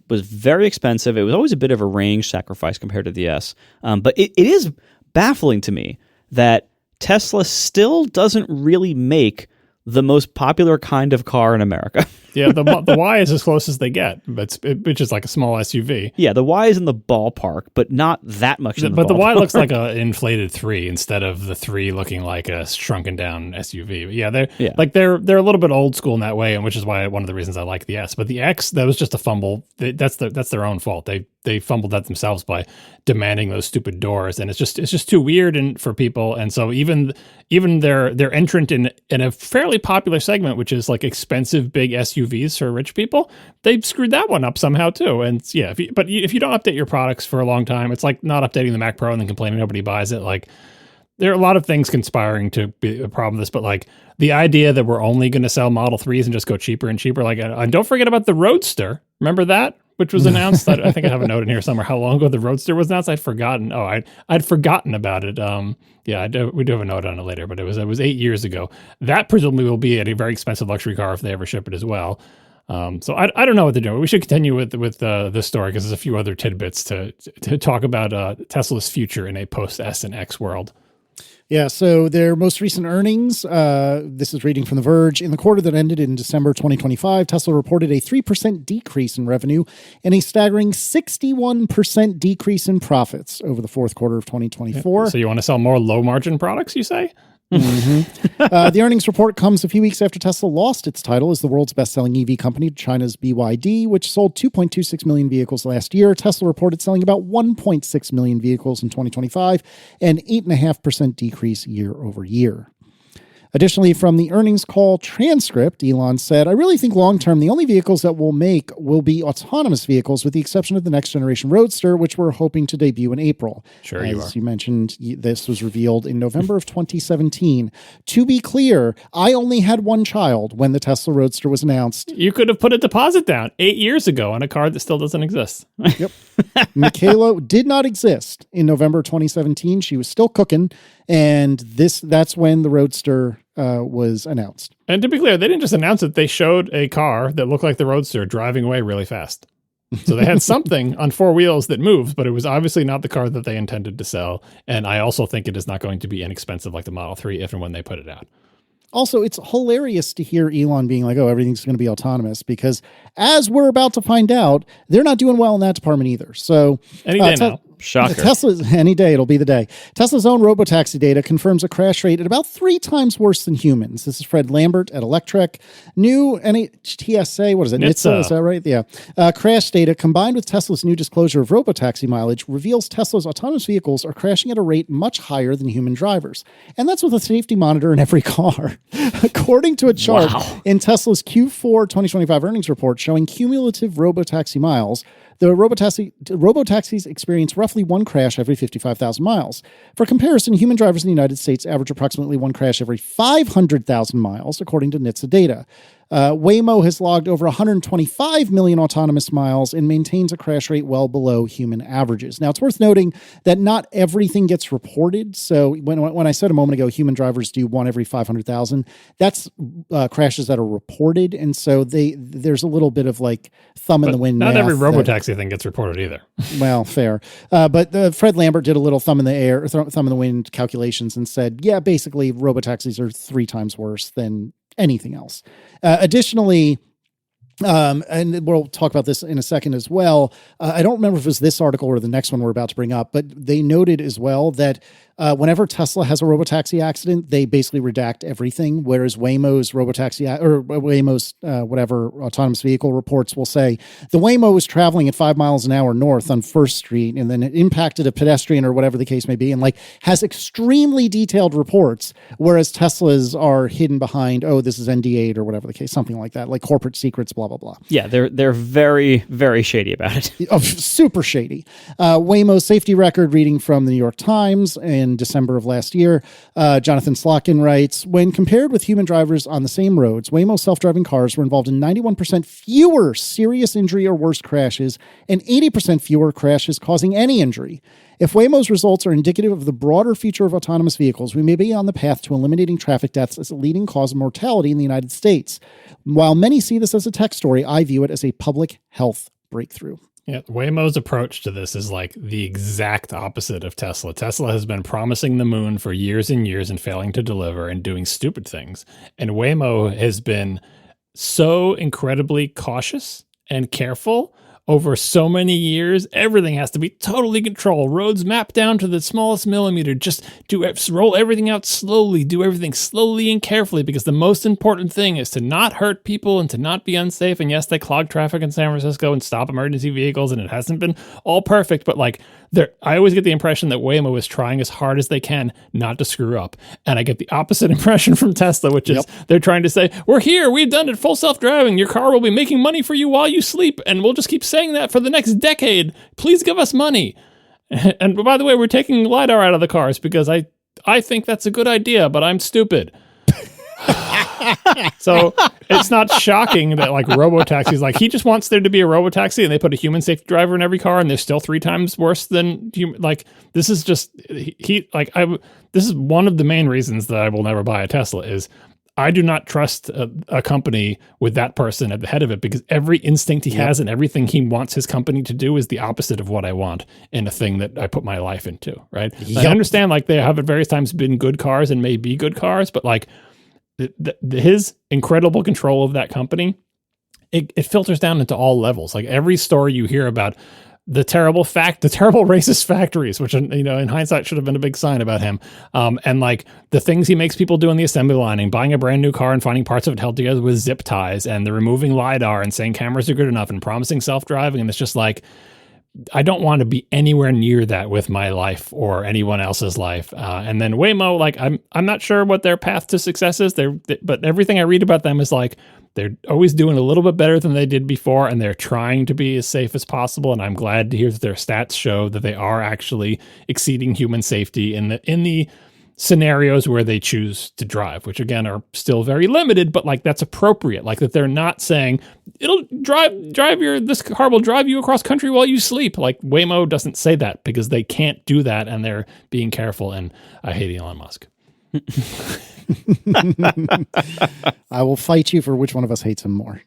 very expensive. It was always a bit of a range sacrifice compared to the S. But it is baffling to me that Tesla still doesn't really make the most popular kind of car in America. Yeah, the Y is as close as they get, which is like a small SUV. Yeah, the Y is in the ballpark, but not that much in the But the Y ballpark. looks like an inflated 3 instead of the 3 looking like a shrunken down SUV. But they're a little bit old school in that way, and which is why one of the reasons I like the S. But the X, that was just a fumble. That's their own fault. They fumbled that themselves by demanding those stupid doors, and it's just too weird for people. And so even their entrant in a fairly popular segment, which is like expensive big SUVs for rich people, they screwed that one up somehow too. And yeah, if you don't update your products for a long time, it's like not updating the Mac Pro and then complaining nobody buys it. Like, there are a lot of things conspiring to be a problem with this, but like the idea that we're only going to sell Model 3s and just go cheaper and cheaper. Like, and don't forget about the Roadster. Remember that? Which was announced. I think I have a note in here somewhere how long ago the Roadster was announced. I'd forgotten. I'd forgotten about it. We do have a note on it later, but it was 8 years ago. That presumably will be a very expensive luxury car if they ever ship it as well. So I don't know what they're doing. We should continue with this story because there's a few other tidbits to talk about Tesla's future in a post S and X world. Yeah, so their most recent earnings, this is reading from The Verge. In the quarter that ended in December 2025, Tesla reported a 3% decrease in revenue and a staggering 61% decrease in profits over the fourth quarter of 2024. So you want to sell more low-margin products, you say? Mm-hmm. The earnings report comes a few weeks after Tesla lost its title as the world's best-selling EV company to China's BYD, which sold 2.26 million vehicles last year. Tesla reported selling about 1.6 million vehicles in 2025, an 8.5% decrease year over year. Additionally, from the earnings call transcript, Elon said, "I really think long-term, the only vehicles that we'll make will be autonomous vehicles, with the exception of the next-generation Roadster, which we're hoping to debut in April." Sure, As you mentioned, this was revealed in November of 2017. To be clear, I only had one child when the Tesla Roadster was announced. You could have put a deposit down 8 years ago on a car that still doesn't exist. Yep. Michaela did not exist in November 2017. She was still cooking, and that's when the Roadster was announced. And to be clear, they didn't just announce it. They showed a car that looked like the Roadster driving away really fast. So they had something on four wheels that moves, but it was obviously not the car that they intended to sell. And I also think it is not going to be inexpensive like the Model 3 if and when they put it out. Also, it's hilarious to hear Elon being like, oh, everything's going to be autonomous, because as we're about to find out, they're not doing well in that department either. So any day now. Shocker. Tesla's any day, it'll be the day. Tesla's own robotaxi data confirms a crash rate at about 3 times worse than humans. This is Fred Lambert at Electrek. New NHTSA, what is it? NHTSA, is that right? Yeah. Crash data combined with Tesla's new disclosure of robotaxi mileage reveals Tesla's autonomous vehicles are crashing at a rate much higher than human drivers. And that's with a safety monitor in every car. According to a chart in Tesla's Q4 2025 earnings report showing cumulative robotaxi miles, the robotaxis experience roughly one crash every 55,000 miles. For comparison, human drivers in the United States average approximately one crash every 500,000 miles, according to NHTSA data. Waymo has logged over 125 million autonomous miles and maintains a crash rate well below human averages. Now, it's worth noting that not everything gets reported. So when I said a moment ago, human drivers do one every 500,000, that's crashes that are reported. And so there's a little bit of like thumb in the wind. Not every robotaxi thing gets reported either. Well, fair. But Fred Lambert did a little thumb in the wind calculations and said, yeah, basically robotaxis are 3 times worse than anything else. Additionally, and we'll talk about this in a second as well. I don't remember if it was this article or the next one we're about to bring up, but they noted as well that Whenever Tesla has a robotaxi accident, they basically redact everything, whereas Waymo's Waymo's whatever autonomous vehicle reports will say the Waymo was traveling at 5 miles an hour north on First Street, and then it impacted a pedestrian or whatever the case may be, and like has extremely detailed reports, whereas Teslas are hidden behind, this is ND8 or whatever the case, something like that, like corporate secrets, blah, blah, blah. Yeah, they're very, very shady about it. Super shady. Waymo's safety record, reading from the New York Times in December of last year, Jonathan Slotkin writes, when compared with human drivers on the same roads, Waymo self-driving cars were involved in 91% fewer serious injury or worse crashes and 80% fewer crashes causing any injury. If Waymo's results are indicative of the broader future of autonomous vehicles, we may be on the path to eliminating traffic deaths as a leading cause of mortality in the United States. While many see this as a tech story, I view it as a public health breakthrough. Yeah, Waymo's approach to this is like the exact opposite of Tesla. Tesla has been promising the moon for years and years and failing to deliver and doing stupid things. And Waymo has been so incredibly cautious and careful over so many years. Everything has to be totally controlled. Roads mapped down to the smallest millimeter. Just roll everything out slowly. Do everything slowly and carefully, because the most important thing is to not hurt people and to not be unsafe. And yes, they clog traffic in San Francisco and stop emergency vehicles, and it hasn't been all perfect, but like I always get the impression that Waymo is trying as hard as they can not to screw up. And I get the opposite impression from Tesla, which is they're trying to say, we're here, we've done it, full self-driving. Your car will be making money for you while you sleep, and we'll just keep saying that for the next decade. Please give us money. And by the way, we're taking LiDAR out of the cars because I think that's a good idea, but I'm stupid. So it's not shocking that like robotaxis, like he just wants there to be a robotaxi and they put a human safety driver in every car and they're still 3 times worse than human. Like this is just, this is one of the main reasons that I will never buy a Tesla is I do not trust a company with that person at the head of it, because every instinct he has and everything he wants his company to do is the opposite of what I want in a thing that I put my life into, right? I understand like they have at various times been good cars and may be good cars, but like his incredible control of that company, it filters down into all levels. Like every story you hear about the terrible racist factories, which, you know, in hindsight should have been a big sign about him. And like the things he makes people do in the assembly line, buying a brand new car and finding parts of it held together with zip ties, and the removing LiDAR and saying cameras are good enough and promising self-driving. And it's just like, I don't want to be anywhere near that with my life or anyone else's life. And then Waymo, like I'm not sure what their path to success is. But everything I read about them is like they're always doing a little bit better than they did before, and they're trying to be as safe as possible. And I'm glad to hear that their stats show that they are actually exceeding human safety in the scenarios where they choose to drive, which again are still very limited, but like that's appropriate. Like that they're not saying it'll this car will drive you across country while you sleep. Like Waymo doesn't say that because they can't do that, and they're being careful. And I hate Elon Musk. I will fight you for which one of us hates him more.